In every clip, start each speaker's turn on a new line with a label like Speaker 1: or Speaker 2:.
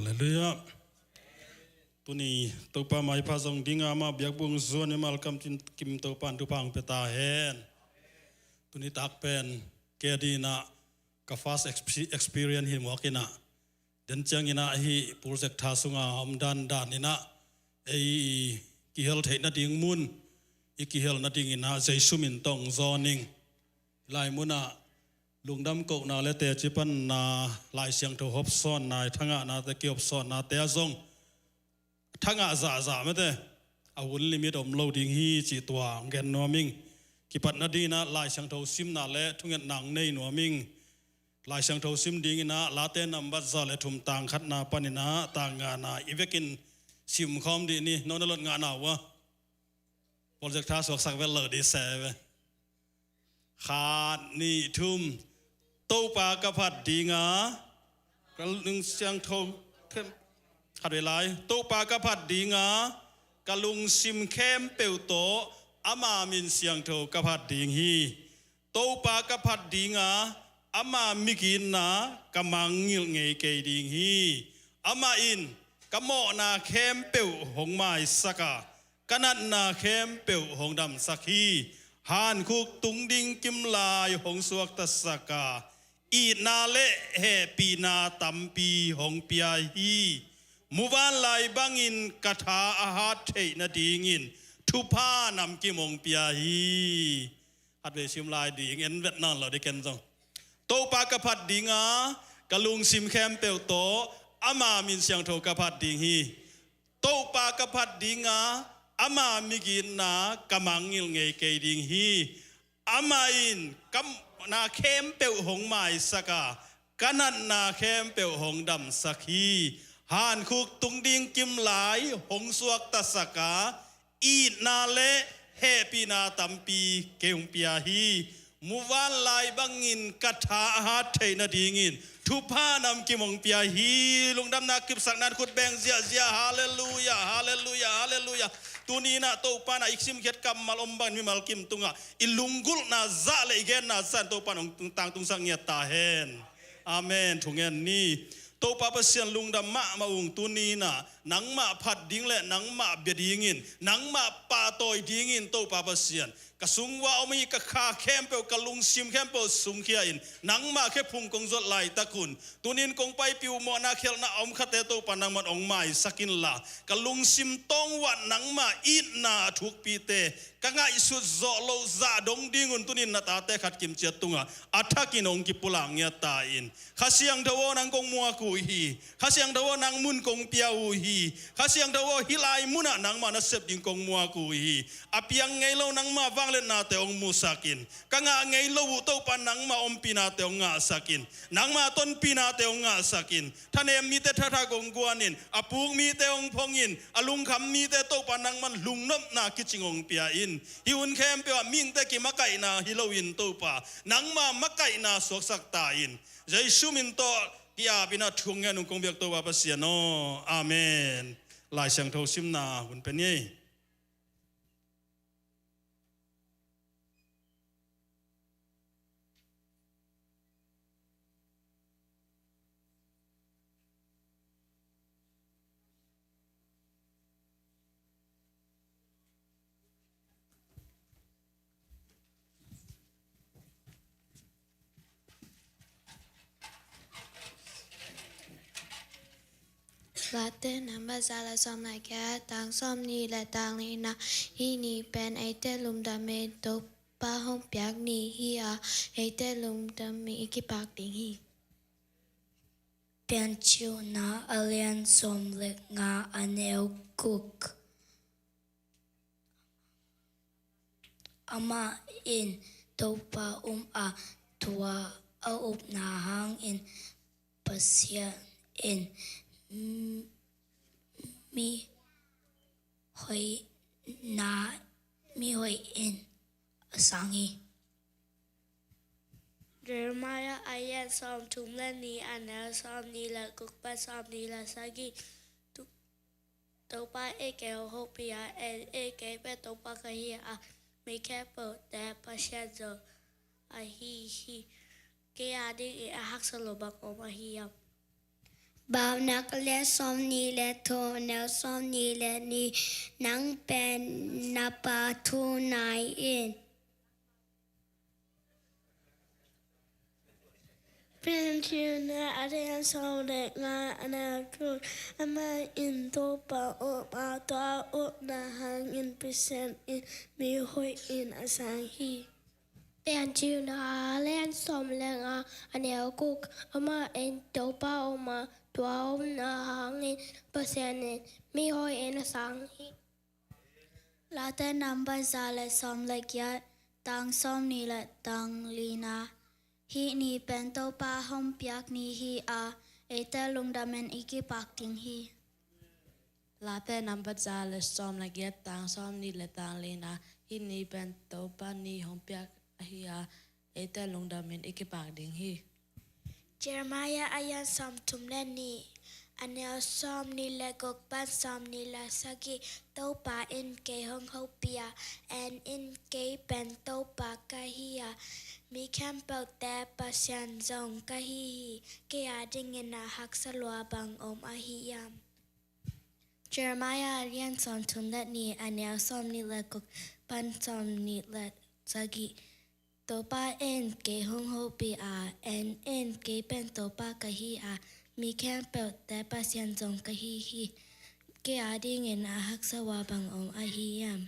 Speaker 1: เลลูยาตุนี้ตัวปาไม่พาส่งดิ่งอามาเบียกบุงส่วนนี้มาลกำจินกิมตัวปันตุพังเปตาเฮนตุนี้ตักเป็นเกดีนะกับ fast experience หิมวกินะเดินจังอินะฮีโปรเจกต์ท่าสุงาอมดันดานินะไอกิเฮลเทนัดดิ่งมุนอีกิเฮลนัดดิ่งอินะใจสุมินตองจอนิงลายมุนะลุงดำกกนาเลเตจิปันนาลายเสียงโทฮบซ้อนนายทั้งนาตะเกียบซ้อนนาเตะซงทั้งจ่าไม่ได้อาวุธลิมิตอมโลดิ้งฮีจีตัวเงินนัวมิงกิปัดนาดีนะลายเสียงโทซิมนาเลทุกเงินหนังในนัวมิงลายเสียงโทซิมดิ้งนะลาเตนัมบัดซาเลทุมต่างขัดนาปนินะต่างงานาอีเวกินซิมคอมดีนี่นอนลดงานเอาวะโปรเจกต์ท่าสวกสักเวลเลอร์ดีเซเวขาดนี่ทุ่มโตปากระพัดดีงากระลุงเสียงโทขัดเวลาโตปากระพัดดีงากระลุงซิมเข้มเปียวโตอามามินเสียงโทกระพัดดีฮีโตปากระพัดดีงาอามามิกินนากำมังงิลเงยเกยดีฮีอามาอินกะโมนาเข้มเปียวหงไม้สักกะนัดนาเข้มเปียวหงดำสักฮีฮานคุกตุงดิงกิมลายหงสวกตสกาอีนาเลเฮปีนาตัมปีหงปียฮีมุวันลายบังอินกะทาอาหารเทนดีงินทุพานำกิมงปียฮีฮัดเวชิมลายดีเงินเวียดนามเราได้กันจังโตปากระพัดดีงากะลุงซิมแคมเปลโตอามามินเสียงโทกระพัดดีฮีโตปากระพัดดีงาอามามิกินนากำมังงิลเงยเกยดิงฮีอามาอินกำนาเข้มเปียวหงไม้สักกันนัดนาเข้มเปียวหงดำสักฮีฮานคุกตุงดิงกิมหลายหงสวกตะสักอีนาเลเฮปีนาตัมปีเกงปียฮีมุวันลายบังงินกัทาอาหารเทนดีงินทุพานำกิมงปียฮีลุงดำนากิบสักนั้นขุดแบงเสียฮาเลลูยาฮาเลลูยาฮาเลลูยาตัวนี้นะตัวปานะอิกซิมเข็ดกำมาลอมบันมิมาลกิมตุงะอิลุงกุลนะซาเลเกนนะสันตัวปานะต่างตุงสังเงียตาเฮนอาเมนทุกเงินนี้ตัวปาเปเซียนลุงดำมาอุงตัวนี้นะหนังมาผัดดิ้งและหนังมาเบียดยิงินหนังมาปาตอยดิ้งินตัวปาเปเซียนกระสุงว่าเอามีกระคาเข้มเปลกระลุงซิมเข้มเปลสุงเขียอินหนังมาแค่พุงกงจดไหลตะกุนตัวนี้กงไปปิวมอนาเคลนาอมคาเตโตปานังมันองไม้สักินละกระลุงซิมต้องวัดหนังมาอินนาทุกปีเตกังไอสุดโจโลซาดงดิ้งุนตัวนี้นาตาเตขัดกิมเจตุงะอัฐกินองกิปุลังเงียตาอินข้าเสียงทวนังกงมัวกุฮีข้าเสียงทวนังมุนกงเปียวฮีข้าเสียงทวฮิลายมุนะนังมานัสเซบดิงกงมัวกุฮีอภิยังไงเรานังมาวังเลนาเตองมูสักินกังไงเราวุตปานังมาอมปีนาเตองงาสักินนังมาต้นปีนาเตองงาสักินท่านเอ็มมีแต่ท่าทางกวนอินอปูกมีแต่องพงอินอลุงคำมีแต่โตปานังมันลุงนบนากิจิงองเปียอินฮิอุนเข้มเปียมิงแต่กิมะไก่นาฮิโลวินโตปานังมามะไก่นาสวกสักตาอินใจชุมินโตกิอาบินาทุงเงินคงเบียกตัวปะเสียโนอาเมนลายเสียงโทซิมนาหุ่นเป็นยี่
Speaker 2: ลาเต้นน้ำบาซาลาซอมนายแก่ต่างซอมนีและต่างลีนาฮีนีเป็นไอเตลุมดาเมตบปะห้องเปียกนีฮีอาไอเตลุมดาเมอิกิปากดิงฮี
Speaker 3: เป็นชิวนาอเลียนสมเล็กงาอันเอลกุกอามาอินตัวปาอาตัวเอาอุบนาหางอินปัสยาอินมีหอยนามีหอยอินสังฮี
Speaker 4: เดอร์มายาไอแอนซอมทุมและนีอันเนลซอมนีและกุกปะซอมนีและสักีตัวปาเอเกลโฮปีอาเอเกเปตัวปากะฮีอาไม่แค่เปิดแต่พัชเจออาฮีเกียดิเอฮักสโลบักอมาฮีย
Speaker 3: บ่าวนักและซ้อมนี้และโทแนวซ้อมนี้และนี้นังเป็นนาปาทูนายอิน
Speaker 4: เป็นคิวนะอาเรียนสอบเด็กงานอนาคตอามาอินโตปาโอมาตัวโอนาหังอินเปอร์เซ็นต์อินมีหอยอินอาสังฮีเรียนคิวนะเรียนสอบเด็กงานอนาคตอามาอินโตปาโอมาตัวโอนาหังอินเปอร์เซ็นต์อินมีหอยอินอาสังฮีลาเต้นนำไปซาเลสอมเล็กยัดตังสอมนี่และตังลีนาฮีนี่เป็นโตปาหอมเปียกนี่ฮีอาเอเตลุงดามันอีกิปักติงฮี
Speaker 5: Late number jale som na get tang som ni le tang le na hin ni ben to pa ni hong piak hi a ete long da men ikipak ding hi
Speaker 4: Jeremiah ayan som tumlen ni anel som ni le gok ban som ni la sagi to pa in ke hong ho pia and in ke ben to pa ka hiya mi kam pau te pa sian zong ka hi ke a ding in a hak salwa bang om a hi yam Jeremiah ayan som tumlen ni anel som ni le gok ban som ni le sagi to pa en ke hong ho pi a en ke pen to pa ka hi a mi khen pel te pa sian zong ka hi ke a ding en a hak sa wa bang om a hi yam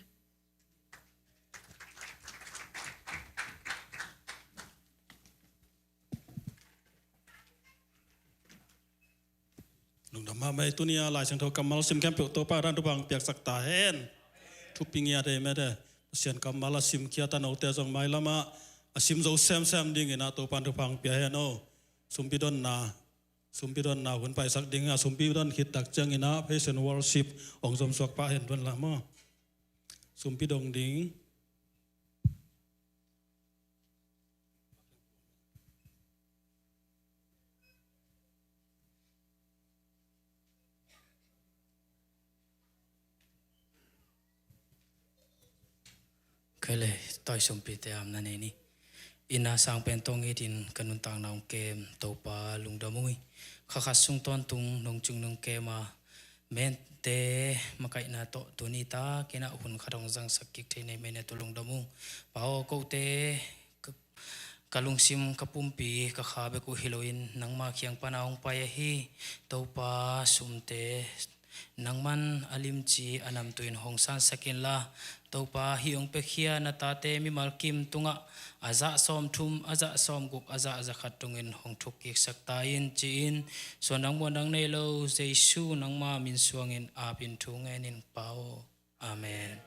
Speaker 1: ลุงดำมาไม่ตุนียลายเสียงโทกำมัลซิมแคมเปิลตัวป้าร้านทุบังเปียกสักตาเห็นทุบปิงยาได้ไหมเด้เสียงกำมัลซิมเคียตันเอาแต่จงไม่ละมาซิมโจแซมดิ่งนะตัวป้าทุบังเปียเห็นโอสุมพิดอนนาหุ่นไปสักดิ่งสุมพิดอนคิดตักจังนะเพเซนวอลชิปองสมสวกป้าเห็นวันละมาสุมพิดองดิ่ง
Speaker 6: เคยเลยต่อยสมปีเตามนั่นเองนี่อินาสังเป็นตรงนี้ดินกันนุนต่างนองเกมตัวปลาลุงดามุยข้าขัดสุงตอนตุงนงจุงนงเกมาเมนเตมาไก่นาโตตัวนี้ตาเกน่าหุ่นขดองจังสักกิกเทในเมนตัวลุงดามุงเปล่ากูเตกะลุงซิมกะปุ่มปีกะขาเบกูฮิโรอินนังมาเคียงปานองไปฮีตัวปลาสุมเตนังมันอลิมจีอนำตุยนหงสันสกินลาตัวปาฮิองเปเคียนาตาเตมิมัลกิมตุงะอาจะซอมทุมอาจะซอมกุกอาจะขัดตุงินหงทุกกิกสักตายินจีนส่วนนังวันนังในโลเจซูนังมามินสวงินอาบินทุงเงินินเปาอาเมน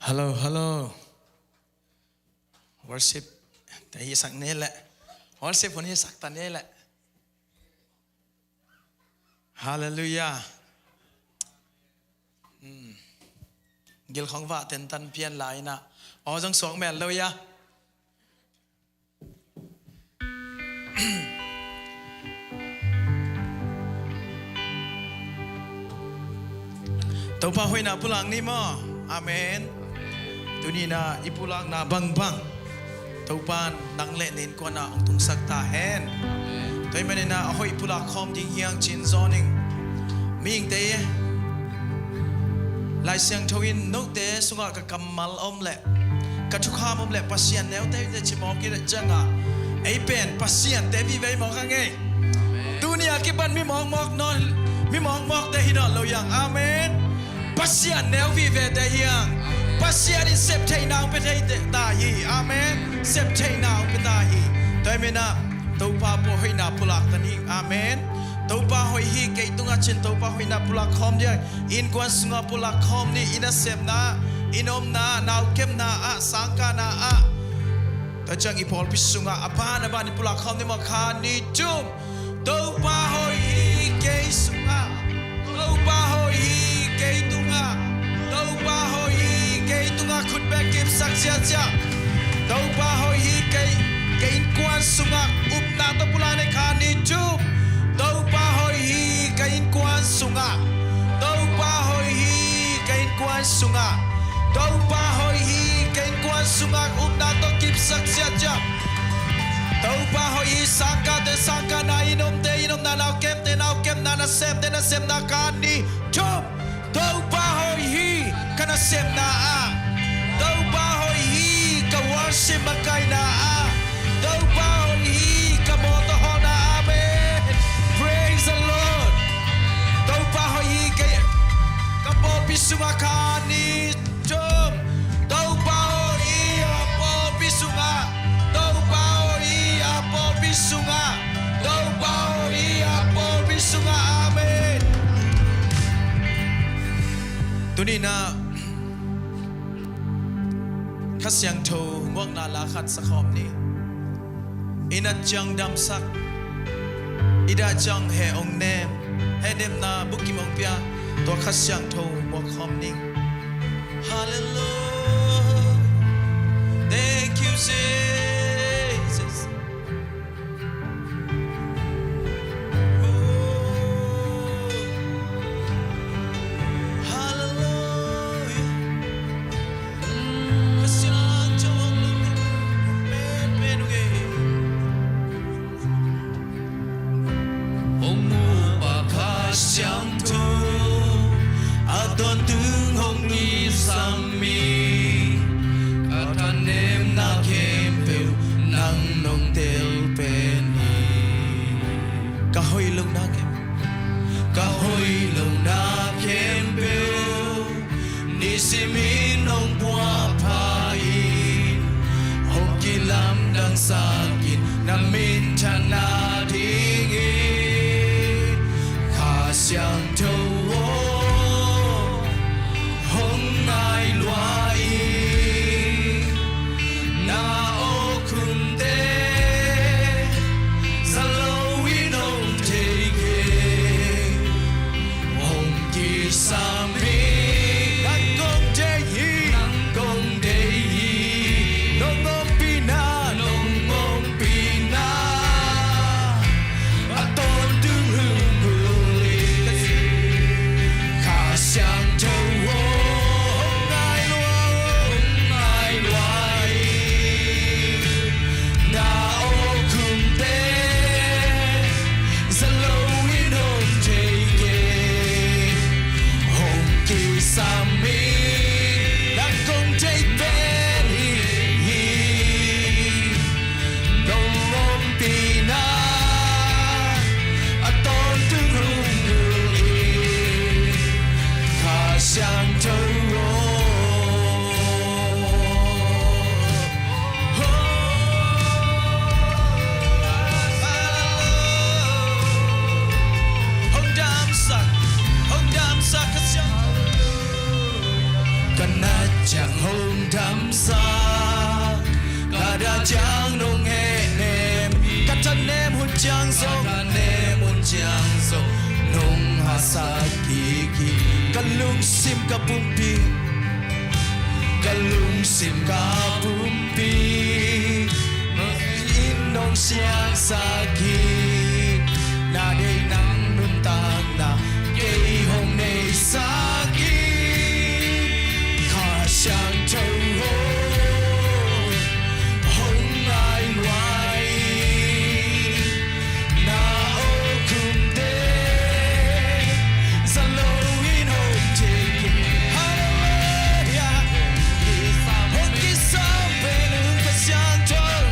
Speaker 7: ฮัลโหล worship แต่ยี่สักนี้แหละ worship คนนี้สักตอนนี้แหละ hallelujah กิลของว่าเต็นตันเพียนหลายนะอ๋อจังสองแม่นเลยอะตัวพาหุยนาพุลังนี่มั้งอาเมนตัวนี้นะอีพุลังนาบังตัวปานนังเล่นินกว่านาองตุงสักตาเห็นตัวไม่ได้นะหอยพุลักคอมยิงเฮียงจินซอนิงมีอิงเตยลายเสียงทวินนกเตสุกะกำมัลอมเละกะทุกข้ามอมเละปัสยันแนวเตยจะชิมอกินจังอ่ะ ไอเป็นปัสยันแต่พี่ไว้มองข้างไงตัวนี้อากิบันไม่มองมอกนอนไม่มองมอกแต่หินอนเราอย่างอาเมนปัสยันแนวพี่เวแต่เฮียงปัสยันอินเซปไทยนาวเป็นไทยตาฮีอาเมนเซปไทยนาวเป็นตาฮีแต่ไม่นะตัวป้าโปให้นาปุลักตันฮีอาเมนตัวป้าหอยฮีเกยตุงอาเชนตัวป้าหอยนาปุลักคอมยังอินกวนสุงาปุลักคอมนี่อินเซปนาอินอมนานาวเก็มนาอะสังกานาอะแต่จังอีพอลพิสุงาอบานอบานิปุลักคอมนี่มาคานิจุมตัวป้าหอยฮีเกยสุงาตัวป้าหอยฮีเกยตุงาตัวป้าหอยฮีเกยตุงาขุดแบกเก็บสักเสียจ้าตัวป้าหอยฮีเกยอินกวนสุงาอุปนาตัวปุลาในคานิจุมTau pahoi hi kain kuan sunga Tau pahoi hi kain kuan sunga Tau pahoi hi kain kuan sunga Upna to kip sak sia jam Tau pahoi hi sangka te sangka na inom na nau kem na na sem na kani Chum Tau pahoi hi kana sem na a Tau pahoi hi ka worship makai na a Tau pahoi hi ka moto ho na Praise the Lord. Tau pahoi kay kapol pisunga kani chum. Tau pahoi apol pisunga. Tau pahoi apol pisunga. Tau pahoi apol pisunga. Amen. Tunina kasyang to ngwag na lakad sa khom ni. Inadyang damsak Ida chang he ong nem na bukim ong pia to khasyang tho mo khom ning Hallelujah Thank you Jesus Hallelujah Khasyang tho men Siang tu adon tung hong ni sami katanem na kempeu nang nong tel pen hi kahoy long na kempeu ni simin nong bua pai hong kilam dang sakin na min chana dingi Siang tâu hong ai loài na ô khun đê sa lâu in ông thề ghê hong kỳ sa mi nang gong đê hi nong ngom pina aton tương hương Siang châu hong ai loài na ô khum tê sa lâu in hong thề ghê hong kỳ sa mi đang công chạy bên hi nông ôm pina aton tương hương Siang châu Hong đam sak siang Kana chang hong đam sak Kada chang nong he nem Kata nem hun chang so Nong hasaki Kalung sim kapumpi Inong siyang sakit Na day nang nuntang na Kay hong nay sakit Kasyang châu hong ai loài Na ô kum de Sa lâu in hong take Hallelujah Hong kisam penung kasyang châu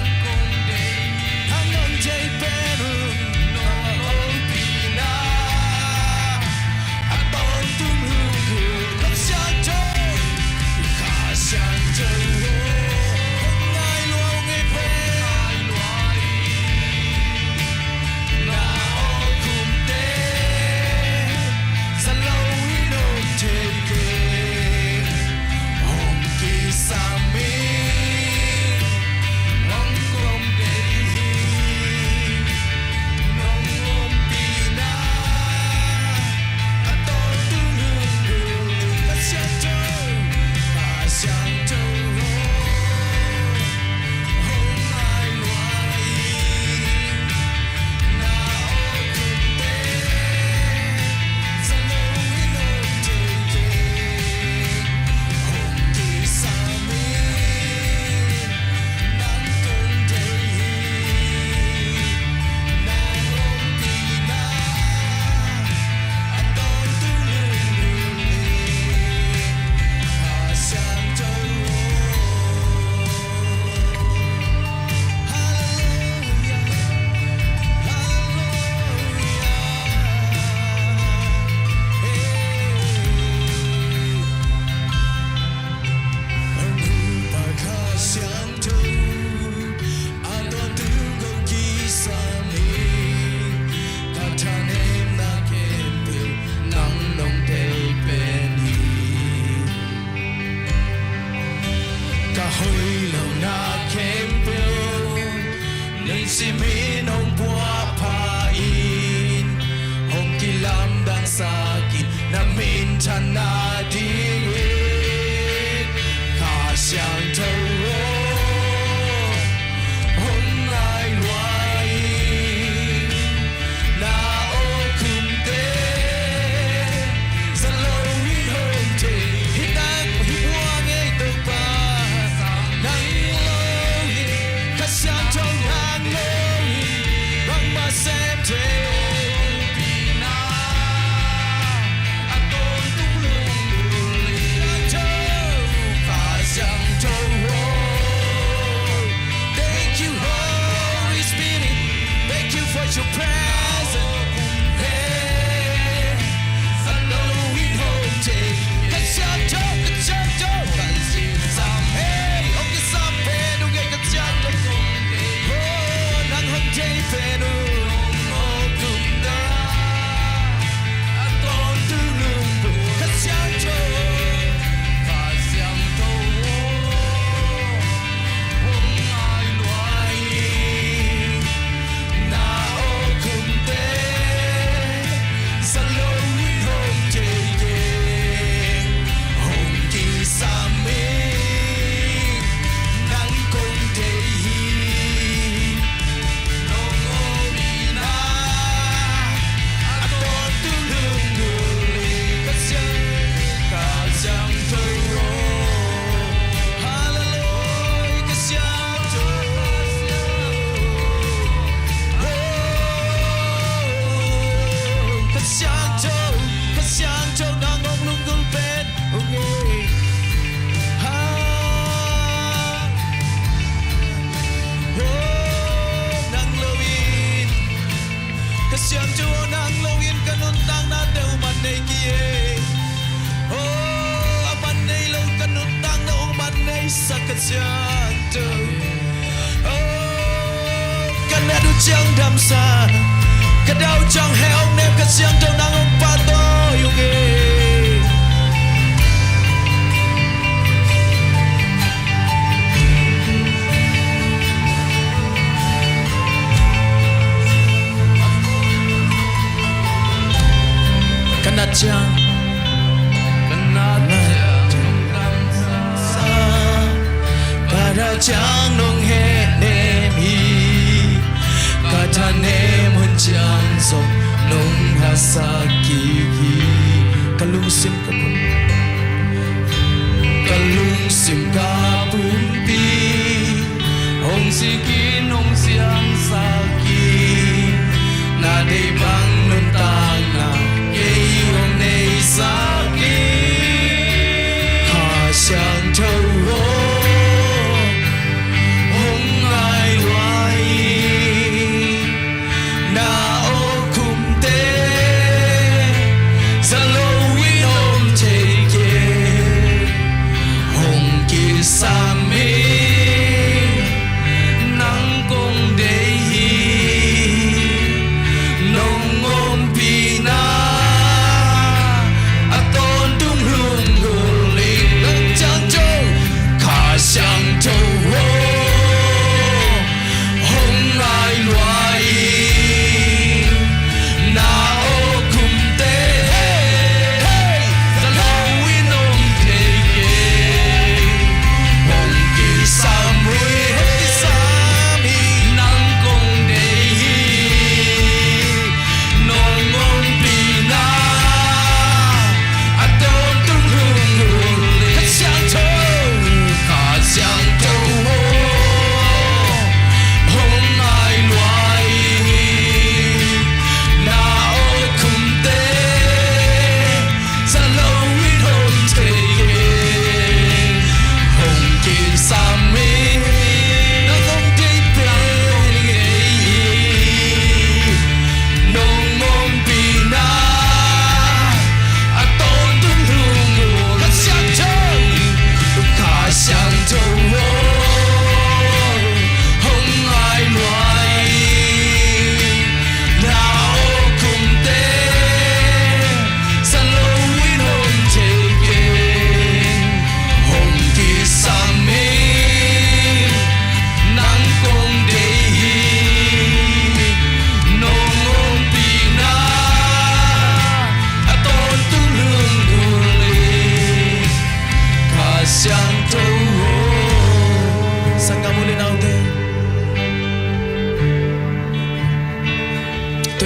Speaker 7: si min hong bua pa in hong kilam dang sakit na min chan na ding ka xiang thâu hong lai loài na ô kum te sa lâu in hong te hit tak hit buang ei to pa nang lo ka xiang thâu nang lo bang ma sem te pina a ton tu lung ka xiang thâu thank you Holy Spirit thank you for your presence hey I know we home take ka xiang thâu ka xiang sam hey ông cái sam pe nu nghe ka xiang thâu oh nang hong jay pe nu oh kum da a ton tu lung ka xiang thâu hong ai loài na ô kum te sa lâu in hong jay hong ki sam me nang kong te hi nong o mi na a ton tu lung ka xiang thâu hallelujah ka xiang thâu ka xiang thâu nang ong lung gul pen okay ha nang lowin ka xiang thâu nang lowin kanun tang na deu man nei kie oh man nei lo kanun tang na ong man nei sa ka xiang thâu oh kana du chang dam sa ka dau chang he ong nem ka xiang thâu nang ong pa to yung kana chang sa para chang nong he nem hi ka tha nem hun chang so nong ha sa ki hi kalung sim ka pun kalung sim ka pun ti hong si kin hong siang sa ki na de bang nun tang na ye hong nei sa ki ha xiang thâu hong ai loài na ô kum te sa lâu in hong take hong ki sa mi nang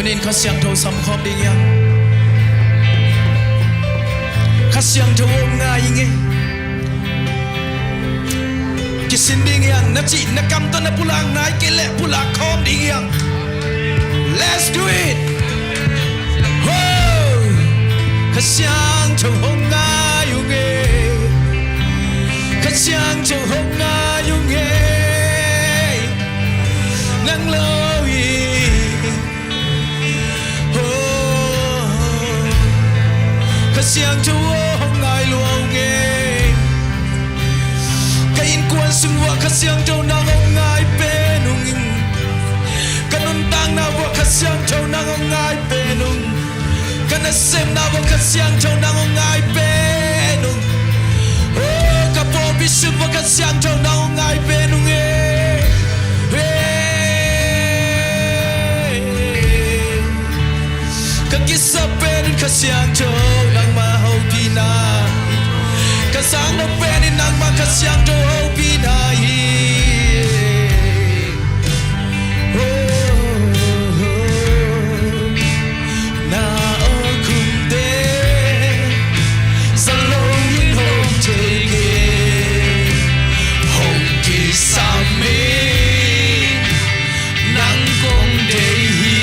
Speaker 7: nên khát xiang thâu sắm khom đi nghe khát xiang thâu ôm ngay nghe cái xin đi nghe na chỉ na cầm tôi na pulang nai cái lệ pulang khom đi nghe let's do it oh khát xiang thâu ôm ngay nghe khát xiang thâu ôm ngay nghe ngang lâu khát xiang thâu ôm ngay luôn nghe kain kuan sunwa khát xiang thâu nang ôm ngay bên nung kanun tang na wa khát xiang thâu nang ôm ngay bên nung kana sem na wa khát xiang thâu nang ôm ngay bên nung kapo bisu wa khát xiang thâu nang ôm ngay bên nung Kisah penin kasiang jo nang mahau pinai Kasang no penin nang ma kasiang jo hau pinai Na o kumde Salong in hong tege Hong kisame Nang kong dehi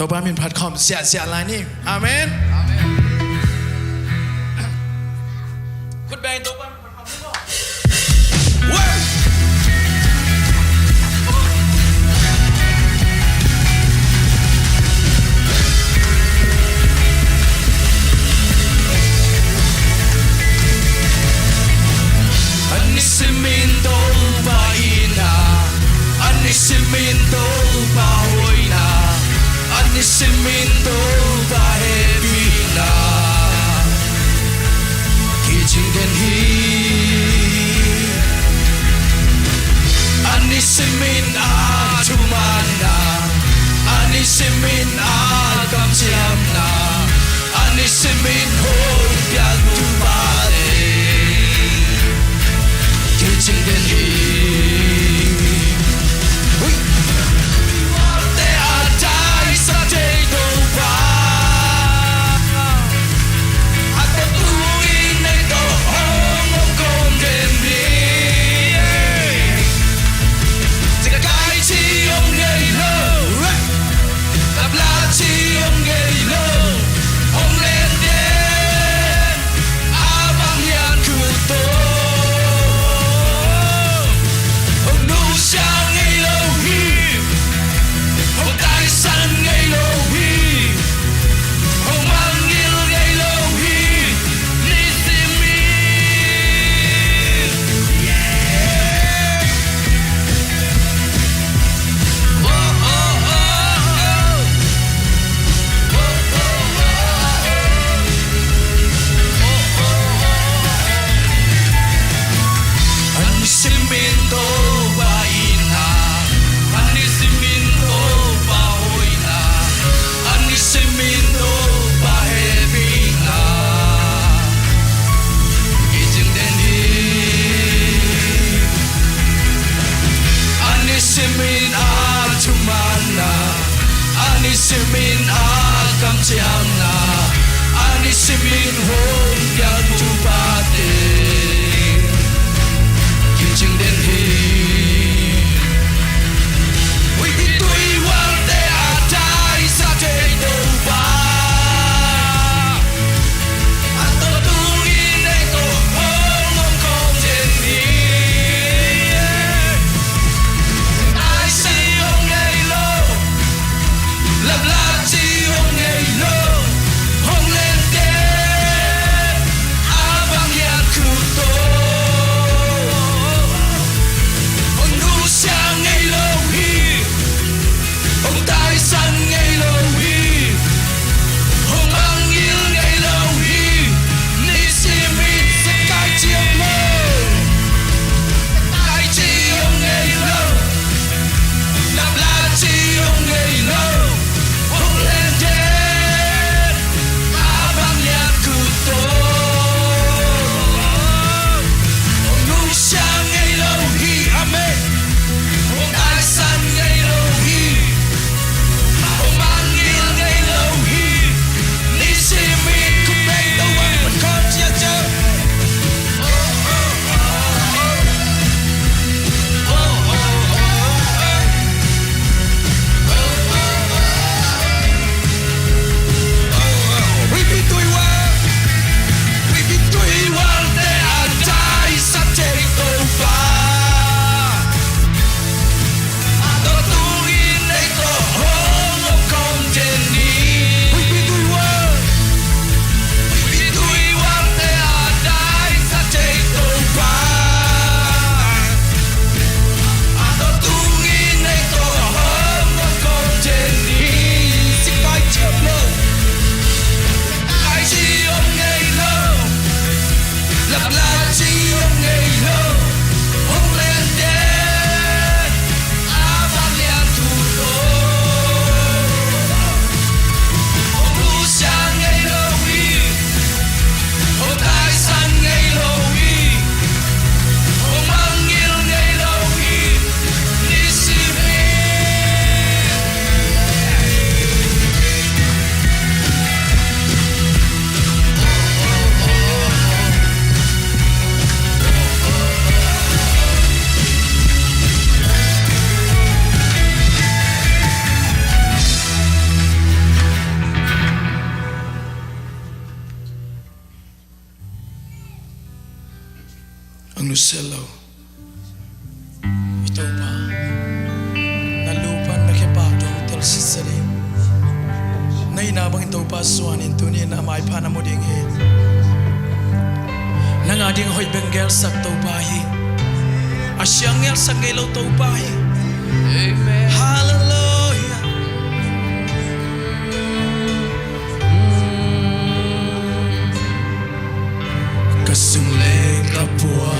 Speaker 7: Tàu ba miền Phật khom xẻ lại ní, Amen. Khuất bèn tàu ba miền Phật khom đúng không? Anisiminto ba ina, anisiminto ba hoina. Anisiminto bahebina Kijingen hi Anisimin atumana lo hong len den abang liat ku to hong nu xiang ngay lo hi amen hong ai san ngay lo hi hong mang il ngay lo hi ni si mi ku bay to wang man ko chia cho ang nuselo ito ba nalupan na kipagdong tel sisali na inabang ito pa suanin tunin na may panamuding hit nang ading hoy benggel sak to bahi asyang ngel sak ngelaw to bahi amen hallelujah kasumle kapua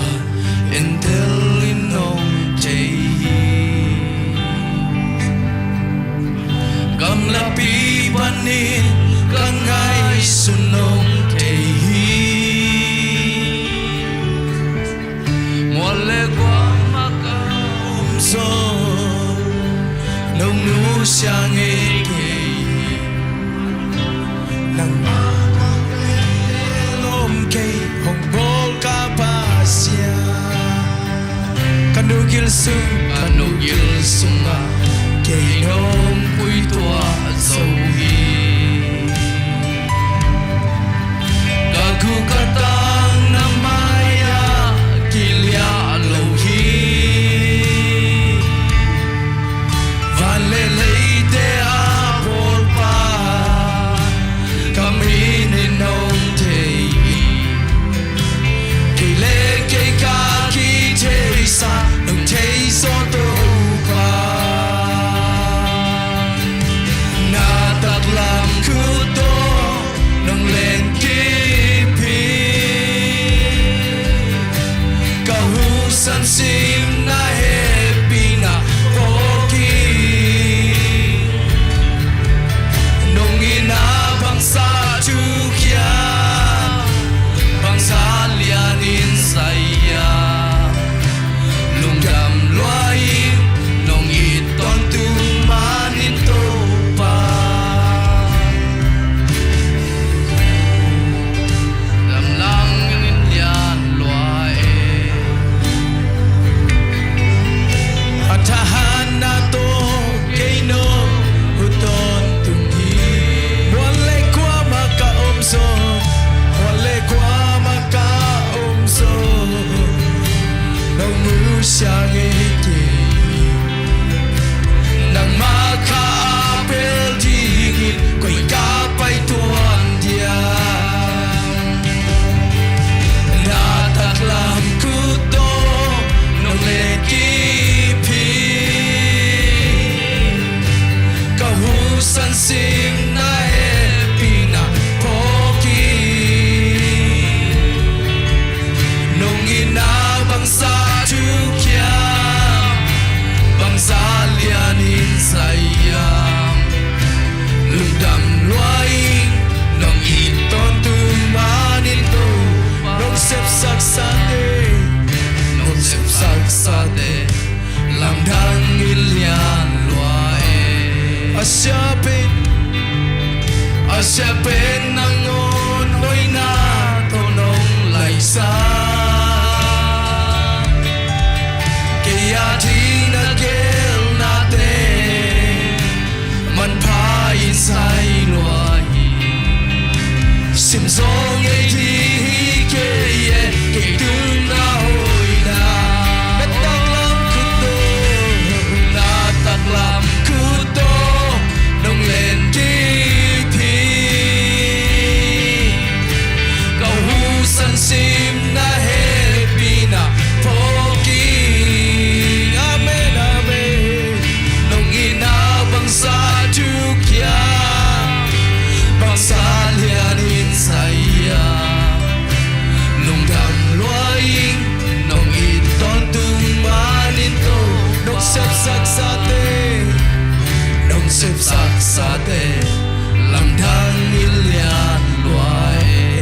Speaker 7: entel inong jay gamlapi banin kangay sunong jay mole kwa makaumso nung nu siyang ikay nang kay hong bol kapasya kanugil sunga kay nong kuy tua zohi kagu katang na maya kilya lohi valelay de apol pa kami ninong kay kaki sa nung tay so to pa Asya pen nangon hoy na tonong laisa kaya ting nagel natin man pain say luahi simsong ay di kaya kitun na hoy na nataklam kuto nong lendi sim na happy na poking amen amen nung inabang sa tukya pangsalianin saya nung damloing nung iton tumanin to nung sepsak sate lamdang nilyan luay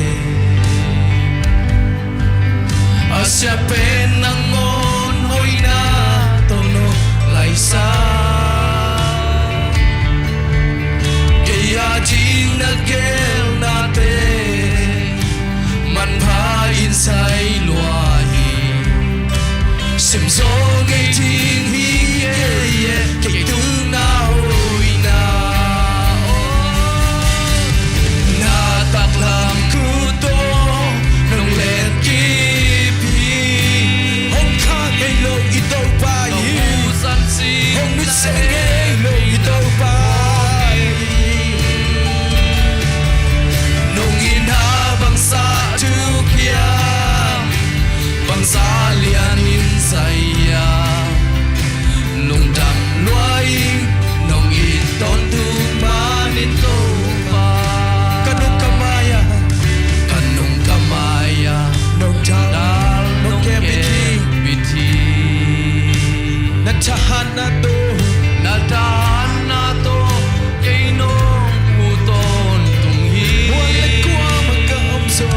Speaker 7: Asya pen nangon hoy na tono laisa kaya jing nagel natin man pain say luahi simsong ay ting hiye kay tuna hoy na nataklam kuto nung lenki Hong nút sẽ nghe lời tâu bay nông in ha bằng xa trước kia bằng xa liền in saya nông đầm loay nông in tôn tu man in tâu bay kanung kamaya nông dal nông ke biti Natahan na to kay nung uton tunghi Muale kwa magkaamso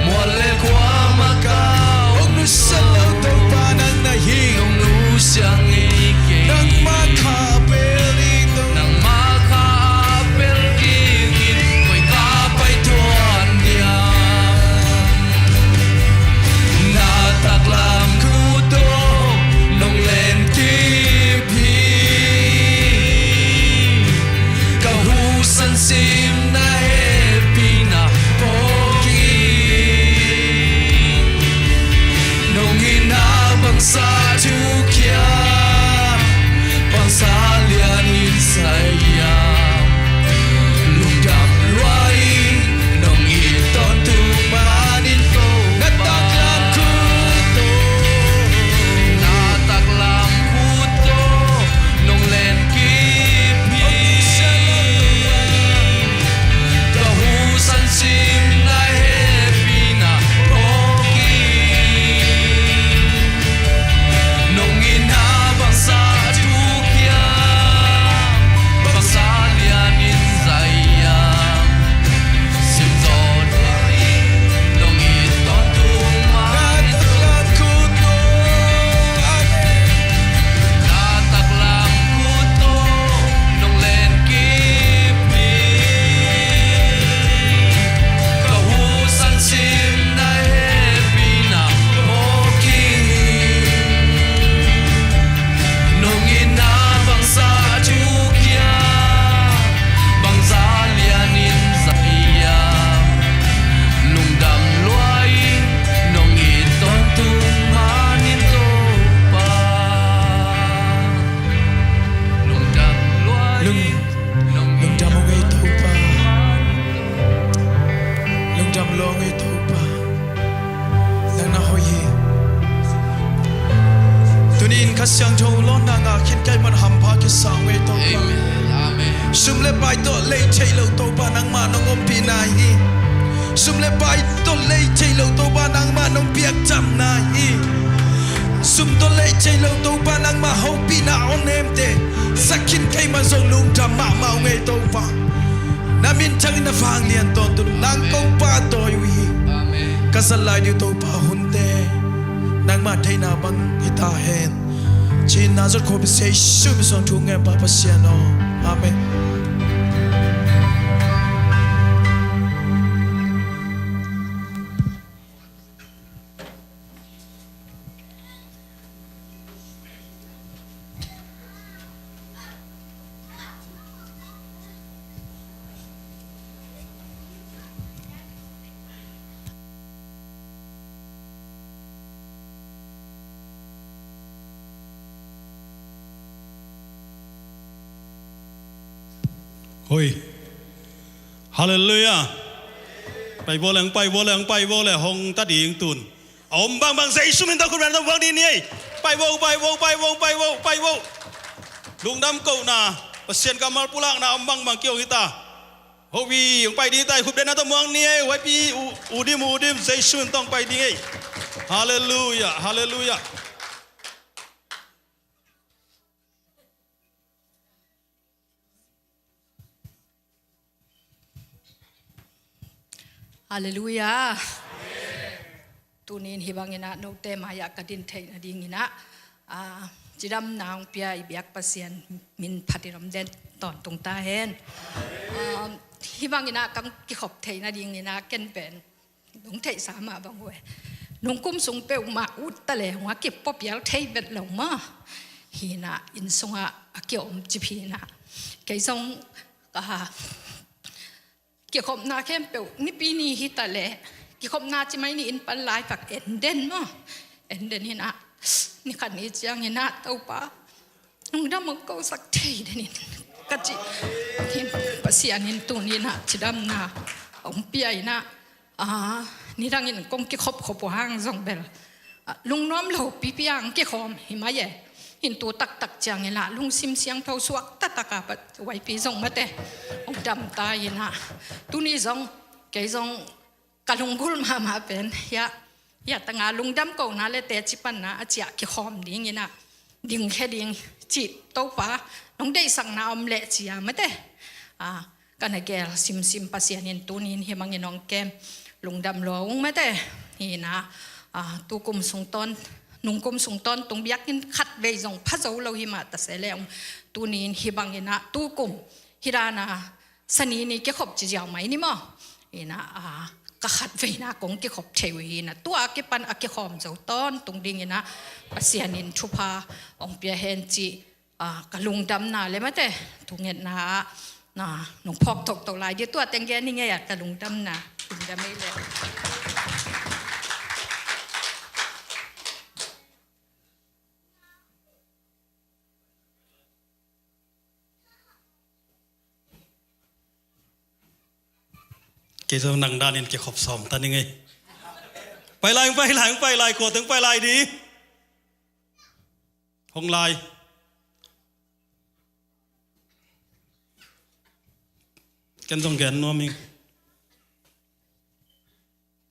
Speaker 7: Muale kwa makaw Huwag nusalaw to pa nang nahing Huwag nusyang ikay Nang makapelito Nang makapelingin Ko'y kapay tuwan diyan Nataklam kuto nung len kipi kahusan sim na happy na pogi nung inabang sa tukya pangsalianin saya lungdam luay nung iton tumanin to nataklam kuto nataklam kuto nung len kipi kahusan sim na happy na pogi nung inabang sa tukya pangsalianin saya simton ay nung iton tumanin nataklam kuto nung len kipi kahusan sim na happy na pogi nung inabang sa tukya bangsalianin sa iya nung damloy nung iton tumanin to pa nung damloy nung
Speaker 8: Lungdam ngay tàu pa Lungdam lo ngay tàu pa Nang na hoy Tunin kasyang thâu lo na nga khin kai man ham pa ki sang ngay tàu pa Sum le bai to lei chei lo tàu pa nang ma nong om pi na hi Sum le bai to lei chei lo tàu pa nang ma nong piak cham na hi Sum to lei chei lo tàu pa nang ma ho pi na on em te Sakin kai man zong lung dam ma mau ngay tàu pa Namin chang na phang lian ton tu nang kong pa to wi Kasalai diu to pa hunte nang ma thai na bang hita hen Chin Nazar ko bi say shu bi son tu nge papa siano. Amen.
Speaker 1: Hoi. Hallelujah. ไปโวแหลงไปโวแหลงไปโวแหลงหงตาดีงตุนอมบางบางใส่สุมินตะคุณแม่ต้องฟังดีนี่ไปโวไปโวไปโวไปโวไปโวลุงดำเก่านาเปอร์เซ็นต์กำมัลปุลังนาอมบางบางเกี่ยวหิตาโฮวียังไปดีใต้คุบเดนนาตะเมืองนี่ไว้ปีอูดิมใส่สุนต้องไปดีฮาเลลูยาฮาเลลูยา
Speaker 9: Hallelujah. Tunin hibangina no te maya kadin thei na dingina. Jidam naung pia ibiak pasien min phatiram den ton tung ta hen. Hibangina kam ki khop thei na dingina ken pen. Nung thei sama bang we. Nung kum sung pe ma ut ta le wa ki pop yal thei bet lo ma. Hina in sunga akyom chipina. Kai songกี่ขบนาเข้มเปล่านี่ปีนี้ฮิตาเล่กี่ขบนาจะไม่นี่อินปันลายกับเอ็นเดนมั้งเอ็นเดนนี่นะนี่ขันนี้จังนี่นะเต้าป้านุ่งดำมันก็สักทีเดนี่กะจิที่ภาษานี่ตัวนี้นะจิดำนะองเปียนะนี่ดังอินกงกี่ขบห้างซองเบลลุงน้อมเราปีปีอังกี่ขอมหิมะเย่หินตัวตักจังนี่ละลุงซิมเสียงเท่าสวกตะกับไว้ปีซองมาเตะองดำตายนะตุนี่ซองแกซองกะลุงกุลมาเป็นยาตั้งอาลุงดำเก่านะเลยแต่จิปันนะอาจจะกี่ขอมดิ่งนี่นะดิ่งแค่ดิ่งจิโตป้าน้องได้สั่งน้ำเละจีมาเตะกันให้แกซิมภาษานี่ตัวนี้เฮมังน้องแกมลุงดำหลวงมาเตะนี่นะตัวกุมส่งตอนนุ่งกุมส่งตอนตรงเบียกกินขัดเวจงพระเจ้าเราหิมาตัดเสลงตัวนี้ฮิบังยินะตัวกุมฮิรานะสนีนี่เกี่ยวกับจีเจ้าไหมนี่มั้งยินะก็ขัดเวนะกงเกี่ยวกับเทวีนะตัวเกี่ยวปันเกี่ยวกับเจ้าตอนตรงดิ่งยินะภาษานินชุพาองเปียเฮนจีกะลุงดำนาเลยมั้งแต่ทุกเงินนะนุ่งพอกตกลายเดี๋ยวตัวแต่งแกนี่ไงกะลุงดำนาลุงดำไม่เลย
Speaker 1: เกี่ยวกับนังด้านนี้เกี่ยวกับสอมตอนนี้ไงไปลายกดถึงไปลายดีห้องลายกันต้องแกนนัวมิง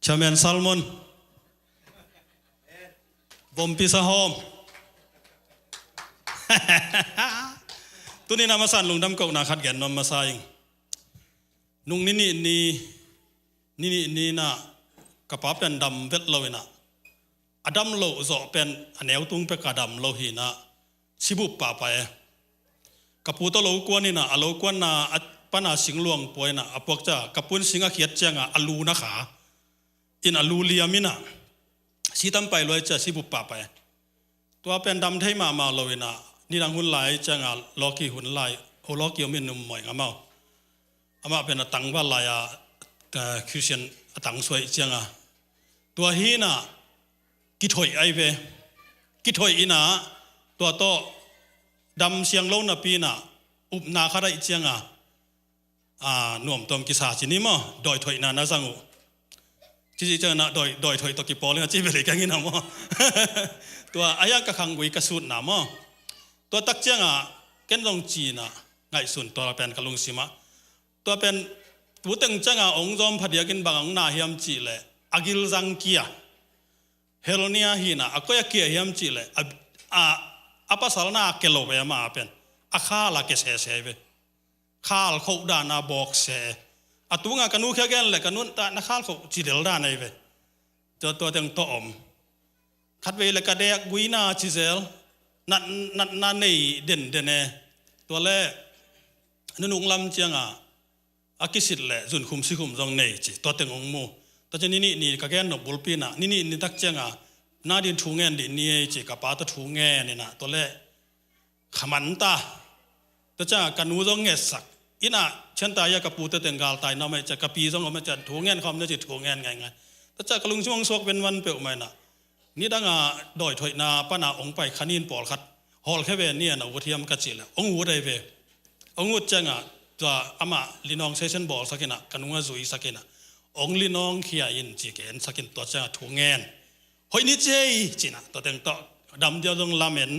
Speaker 1: ชาเมนซัลมอนบอมพิซาโฮมตัวนี้นามาสั่นลุงดำเก่านาขัดแกนนอมมาใส่นุ่งนี่นะกระป๋าเป็นดำเวทเราเนะอดัมโลโซเป็นอันเอวตุงเป็นกระดำโลหินะชิบุปป่าไปกระปูตโลกวนนี่นะอโลกวนนะปัญหาสิงหลวงป่วยนะพวกเจ้ากระปุนสิงห์เขียดเจ้าอลูนะขาอินอลูเลียมินะสีตั้มไปลอยเจ้าชิบุปป่าไปตัวเป็นดำไทยมาเราเนะนี่ดังหุ่นไหลเจ้าลอกี้หุ่นไหลโอลอกี้มีนุ่มหมอยงามาอามาเป็นตังว่าลายคริสเตียนตังสวยจังตัวฮีน่ะกิถอยไอเวกิถอยอีน่ะตัวโตดำเสียงโลน่ะปีน่ะอุบนาคาได้จังหน่วมตอมกิสาจินี่มั้งดอยถอยน่ะนะสังอุที่เจอน่ะดอยถอยตะกี้ปอเลยจีเบลิกันงี้น่ะมั้งตัวอายะกะขังวิกสุดน่ะมั้งตัวตักจังเกันลงจีน่ะไงสุนตัวเป็นกะลุงสิมะตัวเป็นผู้ตึงจังองค์จอมพัดยากินบางนาเฮียมจีเลยอากิลจังเกียเฮโรเนียฮีน่ะก็อยากเกียเฮียมจีเลยอาปัสสาวนาเกลโลเวมาเป็นข้าละเกเสเวข้าลเขาด่านาบอกเสตัวงากันูแค่แก่เลยกันูตานักข้าลเขาจีเดลด่าในเวตัวตึงโตอมคัดเวลกระเดกวินาจิเซล นั่นในเด่นเน่ตัวแรกนุ่งลำเจียงอากิสิตแหละจุนคุมซิคุมจงเนจิตัวเต็งองมูแต่จะนี่ก็แค่หนบุลปีน่ะนี่ตักเจียงน่าดินทูเงินดินี่จิกับป้าตัวทูเงินนี่นะตัวแรกขมันตาแต่จะกันนูจงเงสักอิน่ะเช่นตายกับปูเต็งกาลตายน้ำไม่จะกับปีจงเอาไม่จะทูเงินคอมเนี่ยจิทูเงินไงแต่จะกระลุงช่วงสวกเป็นวันเปล่าไหมน่ะนี่ดังดอยถอยนาป้านาองไปขันินปอลขัดฮอลแค่เวเนี่ยนะวัวเทียมกัจจิแล้วองหูได้เวองหูจังตัวอามาลีนองเซชันบอลสักนะกันว่าจุยสักนะองลีนองเขียอินจีเกนสักตัวจังถูงเงินหอยนี่เจจีนะตัวเต็งต่อดำเดียวตรงลาเมน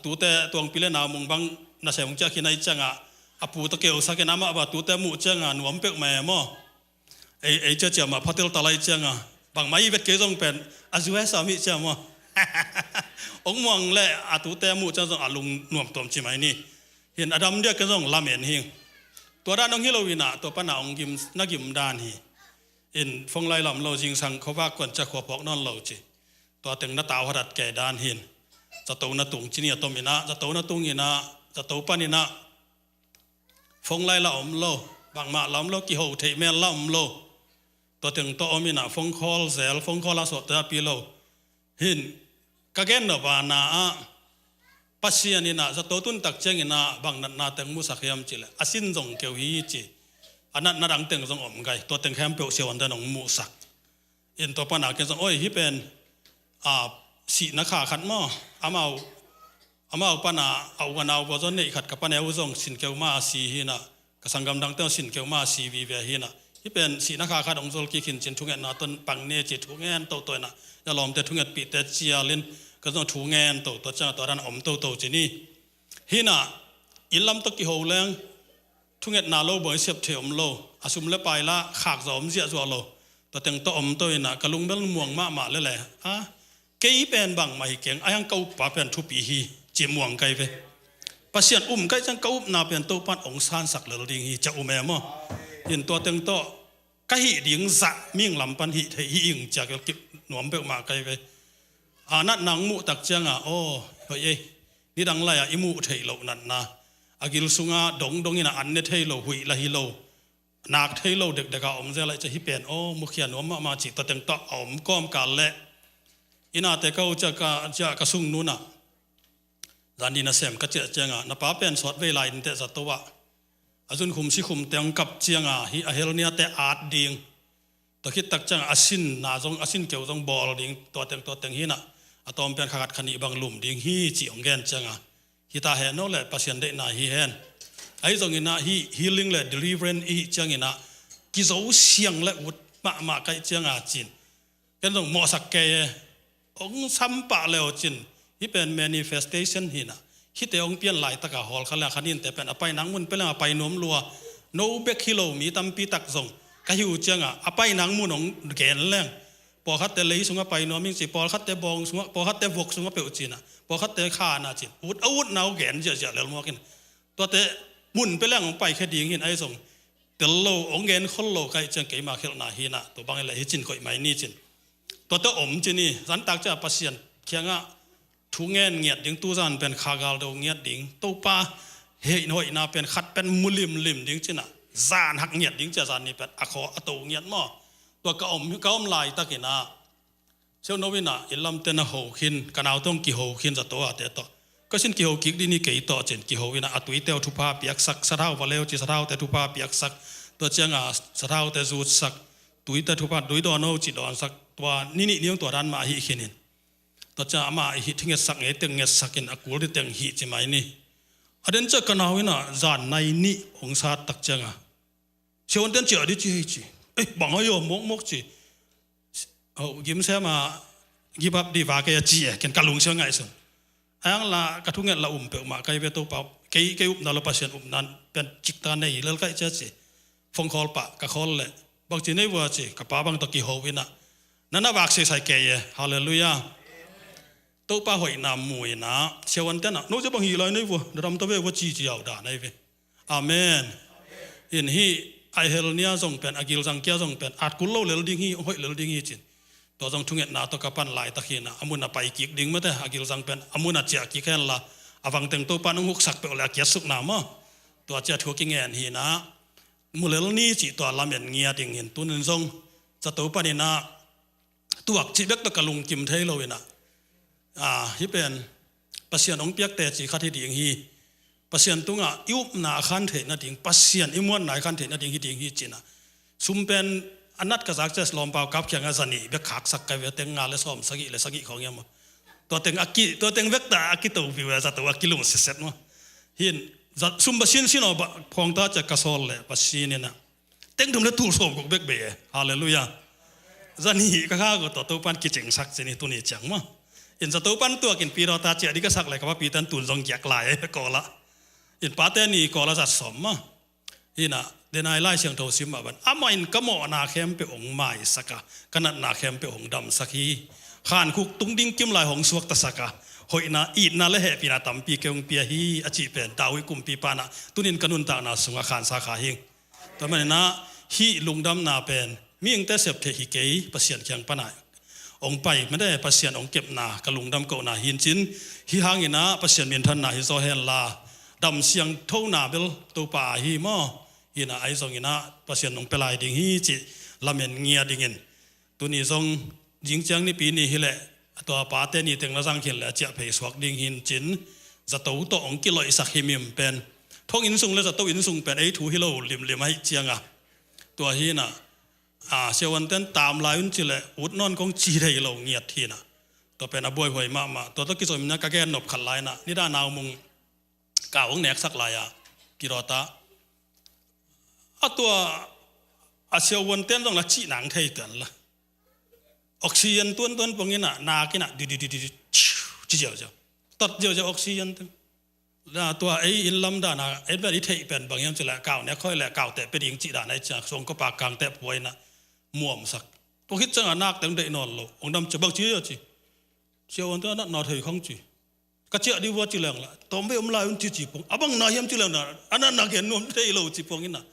Speaker 1: ตัวแต่ตัวพิเลนามงบังน่าเสียงจากที่ไหนจังปูตะเกียวสักนะมาตัวแต่หมู่จังหนวมเปกแม่มอไอเจ้ามาพัดเตลตะไลจังบางไม่เวทเกยงเป็นอาจุเอสามิจังมอองมองแหละตัวแต่หมู่จังลุงหนวมตัวจิไหมนี่เห็นอดัมเดียกันต้องลาเมนหิงตัวด้านน้องฮิโลวินาตัวป้าหนาองกิมนักกิมดานฮีเห็นฟงไลลำเราจริงสังเขาว่าก่อนจะขวบพอกนอนเราจีตัวตึงน้าตาหัดแก่ดานหินจะโตน้าตุงจีนี่ตัวมินะจะโตน้าตุงอินะจะโตป้านินะฟงไลลำเราบางมาลำเรากี่หัวเทแม่ลำเราตัวตึงตัวอมินะฟงคอลเซลฟงคอลลาสดตัวปีเราหินกะเกนนบานาปัสยานินะจะโตตุนตักเจงินะบางนาเต็งมุสักยามจิเลอาสินจงเกี่ยวฮีจีอันนั้นนาดังเต็งจงอมไกตัวเต็งแคมเปียวเสียวันเดนองมุสักอินตัวปนาเกจงโอ้ยฮิเป็นสีนักขาขัดม้ออามาปนาเอาวันเอาบอจนเนี่ยขัดกับปนาอุจงสินเกี่ยวมาสีฮีนะกสังกำดังเต้าสินเกี่ยวมาสีวีเวียฮีนะฮิเป็นสีนักขาขัดองโซลกิขินจินทุกเงินนาต้นปังเนจิทุกเงินตัวนะจะลอมแต่ทุกเงินปีแต่เจียลินก็ต้องถูเงินตัวจังตัวนั้นอมตัวจีนี่ฮินะอิลลัมตะกี้หัวแรงทุกเงินนาโลบ่อยเสียบเถียมโลอาสุมเล็บไปละขากจอมเสียจัวโลตัวเต็งตัวอมตัวน่ะกะลุงเบลม่วงมาเลยแหละเกยเป็นบังมาหิเก่งไอ้ยังเกาป่าเป็นทุปีฮีจีม่วงไกเวปัสยานไกจังเกานาเป็นตัวปั้นองซานสักเลยดิ่งฮีจะอุเมมเห็นตัวเต็งตัวกะหิดิ่งจะมิ่งลำปันหิหิอิงจากเก็บหนวมเปกมาไกเวนั่นนางมุตักจังโอ้เฮ้ยนี่ดังไรอิมุเทโลนั่นนะอากิลสุงาดงนี่นะอันเนเทโลหุยละฮิโลนักเทโลเด็กๆอมเจริญจะฮิเป็นโอ้มุขยานวมมาจิตตะเต็งตะอมก้อมกันเละอินาเตเขาจะกระสุงนู่นน่ะจานดีน่ะเสมก็เจจังนับป้าเป็นสอดเวลาอินเตจัตตัวอาจุนคุมสิคุมเตียงกับเจียงฮิอาเฮลเนียเตอาดดิ่งตัวคิดตักจังอาสินนาจงอาสินเกี่ยวจงบอลดิ่งตัวเต็งฮิน่ะอะตอมเป็นขัดขันอีบางลุมดิ่งฮีจีองเกนจังฮิตาเห็นโน่แหละปัสยันเดน่าฮีเห็นไอ้ตรงนี้นะฮีhealing และ deliverance อีจังนี้นะกิโซเสียงและอุดมาไกจังจินกันตรงหมอสักเกยองสัมปะเลวจินฮีเป็น manifestation ฮีนะฮีเตองเปลี่ยนหลายตะกะฮอลขันละขันนินแต่เป็นอภัยนังมุนเป็นอภัยนมลัว no back kilo มีตั้มปีตักส่งก็หิวจังอภัยนังมุนองเกนแรงพอคัดแต่เลยสุงไปนอมิงสิพอคัดแต่บองสุงพอคัดแต่วกสุงเปลจินะพอคัดแต่ขานาจินอุดอาวุธนาวแกนเจาะเลยมัวกินตัวแต่มุนไปแล้วของไปแค่ดีเห็นไอ้ส่งแต่โลองเกนคนโลใครจังเกี่ยมาเขลนาฮีนะตัวบางอะไรให้จินก่อยไม่นี่จินตัวแต่อมจินี่สันตักจะปัสยันเคียงทุงเงินเงียดดิ่งตู้จานเป็นขากาลดงเงียดดิ่งตู้ป้าเฮยหน่อยนาเป็นขัดเป็นมุลิมดิ่งจินะจานหักเงียดดิ่งจะจานนี่เป็นอคออตูเงียดมั่วตัวก็อมลายตะกินะเช้าโนวินะอิลลัมเตนะโหขินกันเอาต้องกี่โหขินจะตัวเตต่อก็เช่นกี่โหกิกดีนี่เกี่ยต่อเช่นกี่โหวินะอตุยเตวทุพาเปียกสักสะเท้าวันเลวจีสะเท้าแต่ทุพาเปียกสักตัวเจ้าสะเท้าแต่จูดสักตุยแต่ทุพาตุยดอนโนจิดอนสักตัวนี่เลี้ยงตัวด้านมาหิขินินตัวจะมาหิทิ้งสักเงตึงเงสักินอกูริตึงหิจิไม่นี่อเดนจะกันเอาวินะจานในนี่องศาตักเจ้าเชื่อวันเดนเจอดิจีบังเอาอยู่มกจีกิมเสมากิบับดีว่าแกจีกันกะลุงเชื่อไงสิไอ้ยังละกระทุ้งเงินละเปิดมาใครไปตัวเปล่าใครนั่นละปัสยันนั่นเป็นจิตตาในแล้วก็จะจีฟงคอลปะกะคอลเลยบางทีในว่าจีกับป้าบางตะกี้โฮวินะนั่นน่ะวักใส่แกยฮาเลลูยาตัวป้าหอยน้ำมวยนะเชื่อวันเต้นน่ะนู้จะบางทีไรในวัวดำตัวเวว่าจีเอาด่าในเวอาเมนอินฮีไอเฮลเนียส่งเป็นอากิลสังเกียส่งเป็นอาจกุลโลเลลดิ้งฮีหอยเลลดิ้งฮีจินต ตัวจงทุ่งเงินนาตัวกับปันหลายตะขีนะอามุนไปกิกดิ่งมาแต่อากิลสังเป็นอามุนเจียกิแค่ละอาวังเต็งตัวปันหุกสักเปล่าเกียสุกนามะตัวเจียทัวกิเงินหีนะมุเลลนี่จีตัวลำเงินเงียดิ่งเงินตัวนึงทรงจะตัวปันนี่นะตัวจีเบกตะกะลุงกิมเทยโลวินะฮิเป็นปัสยันองเปียกแต่จีขัดที่ดิ่งฮีปัสยันตุงยุบนาขันเทนะดิ่งปัสยันอิมวนนายขันเทนะดิ่งฮีดิ่งฮีจีนะซุมเป็นอันนัดกษัตริย์จะลอมเปล่ากับเขียงอาสนีเบกขากสักไกเวเต็งงานและซ้อมสักของเงี้ยมั้งตัวเต็งอากิตัวเต็งเวกตาอากิตัววิวจะตัวอากิลุงเสร็จมั้งหินซุมปัสยันสิโนพองตาจะกระสอลเลยปัสยันเนี่ยนะเต็งทุ่มเลยทูลส่งกุกเบกเบย์ฮาเลลูยาจะนี่ก็ข้าก็ตัวปันกิจงสักสินี่ตัวนี้จังมั้งอินจะตัวปันตัวกินปีเราตาเจดีก็สักเลยกับว่าปีตันตุนทรงแยกลายก่อละอินป้าเตนี่ก่อละจัดสมมั้งหินะเดนายไล่เชียงโทซิมมาบันอามาอินก็หมอนาเข้มไปองไม้สักขนาดนาเข้มไปองดำสักฮีขานคุกตุงดิ้งกิมลายของสวกตะสักหอยนาอีดนาเลเหปีนาตัมปีเกงปีฮีอจิเป็นดาวิกุมปีปานะตุนินกนุนตานาสุงอาคารสาขาหิงแต่มันนะฮีลุงดำนาเป็นมีอิงแต่เสพเทหิเกยประเสียนเคียงปนายองไปไม่ได้ประเสียนองเก็บนากระลุงดำเก่านาหินจินฮีหางอินะประเสียนเมียนทันนาฮิโซเฮนลาดำเสียงเท่านาเบลตัวป่าฮีมอฮินะไอซองอินะประเสียนองเปลายดิ่งฮีจิลำเมียนเงียดิ่งเงินตัวนี้ทรงยิงจังนี่ปีนี้ฮิแหละตัวป่าเตนี่ถึงละสังเขียนและเจ้าเพยสวกดิ่งหินจินจะตัวตัวองกิโลอิสักฮิมิมเป็นท้องอินซุงและจะตัวอินซุงเป็นไอทูฮิโลลิมให้เจียงตัวฮีนะเชวันเต้นตามลายอุ่นจิเลอุดนอนของจีได้เราเงียดทีนะตัวเป็นอบวยหวยมาตัวต้องกิจสมนักแก่นบขันลายนะนี่ด้านนาวมุงก่าวของแหนกสักลายกิโรตาตัวเชวันเต้นต้องละจีหนังไทยกันละออกซิเจนต้นพวกนี้นะนากินะดิจีเจ้าตัดเจ้าออกซิเจนตั้งตัวไอ้อินลำดานะไอ้แบบนี้ไทยเป็นบางอย่างจิละก่าวเนี่ยค่อยแหละก่าวแต่เป็นยิงจีดาในจากทรงก็ปากกลางแต่ป่วยนะม่วมสักตัวคิดจังนักแต่งได้นอนโลองดำจะบักจีจีเชื่อวันตัวนั้นนอนเถยของจีก็เชื่อดีว่าจีเหลืองละตัวไม่อมลายมันจีปงอ่ะบางนายมจีเหลืองนะอันนั้นนักเห็นนวมเถยโลจีปงนี่นะ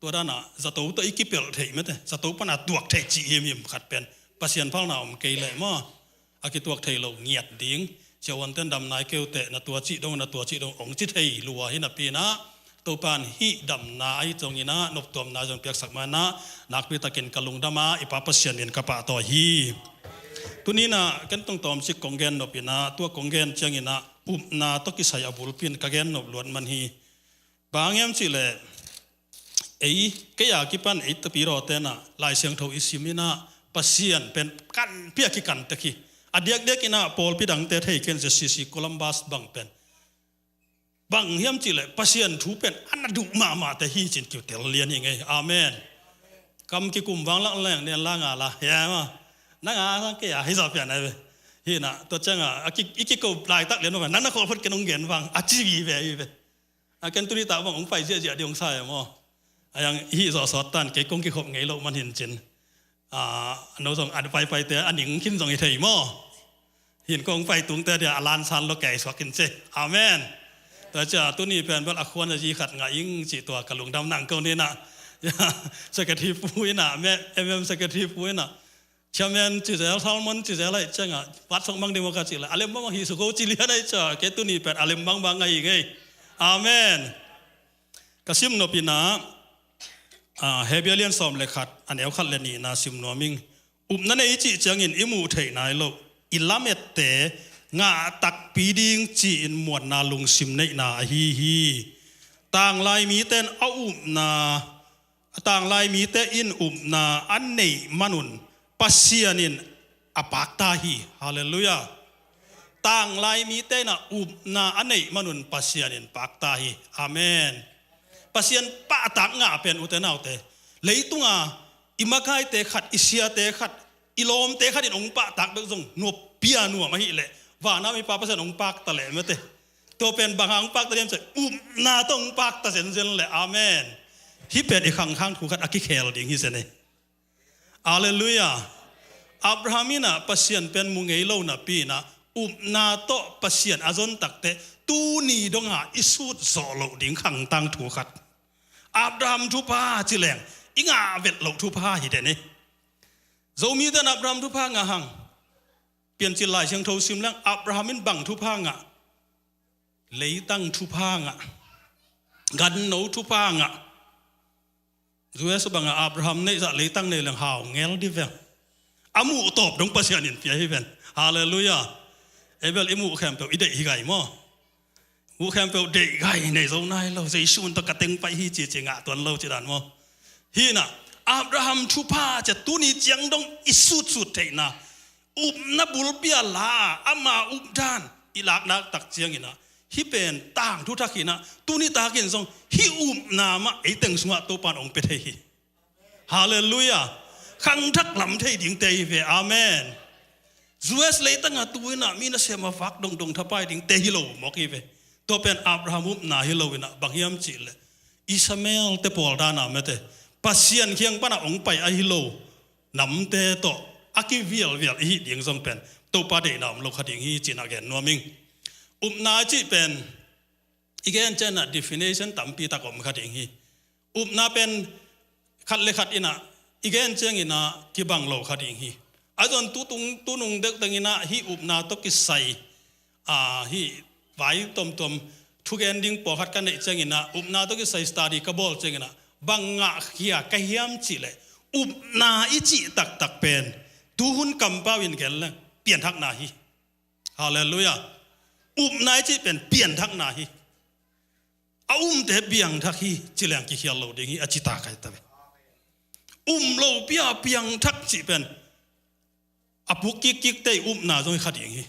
Speaker 1: ตัวด้านน่ะจะตัวตัวอีกกี่เปลเถยไม่ได้จะตัวปนัดตัวเถยจีเฮียมขัดเป็นปัสยันพังน่ะอมเกยเลยมั้งอากิตัวเถยโลเงียดดิ้งเชวันเต้นดำนายเกลเตะนตัวจีดงนตัวจีดงองจิตเฮลัวหินาปีนะตัวปานฮิดำนายจงยินะนบตัวมนายจงเปียกสักมานะนักพิตากินกะลุงดามาอิปาปัสยันเนียนกะปะต่อฮีตัวนี้นะกันต้องตอมสิกงเกนนบปีนะตัวกงเกนจังยินะอุบนาตกิสัยอบุลปินกะเกนนบล้วนมันฮีบางยามสิเลไอ้แกอยากกิปันไอ้ตะปีรอเตนะลายเสียงเท่าอิสิมินะปัสยันเป็นกันเปียกิกันตะกี้อเด็กๆอินะพอลพิดังเตะให้เคนจะซีโคลัมบัสบังเป็นบังเฮียมจิเลปัสยันถูเป็นอันนั้นดูมาแต่ฮีจินคิวเตลเลียนยังไงอาเมนคำกิกุมวังละแรงเนี่ยล่างอะไรเห็นมั้ยนั่งสังเกตให้สับเปลี่ยนอะไรฮีนะตัวจังอีกกูปลายตักเลียนว่านั่นนักขอพูดกันองเงินฟังอาชีพแบบกันตุนิตาบังองไฟเสียเดียงใส่มั้งอย่างฮีสอดตันเกกงกิขบไงโลกมันเห็นจินโน้ตส่งอันไปแต่อันหญิงขึ้นส่งไอ้เถยมั้งเห็นกองไฟตุงแต่เดียลานซันโลแก่สวกินเจอาเมนแต่จะตัวนี้เป็นว่าอควรจะยีขัดงายิงจีตัวกระลุงดำหนังเกาเนี่ยนะสกัดที่ปุ้ยนะแม่สกัดที่ปุ้ยนะเชื่อแม่จีเจ้าทอลมันจีเจ้าอะไรจังอ่ะวัดส่งบังเดโมกราซีละอะไรบางฮิสุโกจิเลียได้จ้ะแกตัวนี้เป็นอะไรบางไงไงอาเมนกระซิมโนปินะเฮเบียเลียนซอมเลขัดอันเอวขัดเลนีนาซิมโนมิงอุบนั่นไอจีจังอินอิมูเทนายโลอิลาเมตเตงาตักปีดิงจีนมวดนาลุงซิมในนาฮีต่างลายมีเต้นเอาอุบนาต่างลายมีเตอินอุบนาอันเนมันุนปัสเซียนินอปากตาฮีฮาเลลูยาต่างลายมีเตนะอุบนาอันเนมันุนปัสเซียนินปากตาฮีอาเมนปัสเซียนปะตักงาเป็นอุตนาวเตเลยตุงาอิมาคายเตขัดอิเซียเตขัดอิโลมเตขัดอินองปะตักเบกซงนัวเปียนัวมาฮิเลว่าน้ามีปาปัสเซียนองปากตะเลเมเตตัวเป็นบางครั้งปากตะเลมจะอุบนาต้องปากตะเซนเซนเลยอาเมนที่เป็นอีกข้างถูกขัดอากิเคลดิ่งฮิเซเนอาเลลูยาอับราฮัมินะปัสเซียนเป็นมุงเอโลนะปีนะอุบนาโตปัสเซียนอาจนตักเตตูนีดงหาอิสุดโซโลดิ่งขังตังถูกขัดอับราฮัมทุพาจิแรงอิงาเวทโลทุพาฮิเดเน zomi dan Abraham thu pa nga hang pian chi lai siang tho sim lang Abrahamin bang thu pa nga lấy tăng thu pa nga gan no thu pa nga rồi số bằng Abraham này dạ lấy tăng này là hào nghèo đi về amu top đông pasian in phía hi ven hallelujah evel imu khem pe ide hi gai mo mu khem pe de gai này zo nai lo sei sun to ka teng pai hi chi nga tuan lo chi dan mo hi na Abraham thu pa cha tu ni chiang dong isut sut thei na na bul pia la ama dan ilak nak tak chiang ina hi pen tang thu thakina tu ni ta kin song hi na ma ei teng sunga to pan ong pe thei hi hallelujah khang thak lam thei ding tei ve amen US lấy tăng à tu na mi na xem mà phát đông đông tháp bài ding te hi lo mo ki ve to pen Abraham na hi lo na bang hiam chi le Ismael te pol da na me te pasian khiang pa na ong pai a hi lo nam te to aki vial hi ding song pen to pa de nam lo khading hi chin again no ming na chi pen again chana definition tampi ta kom khading hi na pen khat le khat ina again chang ina ki bang lo khading hi azon tu nung dek tangina hi na to ki sai hi vai tom thu ending po khat kan nei chang ina na to ki sai study ka bol chang ina banga khia ka hiam chi le na i chi tak pen tu hun kam pa win gel la pian thak na hi hallelujah nai chi pen pian thak na hi te biang thak hi chilang ki hial lo ding hi achita kai ta lo pia piang thak chi pen apuk kik te na zong khat ding hi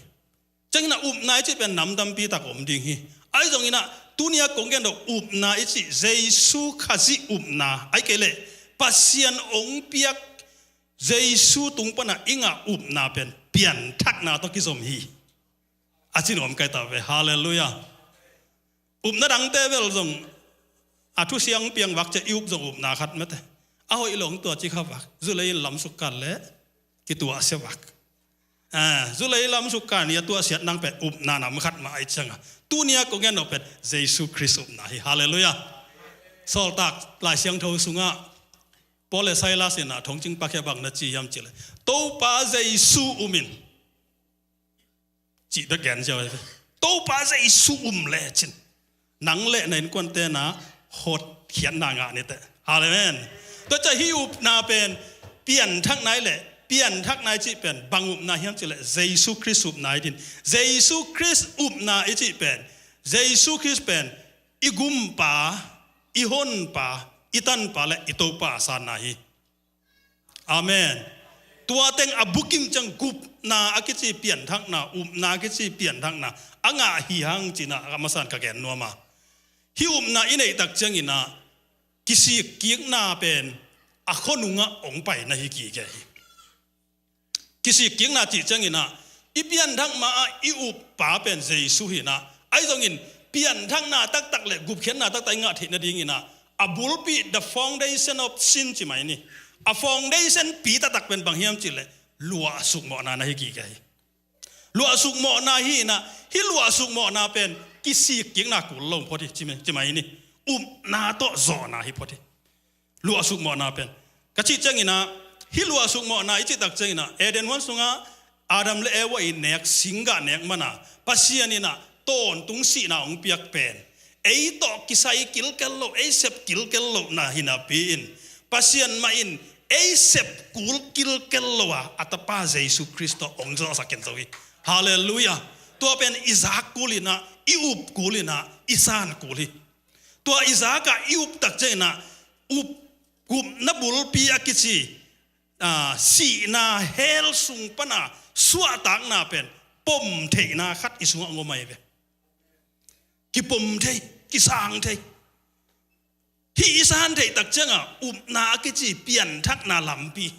Speaker 1: chang na nai chi pen nam dam pi tak om ding hi ai zong ina tunia kong gen do na i chi jesu khazi na ai kele pasian ong piak jesu tung pana inga na pen pian thak na to ki som hi achin om kai ta ve hallelujah na dang te vel zong thu siang piang wak che iup zong na khat mate a hoi long to chi kha wak zu lei lam su kan le ki tua se wak zu lei lam su kan ya tua siat nang pe na nam khat ma ai changa tu nia ko gen no pe jesu christ na hi hallelujah sol tak lai siang tho sunga pole silas ina thongching pa khe bang na chi yam chile to pa jesu umin chỉ được ghen cho tô pa dây sum lệ chín nắng lệ này quan tên na hột khiển nàng ngạ này thế amen tôi cho hiu na pen pian thắc này lệ pian thắc này chỉ pen bang na hiam chỉ lệ Jesus Christ này din Jesus Christ na ấy chỉ pen Jesus Christ pen igum pa ihon pa itan pa lệ ito pa san na hi amen tua teng abukim chang gup na akichi pian thak na na kichi pian thak na anga hi hang china amasan ka gen noma hi na inei tak chang ina kisi kiek na pen akhonunga ong pai na hi ki ge kisi kiek na chi chang ina i pian thak ma i pa pen jesu hi na ai jong in pian thak na tak le gup khen na tak tai nga thi na ding ina abulpi the foundation of sin chi mai ni a foundation pi ta tak pen bang hiam chi le lua suk mo na hi ki gai lua suk mo na hi na hi lua suk mo na pen kisi kiek na ku lo photi chi mai ni na to zo na hi photi lua suk mo na pen ka chi chang ina hi lua suk mo na chi tak chang ina eden wan sunga adam le ewa i nek singa nek mana pasian ina ton tung si na ong piak pen ei to kisai kil kel lo ei sep kil kel lo na hina pin pasian ma in ei sep kul kil kel lo atapa jesu kristo ong zo saken zowi hallelujah to pen izak kulina iup kulina isan kuli to izaka iup tak chena up kum na bul pi akichi si na hel sung pana suwa tak na pen pom the na khat isunga ngomai ve ki pom the ki sang the hi isan the tak changa na akichi pian thak na lampi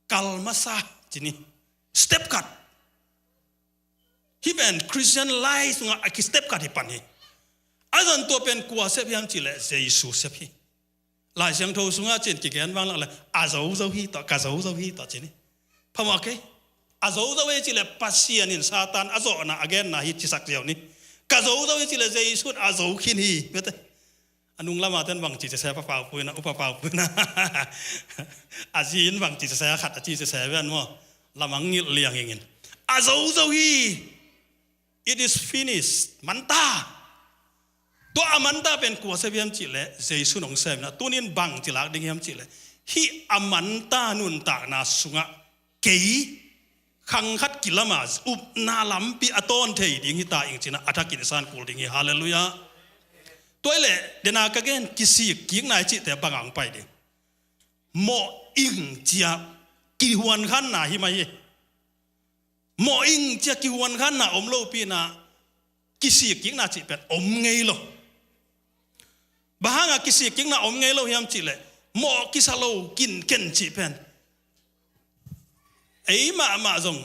Speaker 1: kalmasa chini step cut hi ben Christian life sunga aki step cut hi pan hi azan to pen kwa sep yam chile jesu sep hi lai siang tho sunga chen ki gen wang la azau zo hi to ka zo hi to chini phama ke azau zo hi chile pasian in satan azo na again na hi chisak jaw ni ka zo hi chile jesu azau khin hi bete อันนุ่งละมาเต้นวังจีจะแซ่ปะเปล่าปืนนะอุปเปล่าปืนนะอาจีนวังจีจะแซ่ขัดอาจีจะแซ่เว้นมั้งละมังงิเลียงอย่างงี้อาโซฮี it is finished มันตาตัวอามันตาเป็นกัวเสียมจิเลเจสุนองเซมนะตัวนี้บังจิลักดิ่งเฮียมจิเลฮีอามันตานุนตากนาสุงะเกยขังคัดกิลมาอุบนาลัมปีอตอนเทยดิ่งฮิตาอิงจินะอัฐกินสานกูดิ่งฮิฮาเลลูยาตัวเล่เดนากะเกนกิสิกิงนายจิแต่บังอังไปดิโมอิงเจียกิฮวนขันนาฮิมาเยโมอิงเจียกิฮวนขันนาอมโลปีนากิสิกิงนาจิเป็นอมไงโลบางอากิสิกิงนาอมไงโลเฮียมจิเลโมกิสาโลกินเกนจิเป็นไอ้มาจง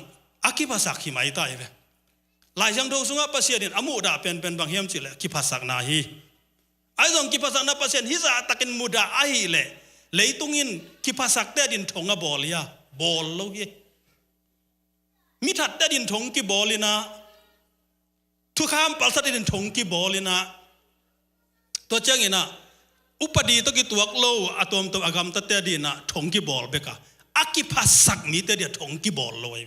Speaker 1: อากิภาษาขีไม่ตายเว้หลายจังโดสุงะภาษาเดินอามุดาเป็นบางเฮียมจิเลกิภาษานาฮีไอ้จงกิภาษานาภาษาฮิซาตะกินมุดาไอ้เลยตุงินกิภาษาเตดินทงะบอลยาบอลโลเยมิถัดเตดินทงกิบอลินะทุกข้ามปัลสัตดินทงกิบอลินะตัวเจ้าเงินะอุปดีตัวกิตัวโลอะตอมตัวอากรรมตัดเตดินะทงกิบอลเบกะอากิภาษามีเตดิทงกิบอลโลย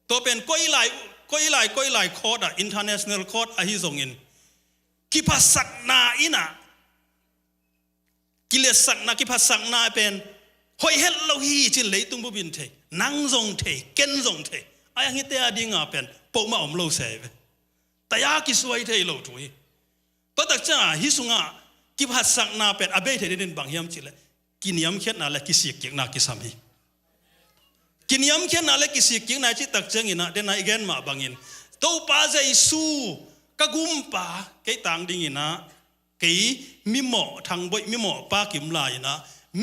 Speaker 1: ตัวเป็นก้อยไหลคอร์ดอะ international court อะฮิซงอินกิภาษานาอินะกิเลสนากิภาษานาเป็นหอยเฮลโลฮีจิเลยตุงบุบินเทนังซงเทเกนซงเทอายังฮิตเตอดิงาเป็นปกมาอมโลเซเวแต่ยากิสวยเทโลถุยตัวตักจ้าฮิสุงะกิภาษานาเป็นอเบเทเดินบางยามจิเลกินยามเขียนนาเลกิสิกิกนากิสามีกินยามเขียนนาเลกิสิกิกนาจิตักจังอินะเดนายเกนมาบางอินตัวป้าเจสูกะกุมป้าเกตังดิงอินะเกยมิโมทางบ่มิโมป้ากิมลายนะ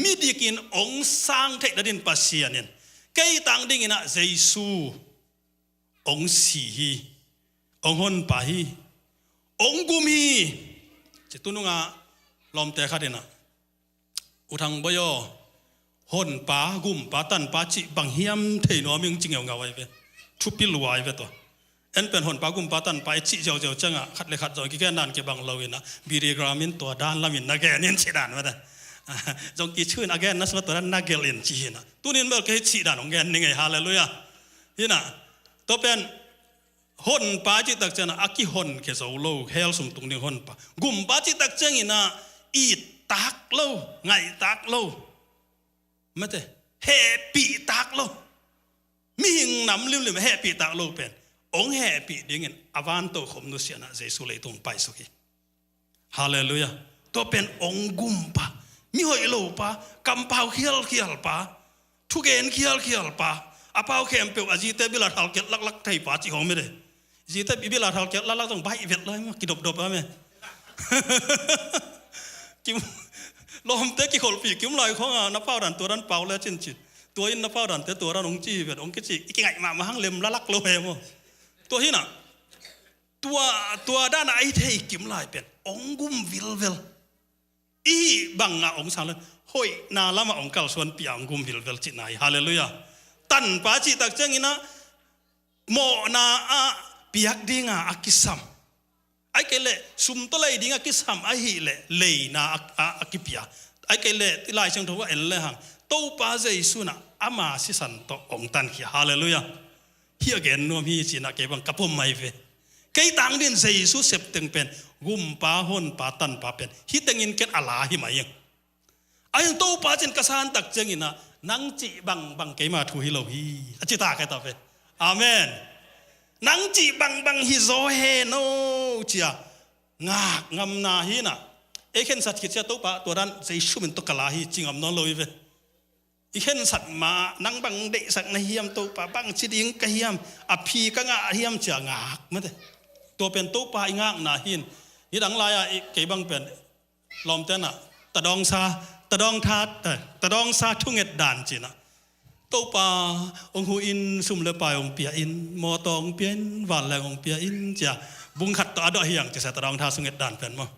Speaker 1: มิดิกินองสร้างเทดดินปัสเซียนินเกยตังดิงอินะเจสูองสีฮีองฮอนป้าฮีองกุมฮีจะตุนุงะลอมเตะขัดนะอุทังบยอฮอนป้ากุมป้าตันป้าจิบังเฮียมเทนอมิงจิงเอาเงาไว้เวทุบปิลวายเวตัวเอ็นเป็นฮอนป้ากุมป้าตันป้าจิเจ้าจังอ่ะขัดเลยขัดจงกิแกนานเก็บังเราเองนะบีรีกรามินตัวด้านลามินนักแกนินชีดานมาได้จงกิชื่อนักแกนนัสวัตตัวนั้นนักแกลินชีนะตัวนี้เมื่อกี้ชีดานของแกนนี่ไงฮาเลลูยานี่นะตัวเป็นฮอนป้าจิตักเจนะอากิฮอนเคสโอโลเฮลสุงตุงนี่ฮอนป้ากุมป้าจิตักเจงินะอีตักโลไงตักโลไม่ใช่เฮปีตักโลมีหิงน้ำลิมเฮปีตักโลเป็นองเฮปีดิ่งอวันโตขมนุเสียนะเจสุเลยตรงไปสุขีฮาเลลูยาตัวเป็นองกุมป้ามีหอยโลป้ากำเปาเขียวป้าทุกเอ็นเขียวป้าอาเปาเข้มเปียวอาจีเตบิลาทัลเกตลักไทยป้าจีของไม่ได้จีเตบิลาทัลเกตลักต้องใบเวทเลยมั้งกินดบๆไหมกิมลมเตะกิขลปีกิมลอยของนับเป้าดันตัวนั้นเป่าแล้วจินจิตตัวอินนับเป้าดันเตะตัวนั้นองจีเวทองกิจิอีกไงมาหั่งเล็มลักโลเฮมตัวที่น่ะตัวด้านไอเทยกิมลอยเป็นองกุมวิลอีบังงาองสารเลยหอยนาละมาองเก่าส่วนปีองกุมวิลจิตนายฮาเลลูยาตันป้าจิตักจังอินะโมนาอาเปียกดิ่งอากิสัมไอ้เกลสุมตัวเลยดิ่งอากิสัมไอ้หิเลยนาอากิเปียไอ้เกลที่ลายเชิงทั่วเอ็นเลยหังตัวป้าเจสุนะอามาสิสันโตองตันขีฮาเลลูยาเฮียเกนนัวมีจินะเก็บังกับผมไม่เวเกยตังดินเจสุเสพตึงเป็นกุมป้าฮอนป้าตันป้าเป็นฮิตังอินเกตอะไรหิมายังไอ้ตัวป้าจินกษานตักจังอินะนังจีบังเกมาทูฮิโลฮีอจิตาแกต่อไปอาเมนนังจีบังฮิโซเฮโนเจียงากงำนาฮีนะเอเข็นสัตว์กิจตัวปะตัวนั้นใจชุ่มตุกลาฮีจริงอำนอลอยเวอีเข็นสัตว์มานังบังเดสักนเฮียมตัวปะบังชิดิงกะเฮียมอภีกะงะเฮียมเจียงากมั้งตัวเป็นตัวปะงากนาหินยี่ดังลายเกบังเป็นลอมเต้นอะตะดองซาตะดองทัดตะดองซาทุ่งเอ็ดด่านจีนะตัวป่าองหูอินซุ่มเลปายองเปียอินมอตองเปียนวันแรงองเปียอินจะบุงขัดตัวอดอเฮียงจะใส่ตะดองทัดสุ่งเอ็ดด่านเป็นมั้ง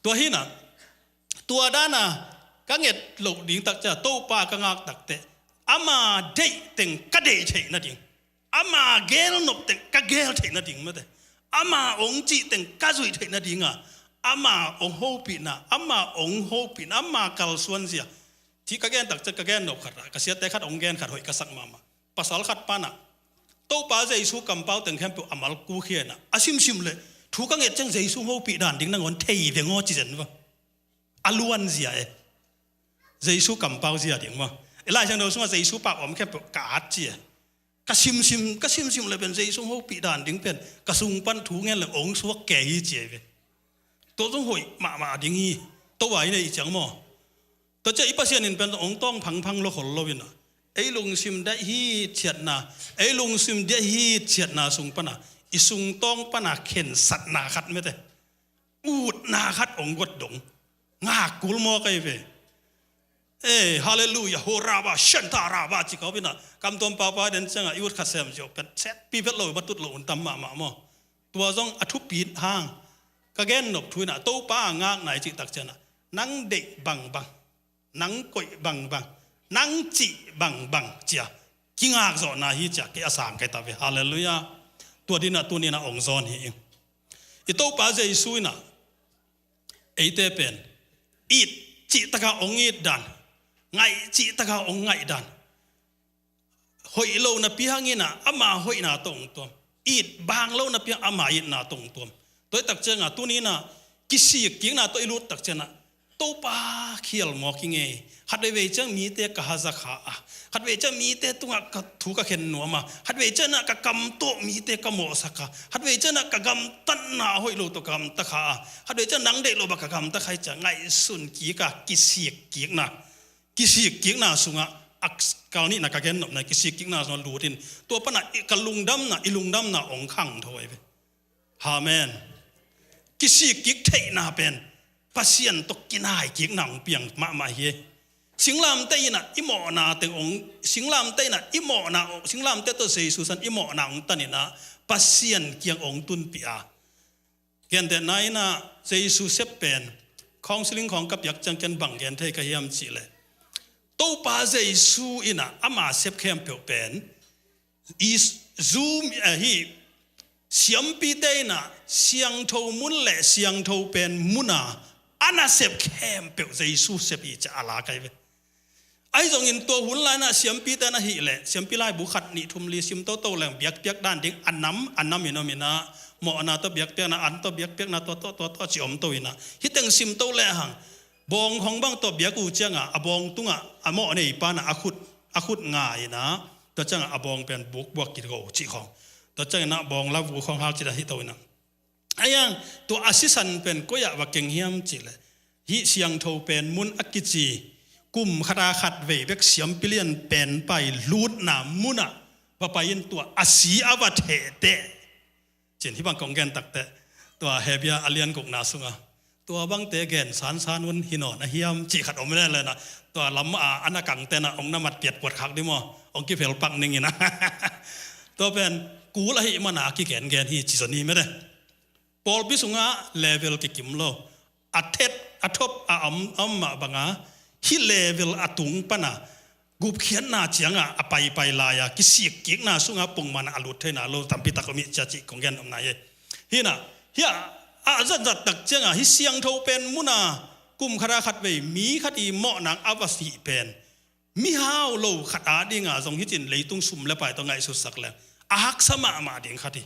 Speaker 1: ตัวหินน่ะตัวด้านน่ะกังเอ็ดหลกดิ่งตักจะตัวป่ากงากตักเตะอามาเดยตึงกะเดยเฉยนั่นดิ่งอามาเกลนบตึงกะเกลเฉยนั่นดิ่งมั้งเตะอามาองจีตึงกะจุยเฉยนั่นดิ่งอ่ะ อามาองโฮปีนะอามาองโฮปีนะอามากัลส่วนเสียที่กะแกนตักจะกะแกนนกขัดกะเสียแต่ขัดองแกนขัดหอยกะสักมาภาษาขัดปานะโตป้าเจสูกำเป้าตึงแคมป์อามัลกูเขียนะอาชิมเลยถูกกังเอ็ดจังเจสูโฮปีด่านดิ้งนั่งวันเทียเวงอจิเจนวะอาล้วนเสียเจสูกำเป้าเสียดิ้งวะไล่ช่างเราสมมติเจสูปากอมแค่กาดเจียกะชิมเลยเป็นเจสูโฮปีด่านดิ้งเป็นกะซุงปันถูเงี้ยเลยองสวกแก่เจียเวตัวต้องหอยมาดิ้งฮีตัวไหวเนี่ยอีจังมั้งตัวเจ้าอีปัสยานินเป็นองต้องพังโลกโลวินะไอ้ลุงซิมได้ฮีเฉียดนาไอ้ลุงซิมได้ฮีเฉียดนาสุงปนะอีสุงต้องปนะเข็นสัตนาขัดไม่ได้อูดนาขัดองกดดงงากุลโมกไอ้เวฮาเลลูยาโฮราบาชันตาราบาจิเขาเป็นนะคำตัวป้าเดินจังอ่ะยูดขัดเซมจบเป็นเซตปีเป็ดโลบัตุดโลนตั้มมาโมตัวจงอทุปีห้างกะแกนนกทุยนะโตป้างากไหนจิตักเจนะนังเด็กบังนังก่อยบังนังจีบังเจียกิงอากจอนาฮีเจียเกอสามเกตาเวฮาเลลูยาตัวนี้นะองซอนฮีอิโตป้าเจสุยนะไอเตเป็นอีดจีตะกาองอีดดันไงจีตะกาองไงดันหอยโลนะพิหังอินะอามาหอยนาตรงตัวอีดบางโลนะพิหังอามาอีดนาตรงตัวตัวตักเจงตัวนี้นะกิสิกิงนะตัวอิรุตักเจนะโตป้าเขียลมอกิงเอฮัดเวจังมีเตกะฮาซาขาฮัดเวจังมีเตตุงกะถูกะเข็นนัวมาฮัดเวจังนะกะกำโตมีเตกะโมสักะฮัดเวจังนะกะกำตันนาหอยโลตกำตะขาฮัดเวจังนังเดโลบะกะกำตะไคจะไงสุนกีกะกิสิกิงนะสุงะอักกาวนี้นะกะเข็นนบนะกิสิกิงนะสอนรูดินตัวปะนะกะลุงดำนะอิลุงดำนะองขังถอยไปอาเมนกิสิกิกเทนาเป็นปัสยันตกกินหายกิกหนังเปียงมาเฮสิงลามเตยนะอิโมนาเตองสิงลามเตยนะอิโมนาสิงลามเตตัวเสสุสันอิโมนาองตันนะปัสยันเกียงองตุนปีอาเกณฑ์แต่ไหนนะเสสุเซปเป็นของสิลิงของกับยักจังเกณฑ์บังเกณฑ์เทกะยามจีเลยตัวป้าเสสุอินะอามาเซปเข้มเปียวเป็นอีซูมฮีเสียมปีเตนะเสียงโทมุนและเสียงโทเป็นมุนาอันน่ะเสพเข้มเปียวเสสุเสพอีจะอะไรกันเว้ไอ้ตรงนี้ตัวหุ่นลายนะเสียมปีเตนะฮีเลยเสียมปีลายบุขัดนิทุมลีซิมโตแหลงเบียกด้านดิ้งอันน้ำมินะหมอนาตัวเบียกนะอันตัวเบียกนะตัวจิอมตัวอินะฮิตังซิมโตแหลงบองของบางตัวเบียกูเจ้งอ่ะบองตุงอ่ะหมอเนี่ยปานะอาคุดง่ายนะตัวเจ้งอ่ะบองเป็นบวกกิโกจิของตัวเจ้งนะบองลาวูของฮาจิดาฮิตัวนะไอ้ยังตัวอาศิสันเป็นก็อยากว่าเก่งเฮียมจิเลยฮิเสียงโทเป็นมุนอักิจีกุมคาราขัดเวเบกเสียมปิเลียนเป็นไปลูดหนามุนะว่าไปยินตัวอาศีอวเทเตเจนที่บางกองแกนตักเตตัวเฮเบียอเลียนกงนาสุงะตัวบางเตแกนสารวันหินอนเฮียมจีขัดอมไม่ได้เลยนะตัวลำอันกังเตนะองน้ำมัดเปียดปวดขักดิมั้งองกิเพลปังหนึ่งนะตัวเป็นกูละหิมันอากิแกนฮิจิสนีไม่ได้ปอลบิสุงะเลเวลกิมโลอัดเทศอัดทบอัมมาบังะฮิเลเวลอัตุงปนะกูเขียนนาเจียงะไปลายะกิสิกิกนาสุงะปงมันอลุเทนะโลตัมปิตะกมิจัจิของแกนอมนายฮินะฮิอาจัดตักเจียงะฮิเสียงโทเป็นมุนากุมคาราขัดเวมีขัดอีเหมาะนางอวสีเป็นมีฮาวโลขัดอาดิงะทรงฮิจินเลยตุงซุ่มและไปต้องไงสุดสักแล้วอาฮักสมาดิงขัดอี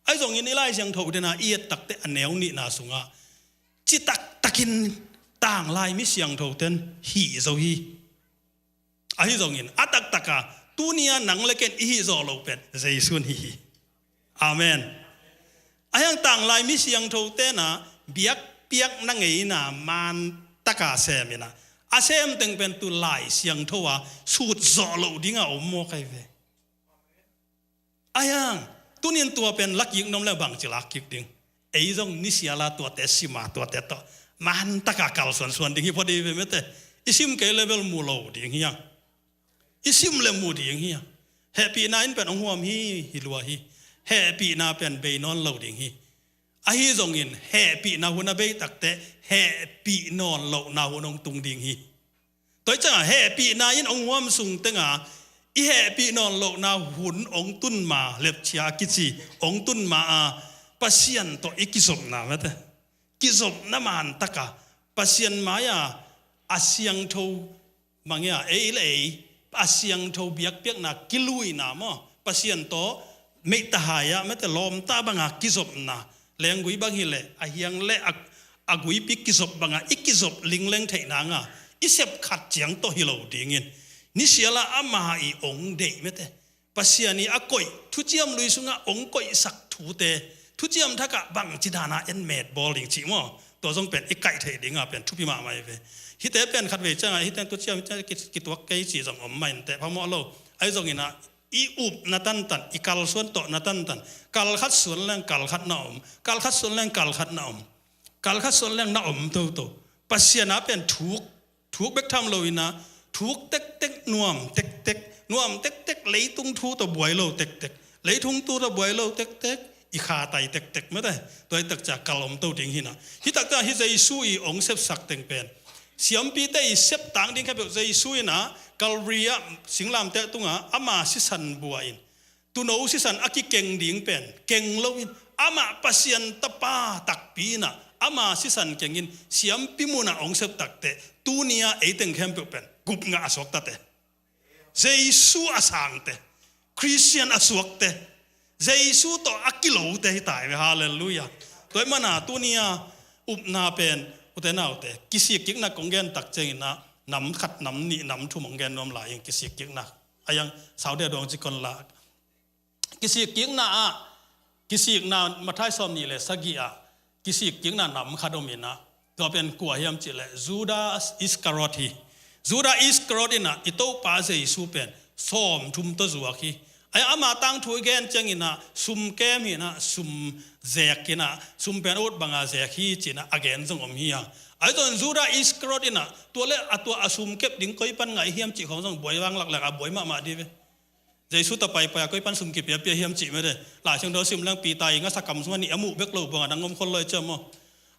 Speaker 1: ไอ้ตรงนี้ไล่เสียงโทเดนะเอียตักเตอันแนวนี่นาสุงะจิตักินต่างลายมิเสียงโทเตนฮีโซฮีไอ้ตรงนี้อัตักกะตัวนี้หนังเล็กอีฮีโซโลเป็นเจสุนฮีอาเมนไอ้ยังต่างลายมิเสียงโทเตนะเบียกเปียกนั่งไงนะมันตะกาเซมินะอาเซมตึงเป็นตัวลายเสียงโทว่าสูดโซโลดิ้งเอาโมกไอเวไอ้ยังตัวนี้ตัวเป็นลักยิงน้องแล้วบางจิลักยิงดิ้งไอ้ตรงนิสยาลาตัวเตสิมาตัวเตต่อมันตะกาเกาส่วนดิ้งพอดีไปไหมเตอิซิมเกลเลเวลมูโลดิ้งเฮียอิซิมเลมูดิ้งเฮียแฮปปี้นาอินเป็นองหัวมีฮิลัวฮีแฮปปี้นาเป็นเบย์นอนโลดิ้งฮีไอ้ตรงนี้แฮปปี้นาหัวนาเบย์ตักเตแฮปปี้นอนโลนาหัวนงตุงดิ้งฮีตัวจังแฮปปี้นาอินองหัวมสุงเตงะอีแฮปีนอนโลกนาหุ่นองตุนมาเล็บเชียกิจีองตุนมาปัสยันตัวอิกิสมนาเมตกิ กิจบน้ำมันตะกะปัสยันมายาอาเซียงโทมังยาเอเลอาเซียงโทเบียกเปียกนักกิลุยนามอปัสยันโตไม่ตาหายะไม่แต่ลมตาบังอากิจบนะแรงกุยบังฮิเลอายังเลอากุยปิกิจบบังอาอิกิจบลิงเลงเทนางาอิเสบขัดเจียงโตฮิโลดิ่งเงินนิเสียละอามาอีองเดยไม่แต่ปัสยันนี่อากอยทุเจียมลุยสุงาองกอยสักถูเตทุเจียมทักะบังจิดานาเอ็นเมดบอลลิงชิมอตัวทรงเป็นอีกไก่เทดิ่งอ่ะเป็นทุพิมาไม่เวฮิตเตเป็นขัดเวจังฮิตเตทุเจียมจะกิตัวไก่จีจงอมไม่แต่พอมอโลไอ้จงอินะอีอุบนัตันตันอีกัลส่วนโตนัตันตันกัลขัดส่วนแรงกัลขัดนาอมกัลขัดส่วนแรงกัลขัดนาอมกัลขัดส่วนแรงนาอมโตปัสยานาเป็นถูกเบกทำโลวินะถูกเต็กนวมเต็กนวมเต็กเลยตุงทูตัวบวยโลเต็กเลยทุงตัวบวยโลเต็กอีขาไตเต็กไม่ได้ตัวตักจากกัลอมโตดิ่งหินะฮิตักจากฮิใจสู้อีองเซฟสักเต็งเป็นเสียมปีเตยเซฟต่างดิ่งแค่แบบใจสู้นะกัลเรียสิงลามเตตุงะอามาสิสันบัวอินตุโนสิสันอากิเก่งดิ่งเป็นเก่งโลวินอามาปัสยันตปาตักปีนะอามาสิสันเก่งอินเสียมปีมุนะองเซฟตักเตตูเนียเอเต็งแคมเปเป็นกุบงะอสวกตเตเจสูอาสังเตคริสเตียนอสวกเตเจสูโตอากิโลเตตายฮาเลลูยาตัวมันน่ะตูเนียอุบนาเป็นอุตนาอุเตกิสิกิกนักกงเกนตักเจงนะน้ำขัดน้ำนี่น้ำทุ่มงเกนนวมหลายอย่างกิสิกิกนะอายังสาวเดียดวงจิกนละกิสิกิกนะกิสิกนะมาท้ายซ้อมนี่เลยสักกี่กิสิกิกนะน้ำขัดอมินะตัวเป็นกัวเฮียมจิเลจูดาอิสการอตีจูดาอิสการอตีนะอิโตปาเซยิสูเป็นซ้อมทุ่มตัวจัวคีไอ้อามาตั้งถุยเกนจังอินะซุมเกมินะซุมเจกินะซุมเป็นอุดบังอาเจกีจินะอเกนจงอมเฮียไอ้ตอนจูดาอิสการอตีนะตัวเล่ตัวอาซุมเก็บดิ่งก้อยปันไงเฮียมจิของจงบวยวางหลักๆบวยมาดีเว้ใจสุดต่อไปก้อยปันซุมเก็บเปียเฮียมจิไม่ได้หลายเชิงโดยซิมเรื่องปีตายงั้นสักคำสมัยนี้อมุเบกโลบังดังงมคนเลยเจ้ามั้ง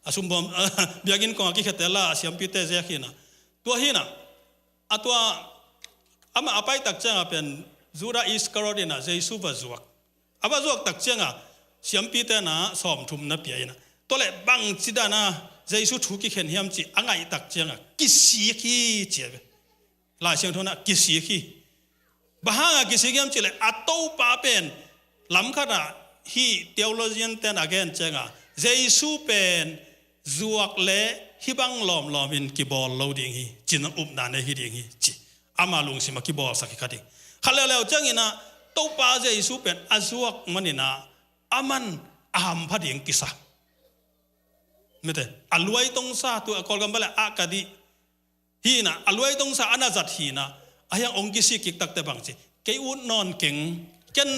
Speaker 1: อาซุมบอมเบียกินกองกิเขตละเสียมปีเตเจกินะตัวหินะตัวอามาไปตักเจ้าเป็นจูดาอิสการอตีนะใจสุบจวกอาบจวกตักเจ้าเสียมปีเตนะซ้อมทุ่มนับเปียนะตัวเล่บังจิดานะใจสุถูกกิเขนเฮียมจิอ่างไอตักเจ้ากิสีขี้เจ็บหลายเชิงโทนะกิสีขี้บ้างกิสีขี้มจิเลยอัตโตปาเป็นลำขนาดฮีเทโอโลจีนเตนอาเกนเจ้าใจสุเป็นจวกเล่ฮิบังลอมอินกิบอลโลดิ้งฮีจินอุบนานฮีดิ้งฮีจิอามาลุงสิมากิบอลสักขัดดิ้งขัดแล้วจังอินะโตปาใจสุเป็นอาจวกมันอินะอามันอามพัดดิ้งกิสะไม่ได้อลวยตงซาตัวกอลกันไปแล้วอากาดีฮีนะอลวยตงซาอนาจัดฮีนะอายังองกิสิกิกตักเตบังจิเกอุนนอนเก่งเจน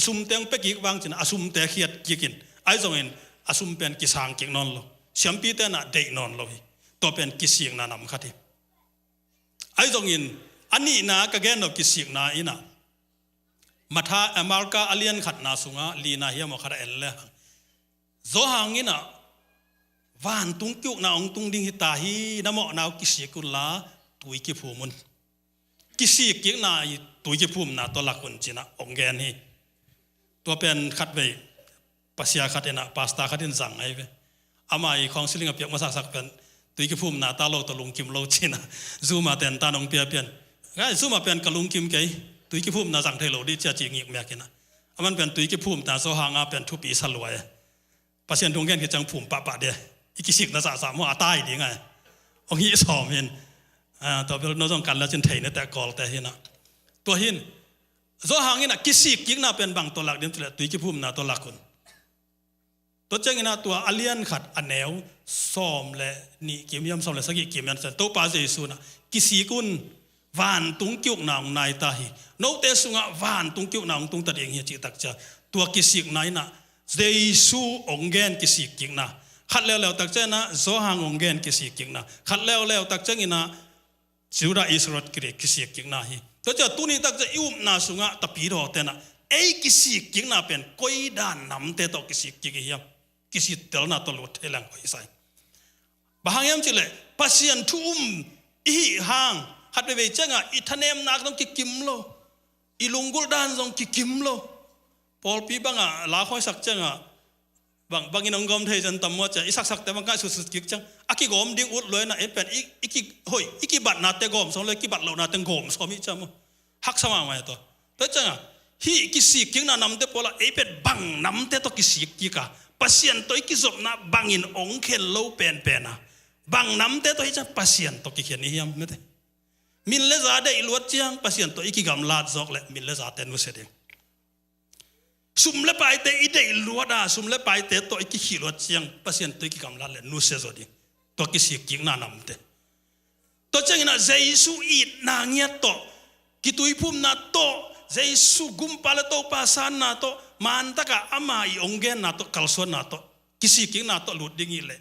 Speaker 1: ซุมเตงเปกิกบางจินะอาซุมเตเขียดกินไอ้จงอินอาซุมเป็นกิสางเก่งนอนโลเสียมปีเตนะเดนอนโลหิตัวเป็นกิสิกนานำขัดไอ้จงอินอันนี้นะก็แกนอกกิสิกนาอินะมาท่าอเมริกาอเลียนขัดนาสุงะลีนาเฮียมขัดเอลเลโซหังอินะวานตุงกิวนาองตุงดิ้งฮิตาฮีน้ำหมอนาวกิสิกุลาตุยกิพูมุนกิสิกินาตุยกิพูมนาตัวหลักคนจีนะองแกนฮีตัวเป็นขัดไปปัสยาขัดเอนะปาสตาขัดเอ็นสั่งไอ้เวอามาอีของสิลิงกับเปียกมาสักเป็นตุยกิพูมนาตาโลตะลุงกิมโลจีนะซูมาเตนตานองเปียเปียนไงซูมาเป็นกะลุงกิมเกยตุยกิพูมนาสั่งเทโลดิเจจิงิกเมียกินะมันเป็นตุยกิพูมแต่โซหางาเป็นทุปีสลวยปัสยาตรงแกนคือจังพูมปะเดียอีกิสิกนะสามว่าตายดีไงองค์ยี่สอมเห็นตัวเป็นน้องกันแล้วจนเทนแต่กอลแต่เห็นนะตัวหินโซหางนี่นะกิสิกยิ่งน่าเป็นบางตัวหลักเดียวตัวตุยกิพูมนะตัวหลักคนตัวเจ้านี่นะตัวอเลียนขัดอันแนวซ้อมและนี่เกี่ยมยำซ้อมและสักกี่เกี่ยมยันแต่ตัวปาเจสุนะกิสิกุนวานตุงกิ้วนางนายตาฮีโนเตสุงะวานตุงกิ้วนางตุงตัดเองเฮียจิตักจะตัวกิสิกนายนะเจสุองเกนกิสิกยิ่งนะขัดแล้วตักเจ้านะโซหางองเกนกิสิกยิ่งนะขัดแล้วตักเจ้านี่นะจูดาอิสรอดกิสิกยิ่งนะฮีตัวเจ้าตุนี่ตักเจ้าอิวนาสุงะตะปีรอเตนะไอ้กิสิกยิ่งนะเป็นก้อยด้านนำเตตอกิสิกยิ่งเฮียกิสิเตลนาตลอดเทลังไว้ใส่บางอย่างจิเลยปัสยันทุ่มอีห่างหัดไปเจ้าอิทานเนมนักต้องกิมโลอีลุงกุลดานต้องกิมโลพอลปีบังลาคอยสักเจ้า bang in ongom thei jan tam mo cha isak sak te bang ka su su kik chang aki gom ding ut loi na e pen iki hoi iki bat na te gom song le ki bat lo na te gom so mi cha mo hak sama mai to changa hi ki si king na nam te pola e pet bang nam te to ki si ki ka pasien to ki zop na bangin ong khen lo pen na bang nam te to hi cha pasien to ki khen ni hiam me te min le za de luat chiang pasien to iki gam lat zok le min le za te nu se de sum le pai te ide luada sum le pai te to iki hi luat chiang pasien to iki gam lat le nu se zo di to ki si king na nam te to chang ina jesu it na ngia to ki tui phum na to jesu gum pala to pa san na to man taka ama I ongen na to kalson na to kisi king na to lut ding ile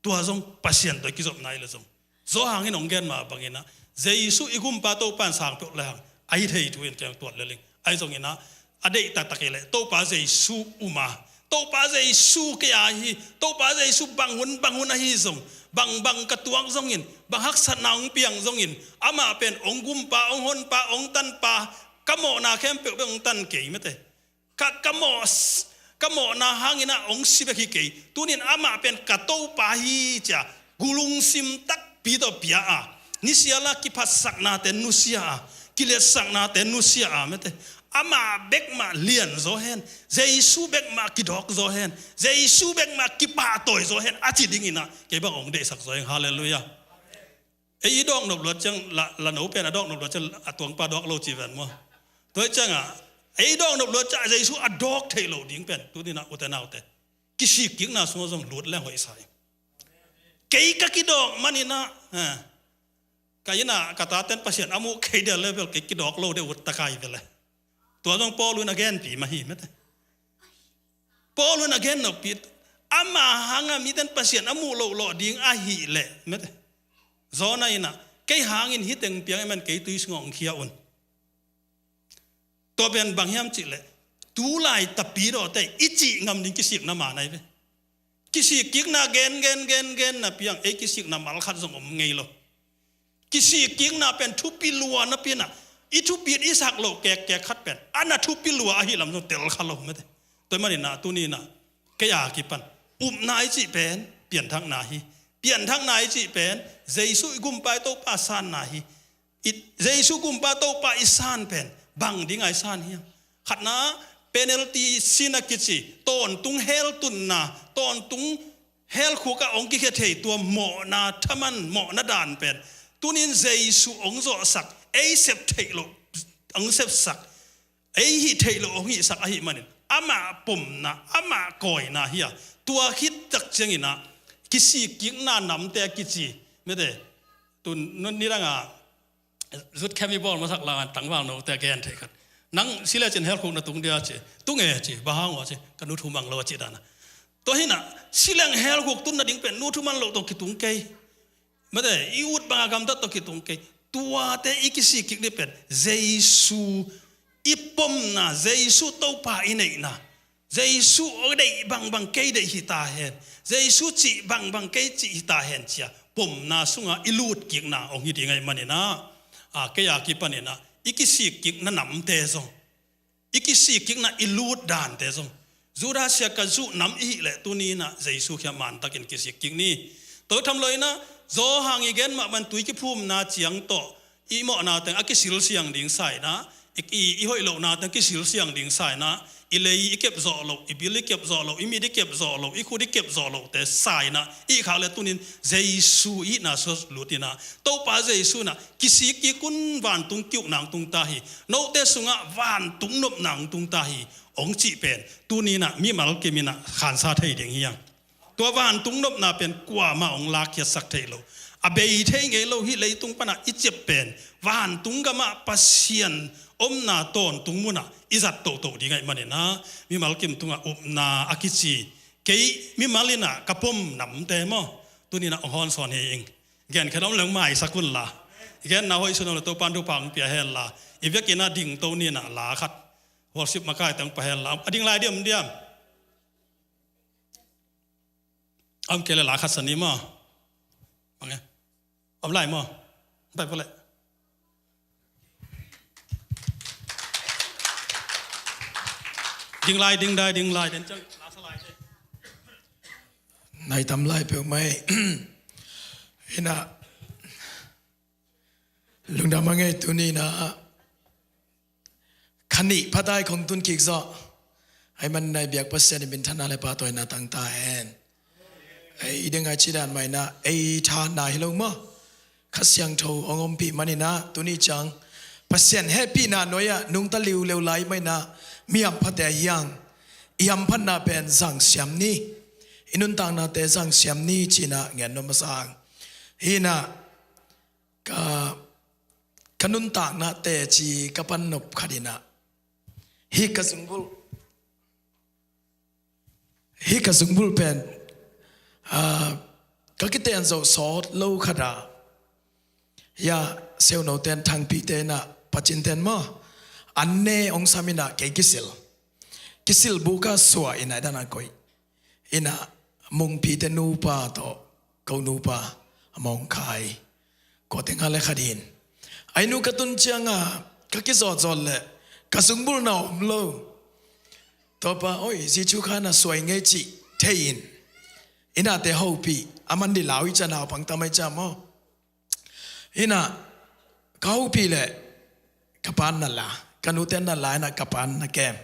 Speaker 1: tua zong pasien to ki zop nai le zong zo hangin ongen ma bangina jesu igum pa to pan sang pe le hang ai thei tu en kyang tuat le ling ai zong ina ade ta takele to pa jesu uma to pa jesu ke a hi to pa jesu bangun a hi zong bang katuang zong in bang hak sat naung piang zong in ama pen ongum pa ong hon pa ong tan pa kamo na kem pe ong tan ke mete ka kamo na hangina ong sibe ki ke tunin ama pen kato pa hi cha gulung sim tak pi to pia a ni siala ki phasak na ten nusia kile sak na ten nusia mete ama bek ma lian zo hen jesu bek ma ki dok zo hen jesu bek ma ki pa toy zo hen achi dingina ke bang ong de sak zo hen hallelujah ei dok nok lo chang la no pen adok nok lo chang atwang pa dok lo chi ven mo toi chang a ei dok nok lo cha jesu adok thei lo ding pen tu ni na utanaw te ki si king na so zong lut le hoi sai kei ka ki dok manina kayina kata ten pasien amu kei de level ke ki dok lo de ut takai veleตัวต้องปอลุนagain ปีมาหิมะแต่ปอลุน again นปีอามาหังมีแต่ปัสยนอามูโลโลดิ่งอาหิเละมะแต่โซนายนะเกยหางอินฮิตเองเปียงมันเกยตุยสงองเขียวอุ่นตัวเป็นบางยามจิเละตูไลตับปีรอแต่อิจิงำดิ่งกิสิกนามาไหนเว้กิสิกกิกนาเกนนะเปียงกิสิกนามาลขัดสงอมไงโลกิสิกกิกนาเป็นทุปิลัวนะเปียนะอีทุปีอีสักโลแกคัดเป็นอันนั้นทุปีลัวอาหิลำนเตลขัดโลไม่ได้ตัวมันนี่นะตัวนี้นะแกอยากกิปันนายจีเป็นเปลี่ยนทางนายเปลี่ยนทางนายจีเป็นเจสุกุมไปโตปาซานนายเจสุกุมไปโตปาอิสานเป็นบังดิ้งไอซานเฮียขัดนะเป็นเอลตีซินักจิตอนตุงเฮลตุนนาตอนตุงเฮลคูกะองกิเคเทตัวหมอนาทมันหมอนาดานเป็นตัวนี้เจสุองโซสักไอเซปเทโลองเซปสักไอฮิเทโลองฮิสักไอฮิมันอามาปุ่มนะอามาก่อยนะเฮียตัวคิดจักเจงินะกิสิกิงนานำแต่กิจิไม่ได้ตุนนั่นนี่ละงาสุดแค่มีบอลมาสักลานตั้งว่างโนแต่แกนเทกันนังสิเลจินเฮลคุนตุงเดียเจตุงเอเจบ้าหัวเจกันนูทุมังโลจิดานะตัวหินะสิเลงเฮลคุกตุนนั่นดิ้งเป็นนูทุมันโลตกิตุงเกยไม่ได้อีอุดบางกรรมตัดตกิตุงเกยตัวแต่อีกสิกิกนี่เป็นเจสุอีปมนะเจสุโตปาอินเองนะเจสุโอเดบังเกยเดหิตาเห็นเจสุจิบังเกยจิหิตาเห็นเชียปมนะสุงะอิลูดกิกนะองค์ที่ไงมันนี่นะเกยากิปันนี่นะอีกสิกิกนั่นนำเตซงอีกสิกิกนะอิลูดดานเตซงจูราเซียกันจูนำอีแหละตัวนี้นะเจสุแค่มันตะกินกิสิกิกนี่ตัวทำเลยนะโจหางอีกเกนมามันตุยกิพุ่มนาเจียงโตอีหมอนาแต่อักสิลเสียงดิ่งใส่นะอีหอยโลนาแต่กิสิลเสียงดิ่งใส่นะอีเลยอีเก็บโจโลอีบิลเก็บโจโลอีมีได้เก็บโจโลอีคูได้เก็บโจโลแต่ใส่นะอีข่าวเลยตัวนี้เจสุอีน่าสลุตินะโตป้าเจสุนะกิสิกิกุนวันตุงกิ้วนางตุงตาฮีโนเตสุงะวันตุงนบนางตุงตาฮีองจีเป็นตัวนี้นะมีมาลเกมินะขันซาเทยดิ่งเฮียงตัววานตุงนบนาเป็นกว่ามาองลาเกียสักเทโลอเบยเทงเอโลฮิเลยตุงปนะอิเจเป็นวานตุงกะมาปัสเซียนอมนาตอนตุงมุนะอิจัดโตดีไงมันเนี่ยนะมีมาลกิมตุงะอมนาอากิจิเกยมีมาลินะกะปมนำเตมอตัวนี้นะองฮอนสอนเองแกนแค่น้องเหลืองใหม่สักคนละแกนนาหอยสุนทรตัวปันทุปังเปียเฮลละอีเวกินาดิ่งตัวนี้นะลาขัดวอลซิบมาใกล้ตั้งไปเฮลละดิ่งลายเดียมอมเกลลาขัดสนิมมั้งไงอมไล่มั้งไปพอเลยดิ่งลายเดินจังลาสลาย
Speaker 8: นายทำไรเปล่าไหม เห็นนะลุงดำมาไงตัวนี้นะขันนิพัดได้ของตุนกิกซอให้มันในเบียกเปอร์เซ็นต์เป็นท่านอะไรปาตัวนาต่างตาแอนไอ้เด้งไอชิดานไม่นะไอ้ทานนายลงมั้งขัดเสียงโทองอมปีมันนี่นะตัวนี้จังเปอร์เซ็นต์แฮปปี้นาหน่อยอะนุ่งตะลิวเลวไหลไม่นะมีอัมพัดแต่ยังยำพันนาเป็นสังเสียมนี้อินุนต่างนาแต่สังเสียมนี้จีน่าเงี้ยนมาสังฮีน่ะขนุนต่างนาแต่จีกับปันนบขดินะฮีกสุงบุลเป็นก็คิดเตียนโซซอดโลขดายาเซลโนเตียนทางปีเตนะปัจจินเตียนมาอันเนองสามินะเกกิสิลkisil buka swa ina dana koi ina mung pi te nu pa to ko nu pa among khai ko te ngale khadin ai nu katun changa ka ki zo zo le ka sung bul na om lo to pa oi si chu khana swai nge chi thein ina te ho pi aman di lawi cha na pang tamai cha mo ina ka ho pi le kapan na la kanu ten na la na kapan na kem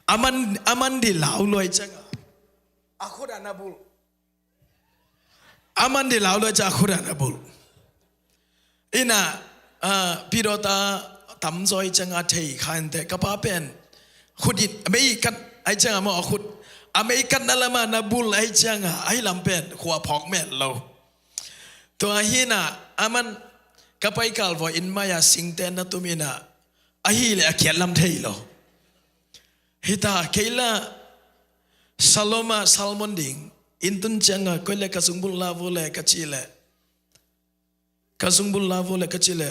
Speaker 8: aman di lau loi changa akhuda nabul aman di lau loi cha akhuda nabul ina pirota tamzoi changa thei khan te kapa pen khudit mei kan ai changa mo khud amei kan nalama nabul ai changa ai lam pen khwa phok men lo to hina aman kapai kal vo in maya singten na tumina ahi le akhiat lam thei lo hita keila saloma salmonding intun changa koile kasungbul la vole kachile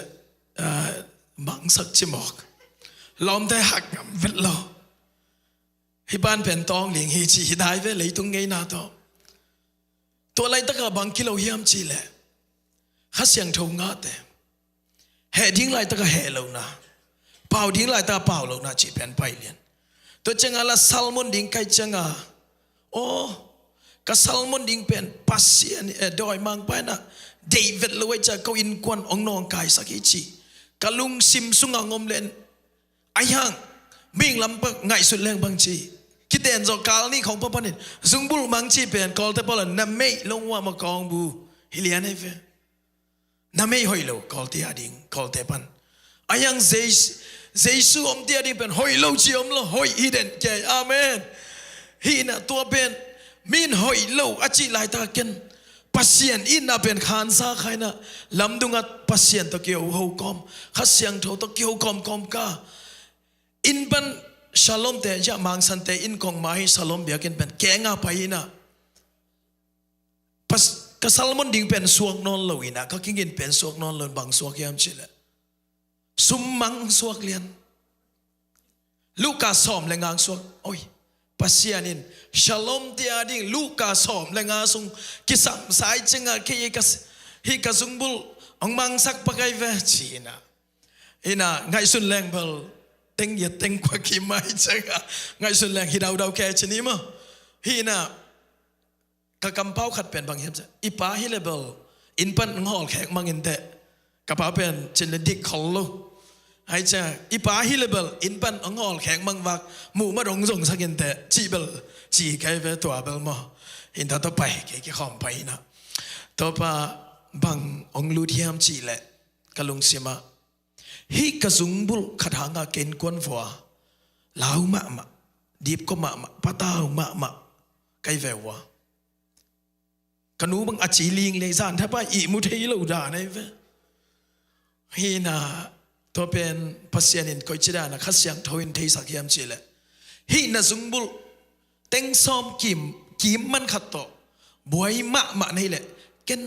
Speaker 8: mangsak chimok lom te hak vet lo hi ban pen tong ling hi chi dai ve lei tung ngei na to lai ta ka bang kilo hiam chi le kha siang thong nga te he ding lai ta ka he lo na pau ding lai ta pau lo na chi pen pai lian to changa la salmon ding kai changa ka salmon ding pen pasian doi mang pa na David loi cha ko in kwan ong nong kai saki chi kalung sim sunga ngom len ayang ming lam pa ngai sut leng bang chi kiten zo kal ni khong pa panin zungbul mang chi pen kol te pala na mei long wa ma kong bu hilian efe na mei hoilo kol ti ading kol te pan ayang Jesu om tia ding pen hoi lo chi om lo hoi iden ke amen hi na tua pen min hoi lo achi lai ta ken pasien in na pen khan sa khaina lamdunga pasien to keu ho kom khasyang tho to keu kom ka in ban shalom te ja mang san te in kong mai shalom biakin pen kenga paina pas ka salmon ding pen suak non lo ina ka kingin pen suak non lo bang suak yam chile summang suak lian Luka som lengang suak oi pasianin shalom tia ding Luka som lenga sung kisam sai chenga ke hi ka sungbul ong mang sak pakai ve china ina ngai sun leng bel teng ye teng kwa ki mai chenga ngai sun leng hi dau ke chini mo hi na ka kampau khat pen bang hem cha ipa hi level in pan ngol khek mangin te ka pa pen chen le dik khol lo ai cha ipa hi level in pan ngol khek mang wak mu ma rong rong sakin te chi bel chi kai ve to bel mo in ta to pai ke khom pai na to pa bang ong lu thiam chi le kalung sima hi ka zungbul khathanga ken kon vwa lau ma deep ko ma patau ma kai ve wa kanu bang achi ling le zan tha pa i mu thei lo da nei ve hi na to pen pasianin koi chida na khasyang thoin thei sakiam chile hi na zungbul teng som kim man khat to boy ma nei le ken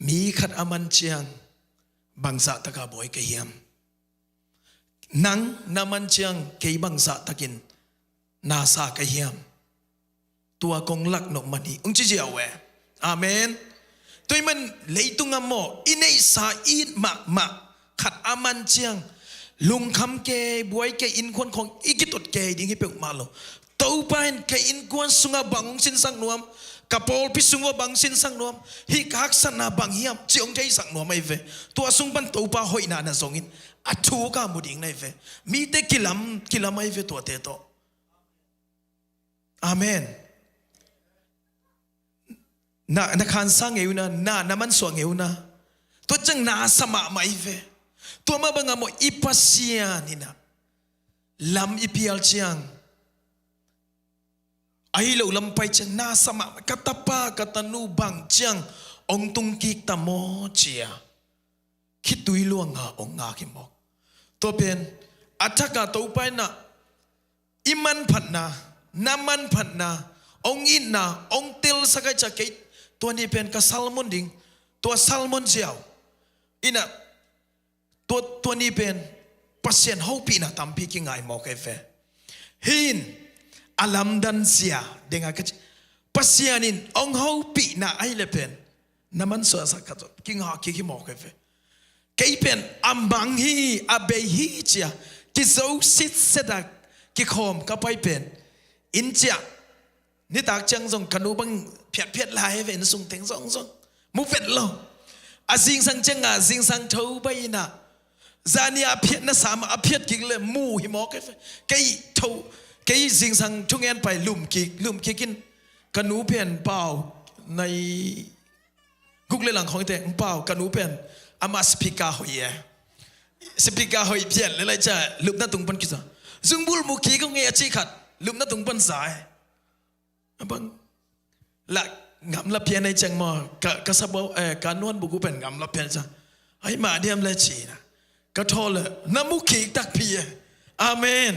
Speaker 8: mi khat aman chiang bangsa taka boy ke hiam nang naman chiang ke bangsa takin na sa ke hiam tua kong lak nok mani ung chi ji awe amen tôi mình lấy tung âm mò inay sa in ma khát aman chiang lung kham ke buai ke in kwan khong ikitot ke ding hi pe malo tau pain ke in kwan sunga bangong sin sang nuam กระโปลพิสุงว่าบางสินสังนวมฮิกักสนาบางเฮียมจีองใจสังนวมไม่เวตัวสุงบันตัวปาหอยนานะสงินอัดทูกามุดิงไม่เวมีแต่กิลำไม่เวตัวเตโตอาเมนนักขันสังเอวนะน้ำมันสวงเอวนะตัวจังนาสมาไม่เวตัวมาบังอโมอิปัสยานี่นะลำอิพิอัลเชียงไอ้เราลำไปจังนาสมากัตปากตนูบังจังองตุงกิกตะโมเจียคิดดุยลวงองงาคิมอกตัวเป็นอัฐกาตัวไปนะอิมันพันนาน้ำมันพันนาองอินนาองติลสกัยจักรตัวนี้เป็นกับซัลมอนดิงตัวซัลมอนเจียวอินะตัวนี้เป็นปัสเซียนเฮาปีนะตามพี่กิงไงมอกเอฟเฟหินอาลัมดันเซียเด้งกันปัสเซียนินองเฮาปีนะไอเลเป็นน้ำมันสวยสักกัดกิงหากิมอกเอฟเฟเกยเป็นอัมบังฮีอาเบฮีเจียกิโซซิตเสดักกิคอมก็ไปเป็นอินเจียนี่ตากจังส่งขนูบังเพียดลายเวนส่งเต็งส่งมุกเวทโลอาซิงสังจังอาซิงสังเท่าไปนะจานี่อาเพียดนะสามอาเพียดกิเลยมูหิมอกเกยเท่าเกยซิงสังทุ่งเงินไปลุ่มกิกินขนูเพียนเปล่าในกุกเลหลังของเต็งเปล่าขนูเพียนอามาสปิกาหอยสปิกาหอยเพียนเลยจะลุ่มนั่นตรงปันกิจซึ่งบุลมุกีก็เงียจีขัดลุ่มนั่นตรงปันสายบังละงามละเพียนในจังมอกระสับการนวลบุกุเป็นงามละเพียนจ้ะให้มาเดียมเลยชีนะกระทอเลยน้ำมุกีตักเพียอาเมน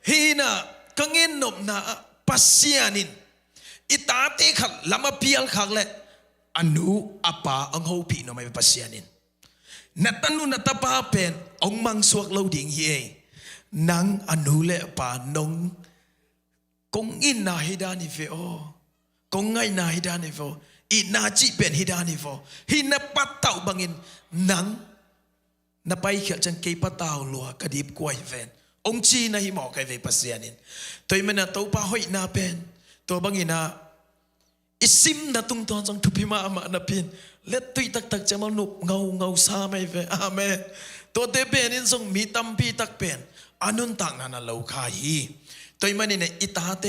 Speaker 8: ฮีน่ะก็เงินนบนะปัสเซียนินอิตาเตขัดลำมาเพียลขัดเลยอนุอปาอังหูปีนไม่ปัสเซียนินนัตนุนัตปาเป็นองมังสวกเราดิ่งเฮนังอนุเลปานงกงอินนาฮิดานิเฟโอกงไงนาฮิดานิเฟโออินาจิเป็นฮิดานิเฟโอฮินาปัตเต่าบังอินนังนับไปเขียนจังเกยปัตเต่าลัวกระดิบกวยเวนองจีนาฮิหมอกไอเวปัสเซียนินตัวมันน่ะตัวป้าหอยนาเป็นตัวบังอินาอิซิมนาตุงตอนจังทุพิมาอานาพินเล็ดตุยตักจะมาหนุบเงาซาไม่เวอาเมนตัวเตเป็นนินทรงมีตัมพีตักเป็นอนุนต่างนานาเลวขาฮีตัวมันเนี่ยอิตาเต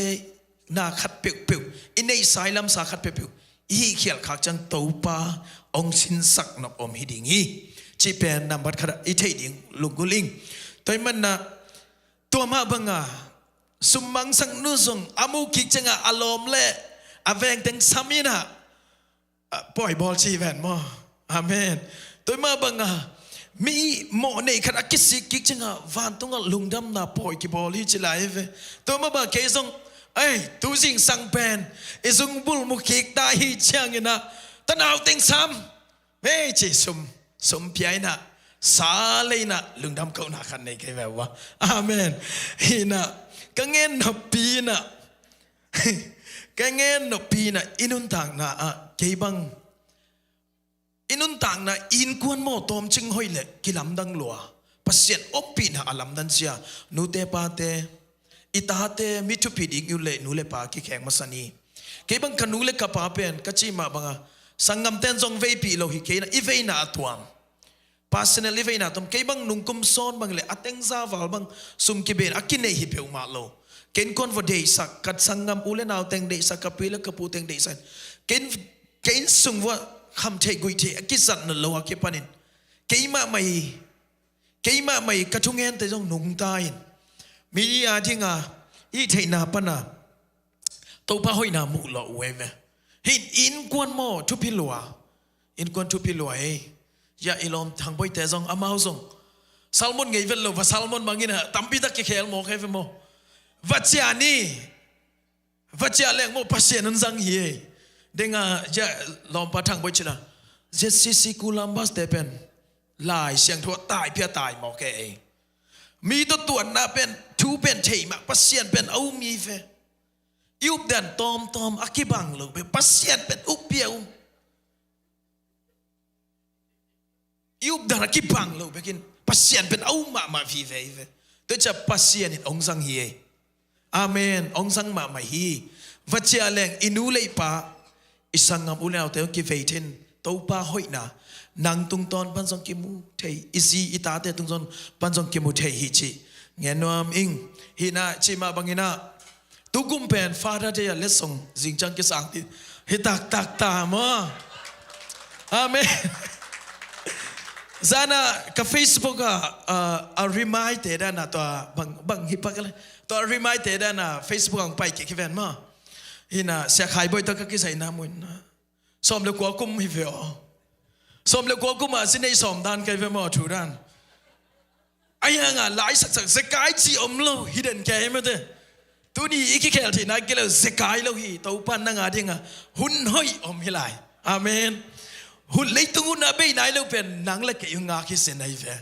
Speaker 8: นาขัดเปียวอินในสายลำสาขัดเปียวอีเขียลขัดจังตัวป้าองสินสักนบอมฮิดิงฮีจีเป็นนำบัตรขัดอิเทดิงลุงกุลิงตัวมันน่ะตัวมาบังอาสุมังสังนุสงอามูกิจังอารมณ์เล่อาแวงเต็งสามีน่ะปล่อยบอลชีแวนมออาเมนตัวมาบังอามีหมอในขณะกิสิกิจังวันต้องลุงดำนาปล่อยกีบอลที่จะไหลเวตัวมาบังเกยส่งตัวสิ่งสังเป็นส่งบุลมุกิกตาฮิจังนะตนาวเต็งซ้ำเจสมเพียนะสาเลยนะลุงดำเขาหนักขันในแค่แบบว่าอาเมนฮีนะกังเงินนปีนะกังเงินนปีนะอินุนต่างนะเกยบังอินุนต่างนะอินกวนโมตอมจึงห้อยเล็กกิลำดังลัวปัสเซียนอปีนะอลัมดันเสียนูเตปาเตอิตาเตมิทุปิดิกอยู่เล่นูเล่ปากิแข่งมาสนีเกยบังขนูเล็กกับปาเป็นกัจจิมาบังสังกำเต้นจงเวปีโลหิเกยนะอีเวน่าตัวมpersonal living na tom kay bang nung kumson bang le ateng zaval bang sum kiben akine hi peu ma lo ken kon vo dei sak kat sangam ule naw teng dei sak kapila kapu teng dei san ken sung wa kham the gui the akisat na lo akipanin keima mai katungen te jong nung tain mi ya thinga i theina pana to pa hoina mu lo we ve hin in kon mo thu pilwa in kon thu pilwa ya ilom thang boy te jong amau jong salmon ngei vel lo va salmon mangin ha tampi tak ke khel mo khe mo vachia leng mo pasien an jang hi denga ja lom pa thang boy china jcc kulambas te pen lai siang tho tai pia tai mo ke mi to tuan na pen thu pen thei ma pasien pen au mi fe yup dan tom akibang lo be pasien pen up piau yup dara ki bang lo bekin pasien pen au ma vi ve to cha pasien in ong sang hi amen ong sang ma hi vachia leng inu lei pa isang ngam ule au te ki veitin topa hoina nang tung ton panjong ki mu thei isi ita te tung ton panjong ki mu thei hi chi ngenom ing hina chi ma bangina tugum pen father de ya lesong jingchang ki sang ti hi tak ta mo amen zana ka Facebook a reminder na to bang hipakale to reminder na Facebook ang pai ki ven ma hina sia khai boy to ka ki sai na mun som le kwa kum hi ve som le kwa kum a sin nei som dan kai ve mo thu dan aya nga lai sak se kai chi om lo hidden ke me te tu ni iki khel thi na ke lo se kai lo hi to pan na nga dinga hun hoi om hi lai amen hun lấy tung na bay nai lo pen nang la ke yung nga ki sen ai ve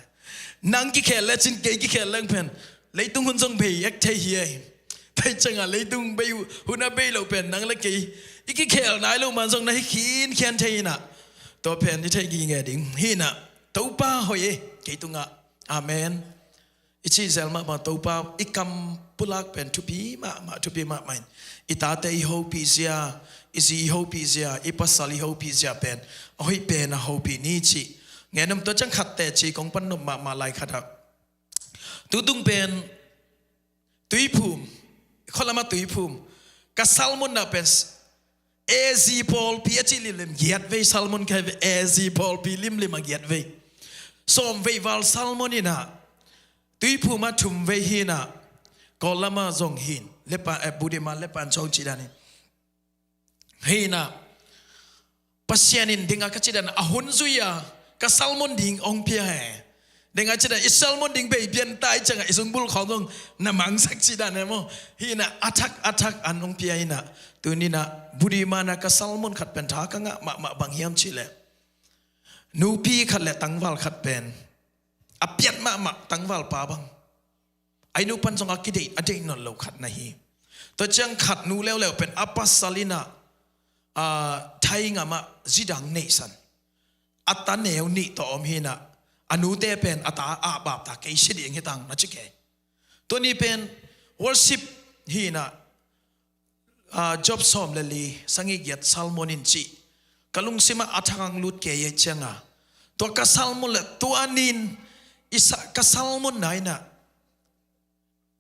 Speaker 8: nang ki khel la chin ke ki khel lang pen lấy tung hun jong bay yak thai hi thai changa lấy tung bay hun na bay lo pen nang la ke iki khel nai lo man jong na hi khin khian thai na to pen ni thai gi nge ding hi na to pa hoi ke tunga amen ichi zelma ma to pa ikam pulak pen tu pi ma main ita te ho pi sia isi ho pi sia ipasali ho pi sia pen oi pen a ho pi ni chi ngenam to chang khat te chi kong pan no ma lai khat tu tung pen tui phum kholama tui phum ka salmon na pen ezi pol pi achi lim giat ve salmon ka ezi pol pi lim giat ve som ve val salmon ina tui phum ma thum ve hina kolama zong hin lepa budima lepan chong chi dani hina pasyanin dinga kachidan ahun zuya ka salmon ding ong pia he dinga chida isalmon ding be pian tai changa isung bul khong namang sak chidan mo hina attack an ong pia hina tunina budima na ka salmon khat pen tha ka nga ma bang hiam chile nu pi khat le tangwal khat pen apiat ma tangwal pa bang ai nu pan song akide adei non lo khat na hi to chang khat nu lew pen apasalina thai nga ma zidang nei san ata neu ni to om hina anu te pen ata a bap ta ke shi ding hitang na chike to ni pen worship hina job som le li sangi giat salmonin chi kalung sima athang lut ke ye changa to ka salmon le to anin isa ka salmon nai na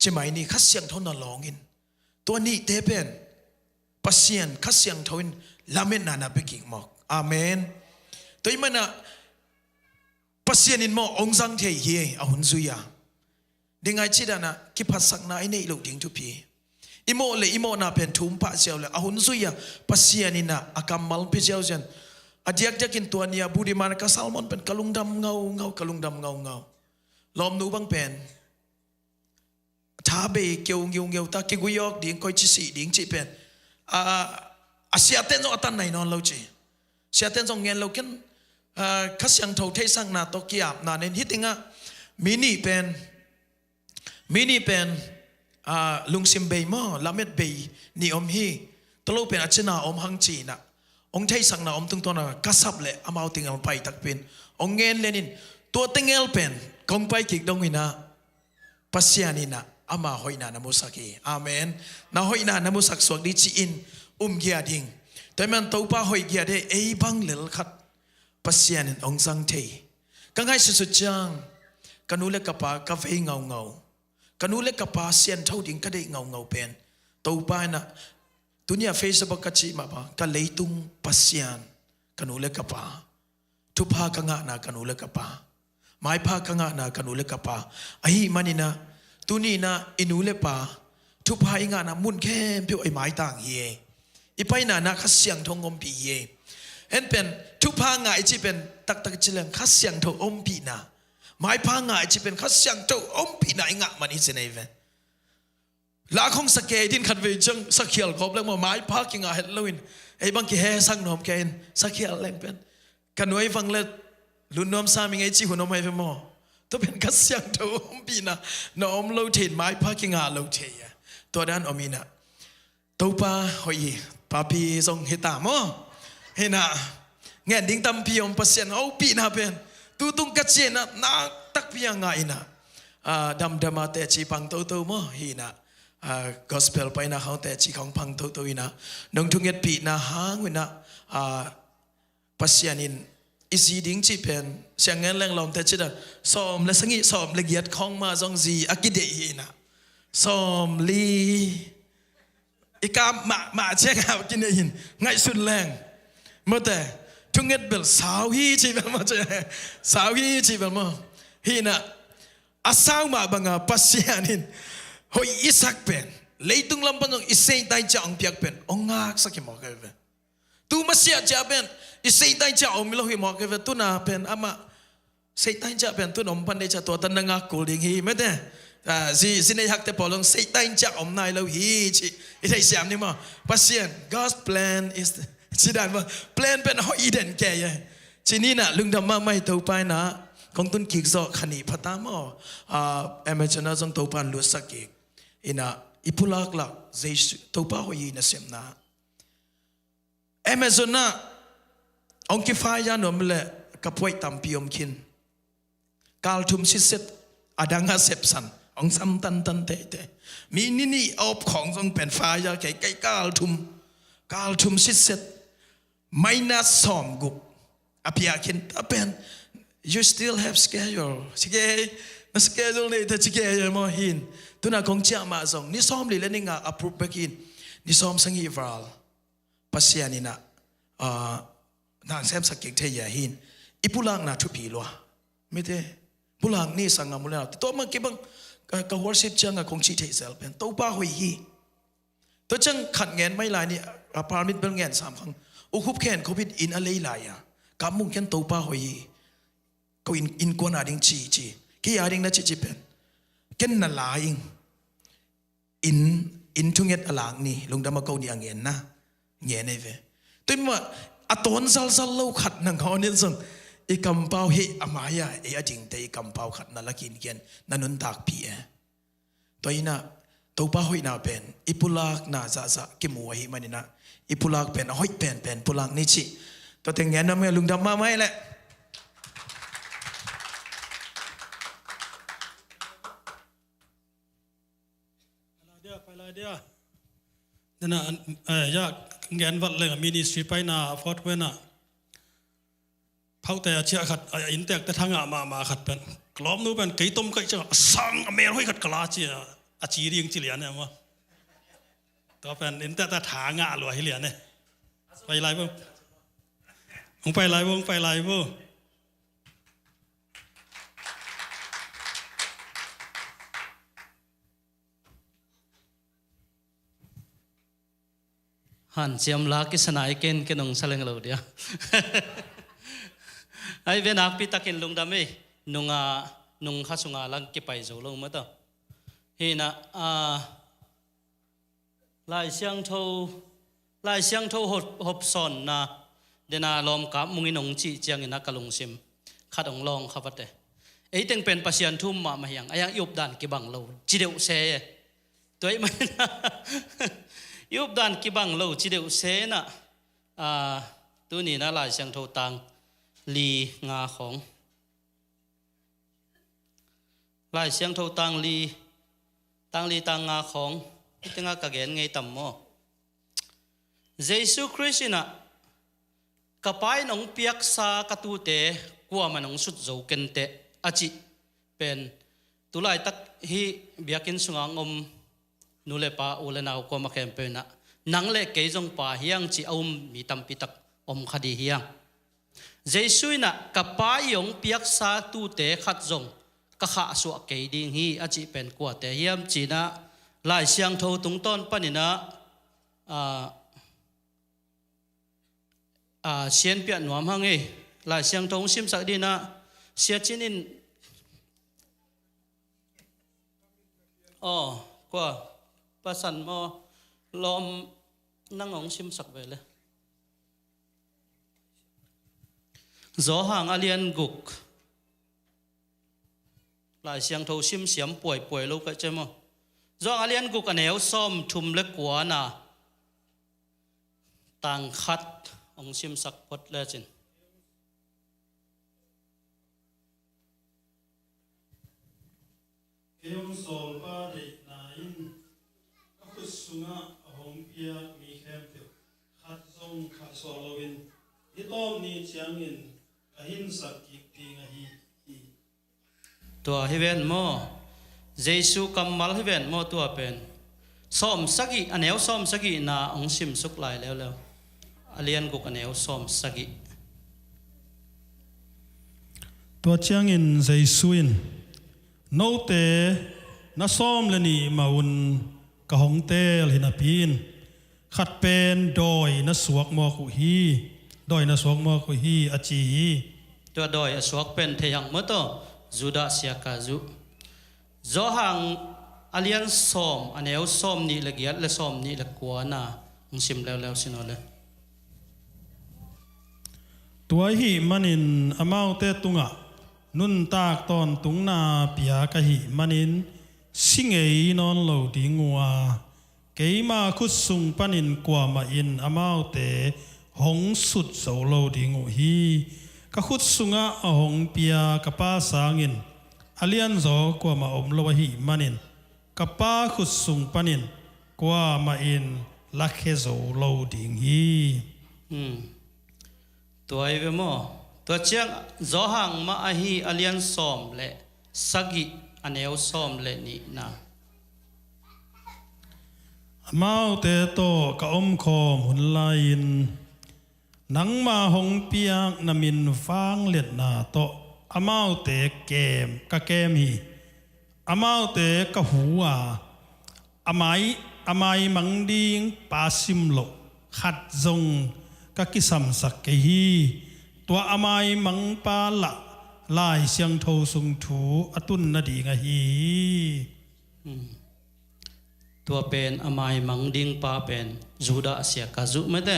Speaker 8: chimai ni khasyang thon na longin to ni te pen pasien khasyang thoin lamen na beking mok amen toy mana pasien in mo ongjang the hi ahun zuya dingai chidana ki phasak na ai nei lo ding tu pi imo na pen thum pa sel le ahun zuya pasien ina akamal pi sel jen adiak jakin tuania budi man ka salmon pen kalungdam ngau lom nu bang pen tha be keu ta ki guyok ding koi chi si ding chi pen asia ten zo atan nai non lo chi sia ten zo ngen lo ken khasyang tho thei sang na to kiap na nen hitinga mini pen lungsim bei mo lamet bei ni om hi tolo pen achina om hang chi na ong thei sang na om tung to na kasap le amau tingal pai tak pen ong ngen lenin to tingel pen kong pai kik dong ina pasianina ama hoina namusaki amen na hoina namusak swak di chi in gia ding toiman topa hoi gia de ei bang lel khat pasian ong sang thei kangai su chang kanule kapa ka vei ngau kanule kapa sian thau ding ka de ngau pen topa na tunia Facebook ka chi ma ba ka leitung pasian kanule kapa tupa ka nga na kanule kapa mai pha ka nga na kanule kapa ahi manina tuni na inule pa tupa inga na mun khem pyo ai mai tang hi ipai na khasyang thong om pi ye en pen tupa nga ichi pen tak chilang khasyang tho om pi na mai pha nga ichi pen khasyang tho om pi na inga mani chenai ve la khong sake din khat ve chang sakhial khop lang ma mai pha ki nga het loin ei bang ki he sang nom ken sakhial lang pen kanoi wang le lunom sa mi ngai chi hunom hai ve mo to pen khasyang tho om pi na no om lo thin mai pha ki nga lo the ya to dan omina topa hoi papi song hita mo hena ngen ding tam pi om pasien au pi na pen tu tung ka chen na tak pi nga ina dam te chi pang to mo hina gospel ไปนะเขาแต่จีของพังตัวอินะน้องทุ่งเอ็ดปีนะหางวินะปัสยานินอิสีดิ้งจีเป็นเสียงเงินแรงลมแต่จีดันซ้อมและสังกีซ้อมละเอียดของมาจงจีอากิเดอีนะซ้อมลีอีกามาเช็คหากินได้ยินง่ายสุดแรงเมื่อแต่ทุ่งเอ็ดเบลสาวฮีจีเป็นมาเจสาวฮีจีเป็นมาฮีนะอาสาวมาบังอาปัสยานินหอยอิสักเป็นเลยตุงลำพังอิเซนไตจ่าองเปียกเป็นองงักสักกี่หมอกเว้ยตูมาเสียจ่าเป็นอิเซนไตจ่าองมิโลหิหมอกเว้ยตูน่าเป็นอามาเซนไตจ่าเป็นตูนอมพันเดจ่าตัวตันนังอากูลิงฮีไม่ได้สิในฮักแต่พอลงเซนไตจ่าอมนายเราฮีชีอิทัยเสียมนี่มั้งปัสยาน God's plan is ชิดานว่า plan เป็นหอยเด่นแก่ยังชีนี่น่ะลุงดำมาไม่เท่าไปนะของตุนกิกโซขณีพัตตามอเอเมจนาจงตัวปันลุสักกิกอินะอิพุลักลักเจสตัวป้าหอยนะเสียมนะเอเมจนาองคิฟายานอมเล่กับไว้ตามพิอมคินกาลทุมสิเซตอดังอาเซปสันองซัมตันเตมีนี่อบของจงเป็นฟายาแก่กาลทุมสิเซตไม่น่าสอมกุกอภิยาคินตาเป็นyou still have schedule สิเกนะschedule นี่แต่สิเกยังมอหินตุน่าคงเชื่อมาส่งนี่ซ้อมเลยแล้วนี่งา approve ไปกินนี่ซ้อมสังกีฟาลปัสยานี่นะนางแซมสักเกตเทียหินอีปุลังน่าทุพีลัวไม่ได้ปุลังนี่สังกัมุลนาตัวมันกี่บังกับ worship จังกับคงชีเทเซลเป็นตัวป้าหอยฮีตัวจังขัดเงินไม่ลายนี่พาร์มิตเป็นเงิน3 ครั้งอุคุปแขนโควิดอินอะไรลายอ่ะกับมุ่งแค่ตัวป้าหอยก็อินกวนอาดิงจีกี่อาดิงนั่นจีเป็นแค่นั่นลายอินทุ่งเอ็ดอลางนี่ลงดำมาเกานี่เงี้ยนะเงี้ยนี่เว้ยตัวมันอัตโนซัลเล่าขัดนังเขาเนี่ยส่งอีกำเป้าเฮอามายาเออจริงแต่อีกำเป้าขัดนั่นละกินเงี้ยนั่นนุนตักพี่ตัวอีน่ะตัวป้าหอยน่าเป็นอีปุลักน่าจะกิมัวหิมันนี่นะอีปุลักเป็นหอยเป็นปุลักนี่จีตัวแต่งเงี้ยนั่นไม่ลุงดำมาไม่แหละ
Speaker 1: ไปเลยเดียวนั่นน่ะอยากเงินวัดเลยมินิสทรีไปน่ะฟอร์ดเวน่ะเผาแต่เชื่อขัดอินเตอร์แต่ทางมาขัดเป็นกล้อมนู้เป็นไก่ต้มไก่จังสั่งอเมริกาขัดกลาเจียอาชีริงจิเลียนเนี่ยมั้งตัวเป็นอินเตอร์แต่ทางหลวยเหลียนเนี่ยไปไล่บ้างมึงไปไล่บ้าง
Speaker 6: หันเสียมลากิสนายเกนเกนองสเลงเราเดียวไอเวนักพิตักินลุงดำเอนุงข้าสุงาลังกิไปโจลงมาต่อเฮนะลายเสียงโทหบสอนนะเดนาลอมกับมุงินงจีเจียงอินักกะลงซิมขัดองลองขับเตไอเต็งเป็นปัสยันทุ่มมาอย่างไอยังยุบดันกิบังเราจีเดียวเซตัวไอ้มันยุบดันกิบังเราจีเดียวเซนะตัวนี้นะลายเสียงโทตังลีงาของลายเสียงโทตังลีตังงาของที่ตั้งกะเกนไงต่ำมอเยซูคริสต์นะกะไปน้องเปียกซากระตูเตกัวมันน้องสุดโจเกนเตอาจิเป็นตุลายตักฮีเบียกินสุงางอมนูเลปาอุเลนาวกัวมาแคมเปนะนังเลเกยจงปาเฮียงจีอมมีตัมปิตักอมคดีเฮียงเยซูนะกะไปยงเปียกซาตูเตขัดจงกะขาสวะเกยดิงฮีอาจิเป็นกัวเตเฮียมจีนะลายเสียงโทตุงต้นปนินะเสียนเปียนหนวมหังเอลายเสียงโทงซิมสักดีนะเสียจินินกว่าประสันมอลอมนั่งองซิมสักไปเลยจอหางอาเลียนกุกลายเสียงโทซิมเสียมป่วยลูกก็จะมั้งจออาเลียนกุกอันเหนียวซ้อมทุมเล็กกว่าน่ะต่างคัดองซิมสักพดแล้วจิน
Speaker 1: เกี่ยวสอบปารินาย sunga hong pia mi khem te khat zong kha so lovin itom ni chiangin kahin sak ki ti nga hi
Speaker 6: tua hi ven mo Jesu kamal hi ven mo tua pen som sagi aneu som sagi na ong sim suk lai leo alian guk aneu som sagi
Speaker 1: tua chiangin Jesuin no te na som le ni maun ka hong tel hin apin khat pen doi na suak mo ku hi doi na suak mo ku hi achi
Speaker 6: tua doi suak pen the yang mo to juda sia ka zu zo hang alian som aneu som ni le giat le som ni le kwa na ong sim leo sinole
Speaker 1: tua hi manin amau te tunga nun tak ton tung na pia ka hi manin singei non lo dingwa keima khut sung panin kwa ma in amau te hong sut so lo dingu hi ka khut sunga a hong pia ka pa sangin alian zo kwa ma om lo hi manin ka pa khut sung panin kwa ma in lakhe zo lo ding hi
Speaker 6: tua ve mo tua chiang zo hang ma a hi alian som le sagi aneu som le ni na
Speaker 1: mau te to ka om khom hun lain nang ma hong piang namin fang let na to amau te kem ka kem hi amau te ka huwa amai mangding pasim lo khat zong ka kisam sak ke hi tua amai mang pa la lai siang tho sung thu atun na di nga hi
Speaker 6: tua pen amai mang ding pa pen juda sia ka zu mate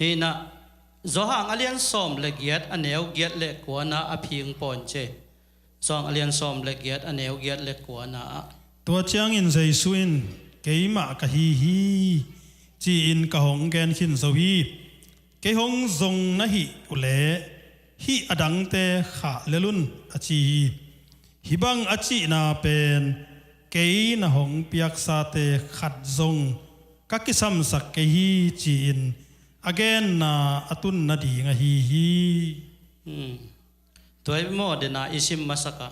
Speaker 6: hi na zo hang alian som le giat aneu giat le kwa na aphing pon che song alian som le giat aneu giat le kwa na
Speaker 1: tua chiang in Jesuin keima ka hi chi in ka hong gen khin zo hi ke hong zong na hi ule hi adang te kha lelun achi hi bang achi na pen ke na hong piak sa te khat zong ka kisam sak ke hi chi in again na atun na di nga hi
Speaker 6: toy mo de na isim masaka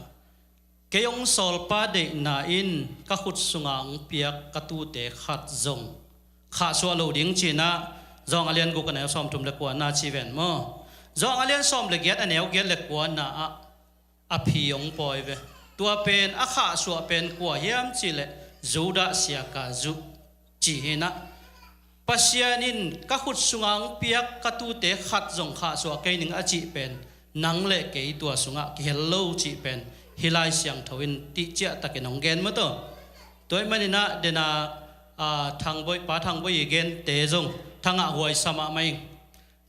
Speaker 6: keyong sol pa de na in ka khut sungang piak ka tu te khat zong kha so lo ding china zong alian gu ka na som tum le kwa na chi ven mo zong alian som le giat aneu giat le kwa na a phiyong poi ve tua pen a kha so pen kwa hiam chi le zuda sia ka zu chi hina pasianin ka khut sungang piak ka tu te khat zong kha so ke ning a chi pen nang le ke tua sunga ki hello chi pen hilai siang thawin ti chia takinong gen mo to toy manina dena thang boy pa thang boy gen te zong thanga huai sama mai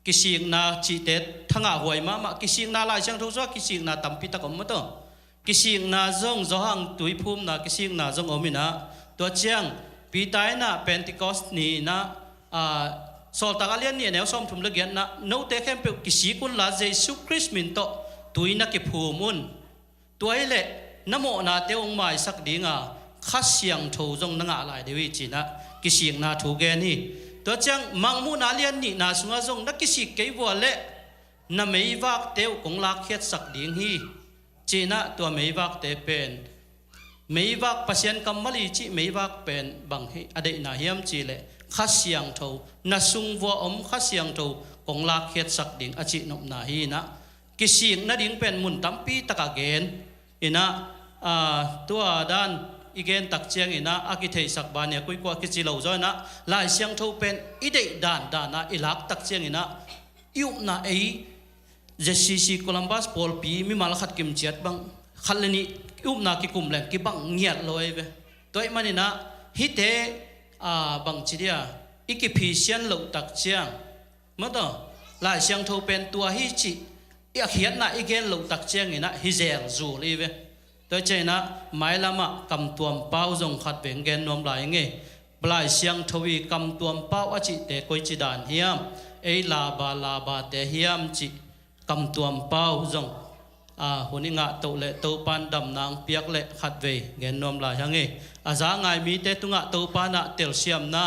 Speaker 6: kising na chi te thanga huai ma kising na lai siang tho so kising na tampi ta kom mo to kising na zong zo hang tui phum na kising na zong omina to chiang pi tai na pentecost ni na sol takalian ni neu som thum le gen na no te khem pe kisi kun la jesu christ min to tuina ki phumun toile namo na te ong mai sak dinga khasiang tho jong nanga lai dewi china kising na thu gen hi to chang mangmu na lian ni na sunga jong na kisi ke wale na mei wak te kong la khet sak ding hi china to mei wak te pen mei wak pasien kamali chi mei wak pen bang hi ade na hiam chi le khasiang tho na sung vo om khasiang tho kong la khet sak ding achi nop na hi na kising na ding pen mun tampi taka gen ina tua dan igen tak chiang ina akithei sak ba ne koi kwa kichi lo zo na lai siang tho pen ide dan na ilak tak chiang ina yup na ei JCC Columbus Paul P mi mal khat kim chiat bang khalani yup na ki kum leng ki bang ngiat loi ve toy manina hi te bang chidia ikiphian lo tak chiang mato lai siang tho pen tua hi chi ya khiat na igen lo tak chiang ina hi zel zu li ve toy chena mai lama kam tuam pau jong khat beng gen nom lai nge blai siang thowi kam tuam pau achi te koi chi dan hiam ei la ba te hiam chi kam tuam pau jong
Speaker 10: หุ่นงะโตเลโตปันดำนางเปียกเลขัดเวเงินนวมลายหังเออาจาไงมีเตตุงะโตปานะเตลเซียมนะ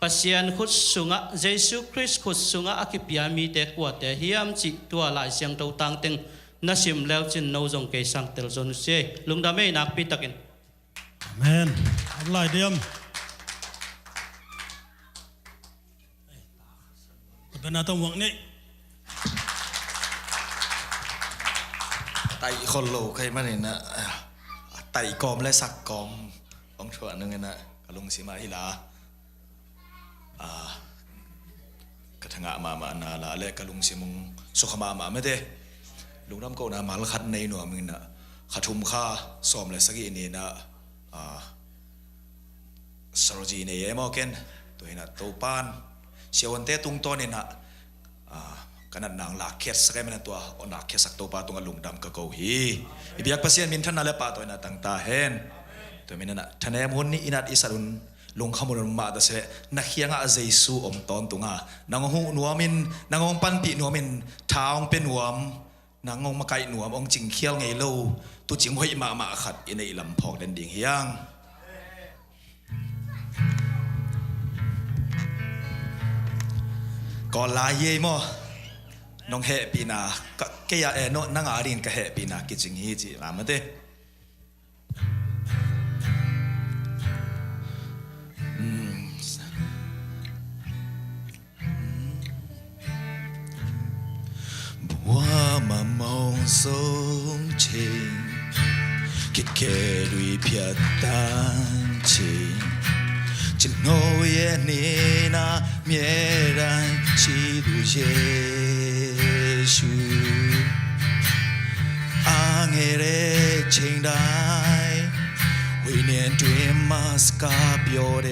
Speaker 10: ปัสยันขุดสุงะเยซูคริสต์ขุดสุงะอากิปยามีเตกวดเตฮิอัมจิตัวลายเสียงโตตังเต็งนัสิมแล้วจินโนจงเกสังเตลจนุเซลุงดาไม่นักปิตักิน
Speaker 1: Amen. Ablai diam. Benar tu wang ni.
Speaker 8: ไต่คนโลใครมาเนี่ยนะไต่กอมและสักกอมของชวนนึงนะกลุงสีมาฮิลากระทั่งมานาลาและกลุงสีมุงสุขมาไม่ได้ลุงน้ำก็นะมาลคัดในหน่วยมึงนะขัดทุมข้าซ้อมและสักอีนี่นะสโรจีเนี่ยมอเกนตัวนี้นะตัวปานเชียวันเตตุงต้นนี่นะกันนางหลักเคสสักมันตัวอนักเคสสักตัวปาตัวลุงดำกะเกาฮีอีบิยักภาษามินทันนั่นแหละปาตัวนั้นตั้งตาเห็นตัวมินน่ะทันเอมุนนี่อินัดอิสรุนลุงขมุนมาดเสนักเฮียงอาเจซูอมตอนตุงนางงนัวมินนางงปันปีนัวมินท้าองเป็นนัวมนางงมาไก่นัวองจิงเขียวไงเล่าตัวจิงห้อยมาขัดอินในลำพอกเด่นดิ่งเฮียงก่อนลายเย่มอน้องเฮปีนาก็แกอยากโนนั่งอารินก็เฮปีนากิจงี้จีรามันเต้บัวมามองสงชิงคิดแค่ด้วยเพียงตันชิงจะโน้ยนี่นะเมียรันชีดูเยซูอังเอเรชิงได้วิญญาณด้วยมาสกาเปียวเด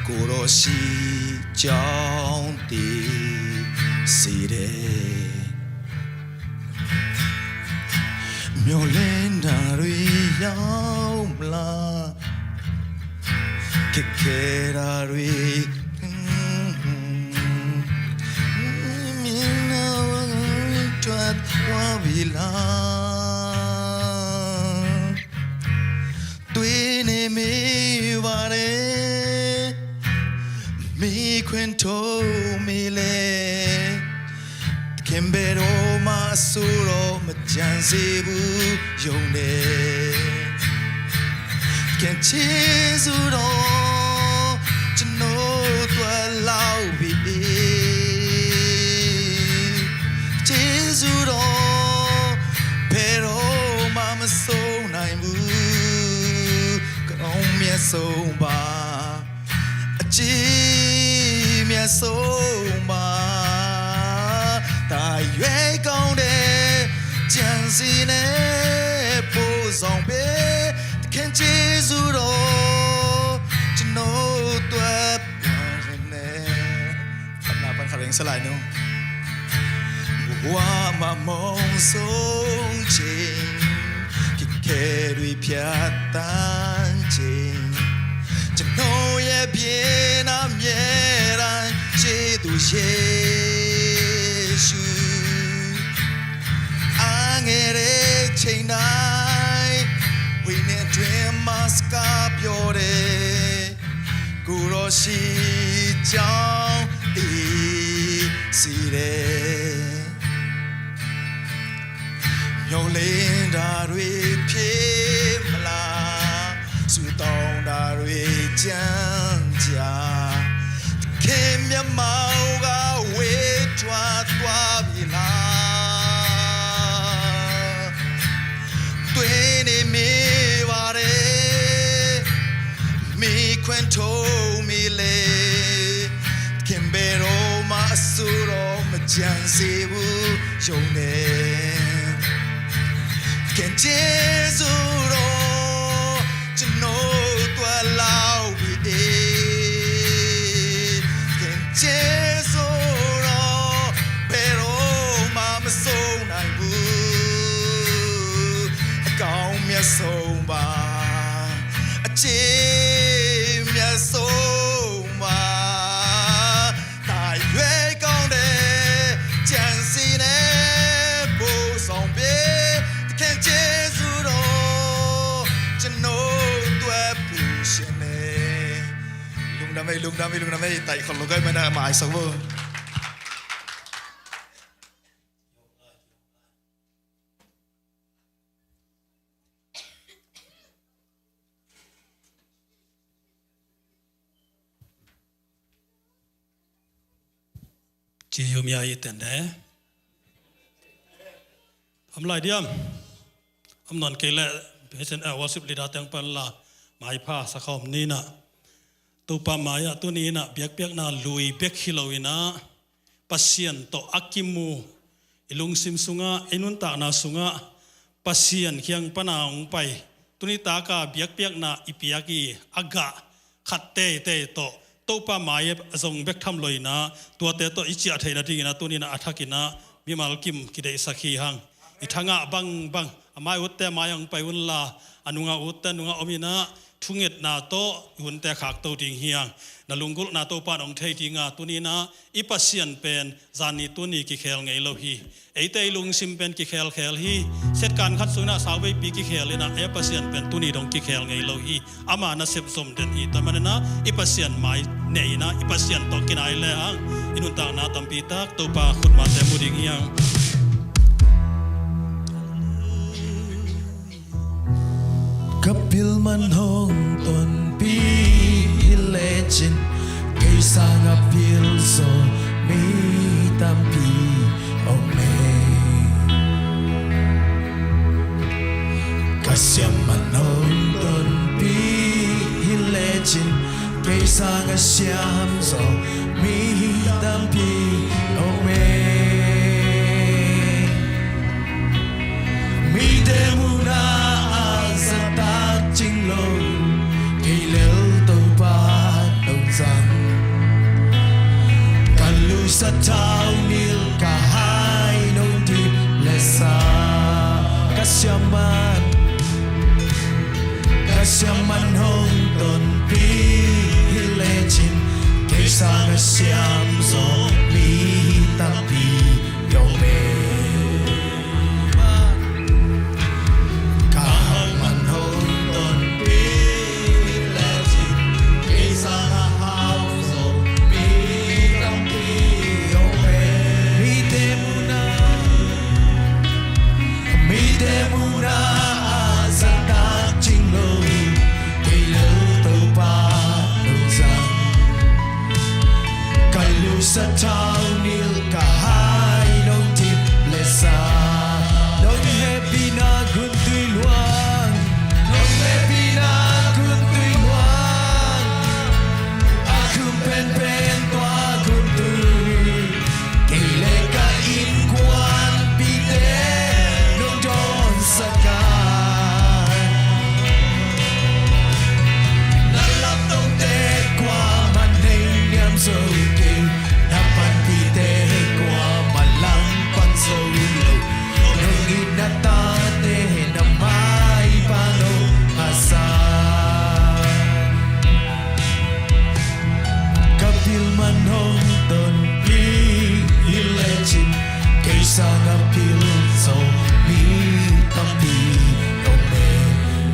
Speaker 8: กุโรชิจองตีสีเดเมียวเล่นดารุยยาวมลาque quiera ruir mina tuat wabila tuine mi vare mi cuento mi le kembero masuro majansibu yone can chizuro chno twa lau bi chizuro pero mama so nai mu kong mia so ba chi mia so ba ta yue kong de jiang si ne po song be can chizuro chno twa ne na pan khareng salai no wa ma mong song ching ki ke rui phya tan ching chno ye bien na mie ran che tu yesu angere ching nai we need dream must up your day guru shi chang ti si de yo lin da rui phie mla su tong da rui chang ja kim ya mau ga we twa twa bi la twini mi vare mi cuento mi le kimbero masuro majansibu yone can chizuro chno twa lau bi can chizuro pero mama so nai bu cao mía sông ba chi mía sông ba tại huế con đê chẳng xin em bố ลุงดำไม่ไต่คนลูกไอ้ไม่ได้หมายสักเวอร์
Speaker 1: chỉ yêu mía ít tiền đấy lại đi non kể lệ bây giờ ở worship leader tiếng pan là mai pa sa khom ni na tu pa mai à tu ni na biak na lui biak hiloina pasien to akimu ilung sim sunga inun ta na sunga pasien khiang panaung pai tu ni ta ka biak na ipiaki aga khatte te to pa mai zong bek tham loina tua te to ichi athaina dingina tu ni na athakina bimal kim kidei sakhi hang ithanga bang amai utte mayang paiun la anunga utte nunga omina thunget na to unte khak to ding hiang nalungul na to pan ong thei tinga tunina ipasian pen zani tuni ki khel ngei lo hi eite lung sim pen ki khel hi set kan khat suna sawe pi ki khel na ipasian pen tuni dong ki khel ngei lo hi ama na sep som den hi tamanana ipasian mai nei na ipasian to kinai le hang inun ta na tampi tak to pa khut ma te muding hiang
Speaker 8: kapil man hong ton pi legend kay sang apil so mi tampi ome kasyam man hong ton pi legend kay sang asyam so mi tampi ome mi demuna chinh lâu kỳ lêu tàu ba đồng rằng cả lối sát thao nil cả hai nông thịt lệ xa cá siaman hong ton pi lệ chin kê sang siam zo mi tam pi yo me sa thao nil cả hai nông thịt lệ xa nông happy na gun tùy loan nông happy na gun tùy loan akum pen toa gun tùy kay lệ cả in quan pi te nông don sa kai na lap nông te qua man hey niam so sang apil so mi tampi ome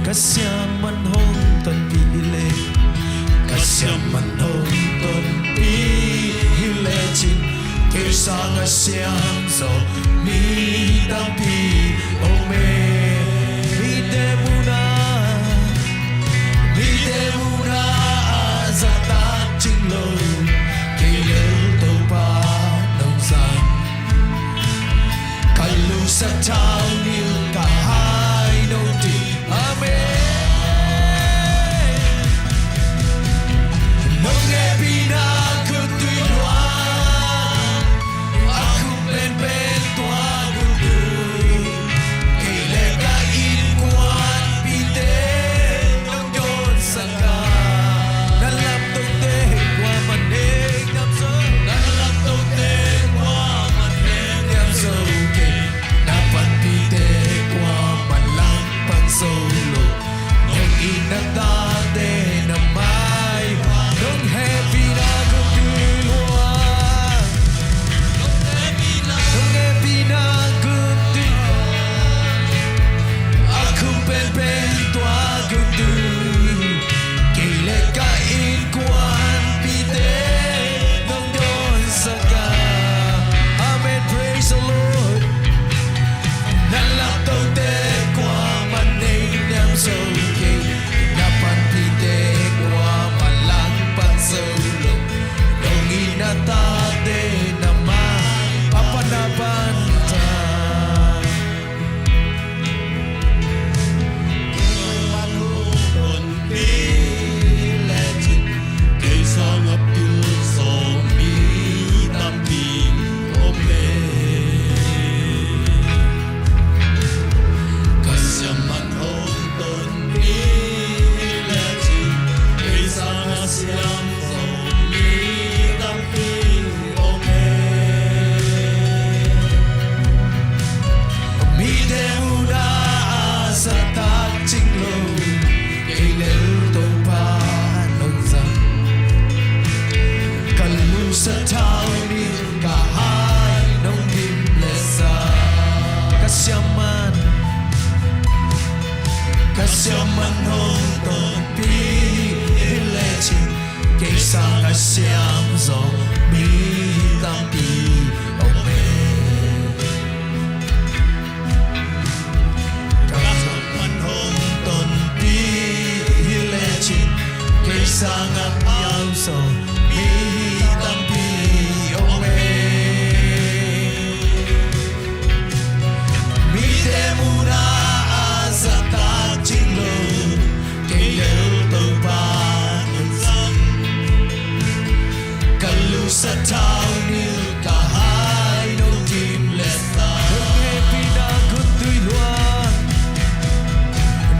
Speaker 8: kasyaman hong ton pi ile kasyaman hong ton pi ile chin kay sang asyam so mi tampi ome mi demuna azata chinglo kay lel to pa nong sang sa thao nil cả hai nông thịt amen nông nghe pina cứ tùy loan akum pen toa gun tùy kay lệ cả in quan pi te nông don sa ka na lap tong te qua man hey nam so na lap tong te qua man hey nam so siam man hong ton pi le ching ke sang a siam zo mi tam pi o me ka siam man hong ton pi le ching ke sang a piao zo mi tam pi o me mi te muna azata ching lo ke leo to pa kalu sa tao ni ka hai no tim lesta nong e pina kun tui luan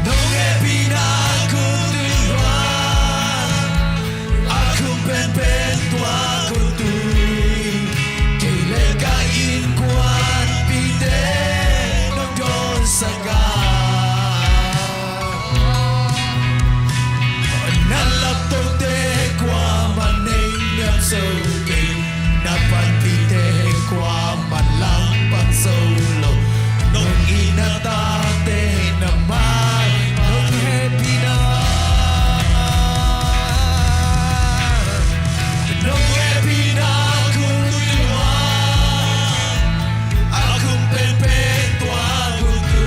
Speaker 8: nong e pina kun tui luan akung pen pen tua kun tui ke le ka in kuan pi te nong don saga nan lap to te kwa man nei niam so ke na pan pi te kwa man lang pan so lo nong ina ta te na mai nong happy na nong happy na kun luwa akung pen pen tua kun tu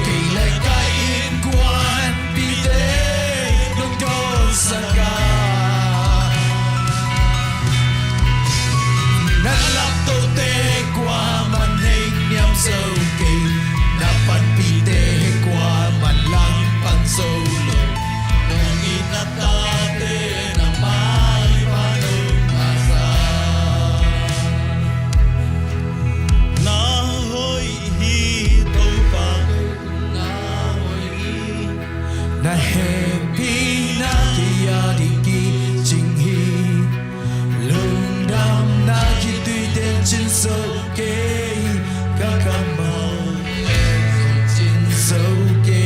Speaker 8: ke le ka in kwan pi te nong don saga na lap to te kwa man nei niam so ke na pan pi te kwa man lang pan so lo nong ina ta te na mai pa no asa
Speaker 1: na hoi hi to pa na hoi hi
Speaker 8: na happy na ki ya di ki jing hi lung dam na ki tui ten chin so ke ka ka ma chin so ke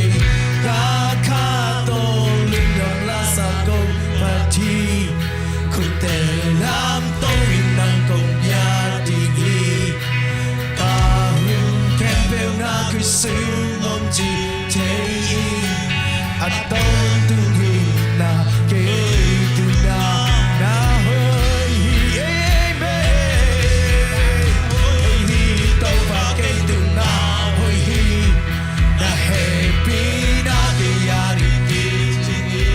Speaker 8: ka ka to lung dam la sa ko pa ti ku te lam to in nang kong ya di hi ta hung kem pe na ku su mong ji te a ton tu hi na ke tu na hoi hi me hoi hi to pa ke tu na hoi hi na happy na ke ya ri ki jing hi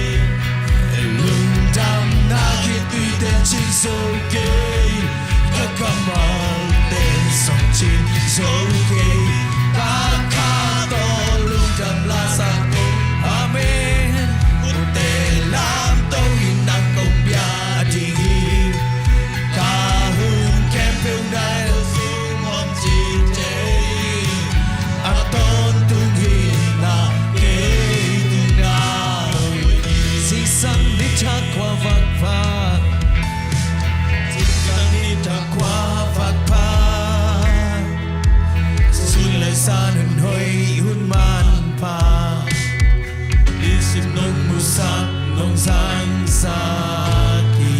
Speaker 8: lung dam na ki tu te chin so ke ka ka ma te song chin so ke ka ka to lung dam la sa ko amen u te lam to in nang kong bia di hi ka hun kem pe dai su mom ji te a ton tu hi na ke tu na si sang ni cha kwa vak pa si sang ni cha kwa vak pa sun le san hun hoi hun man pa isim nong musak nong sang saki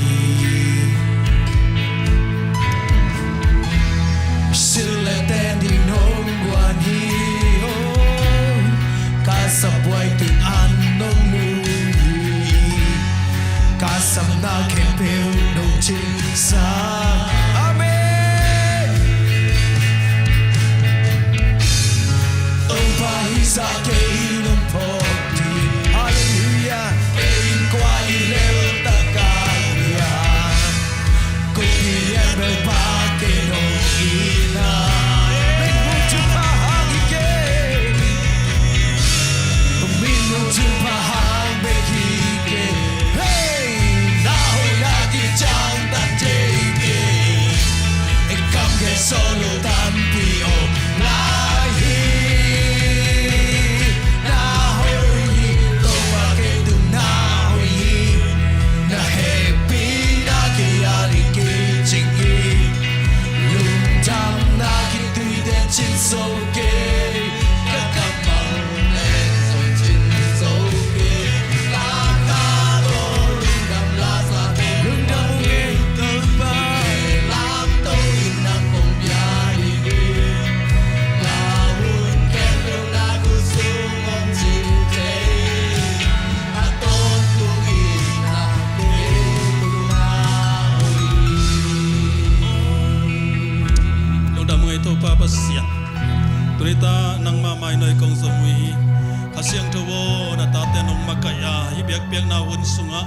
Speaker 8: sila ten di nong guan hi ho kasabuay tin an nong mu kasam na ken peo nong chin sa amen tong pa hi sa ke nong po ti hallelujah in kwa i leo ta ka ya ko ni ya be pa ke no ina min mo tu pa hang ke min mo tu pa hang be ki ke hey na ho ya ki chang tan je ke e kam ke solo tan pi o la hi na ho hi to pa ke tu na ho hi na happy na ke ya ri ke ching hi lung jam na ki tu de chin so ke ka ka ma le so chin so ke la ka do lung dam la sa ke lung dam nge to pa lam to in na kong bia ri ke la hun ke lo na ku su mong ji
Speaker 1: to pa pasien tunita nang mamay noy kong samui kasyang tawo na tate nong makaya hibiak biak na unsunga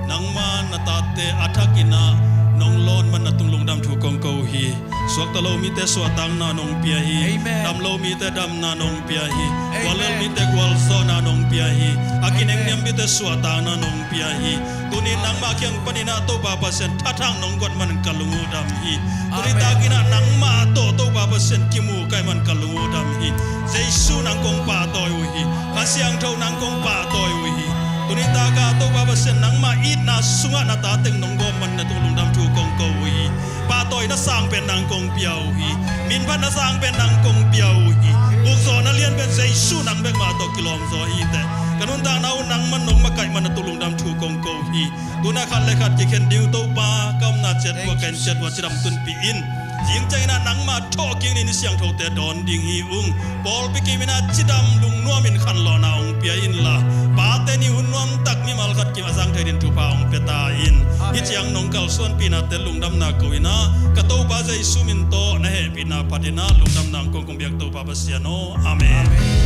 Speaker 1: nang man na tate atakina nong lon man na tunglong dam thu kong ko hi suak talo mi te suatang na nong pia hi
Speaker 7: Amen.
Speaker 1: dam lo mi te dam na nong pia hi walel mi te gwal so na nong pia hi akineng niam mi te suatang na nong pia hi tunin nang ma kyang panina to pa pasen thatang nong got man kalungu dam hi tunita kina nang ma to pa pasen kimu kai man kalungu dam hi jesu nang kong pa toy hi kasyang thau nang kong pa toy hi tunita ka to pa pasen nang ma it na sunga na ta teng nong gom man na tulung dam thu kong ko hi pa toy na sang pen nang kong piao hi min pan na sang pen nang kong piao hi uk zo na lian ben jesu nang bek ma to kilom zo hi te kanun ta na nang man nong makai man na tulung dam thu kong ko hi tuna khan le khat ki khen diu to pa kam na chet wa ken chet wa chiram tun pi in jing chai na nang ma tho king ni siang tho te don ding hi ung bol pi ki mina chidam lung nuam in khan lo na ong pia in la pa te ni hun nuam tak mi mal khat ki asang thai din tu pa ong pe ta in hi chiang nong kal suan pi na te lung dam na ko ina ka to ba jai sumin to na he pi na patina lung dam nang kong kong biak to pa pa sia no amen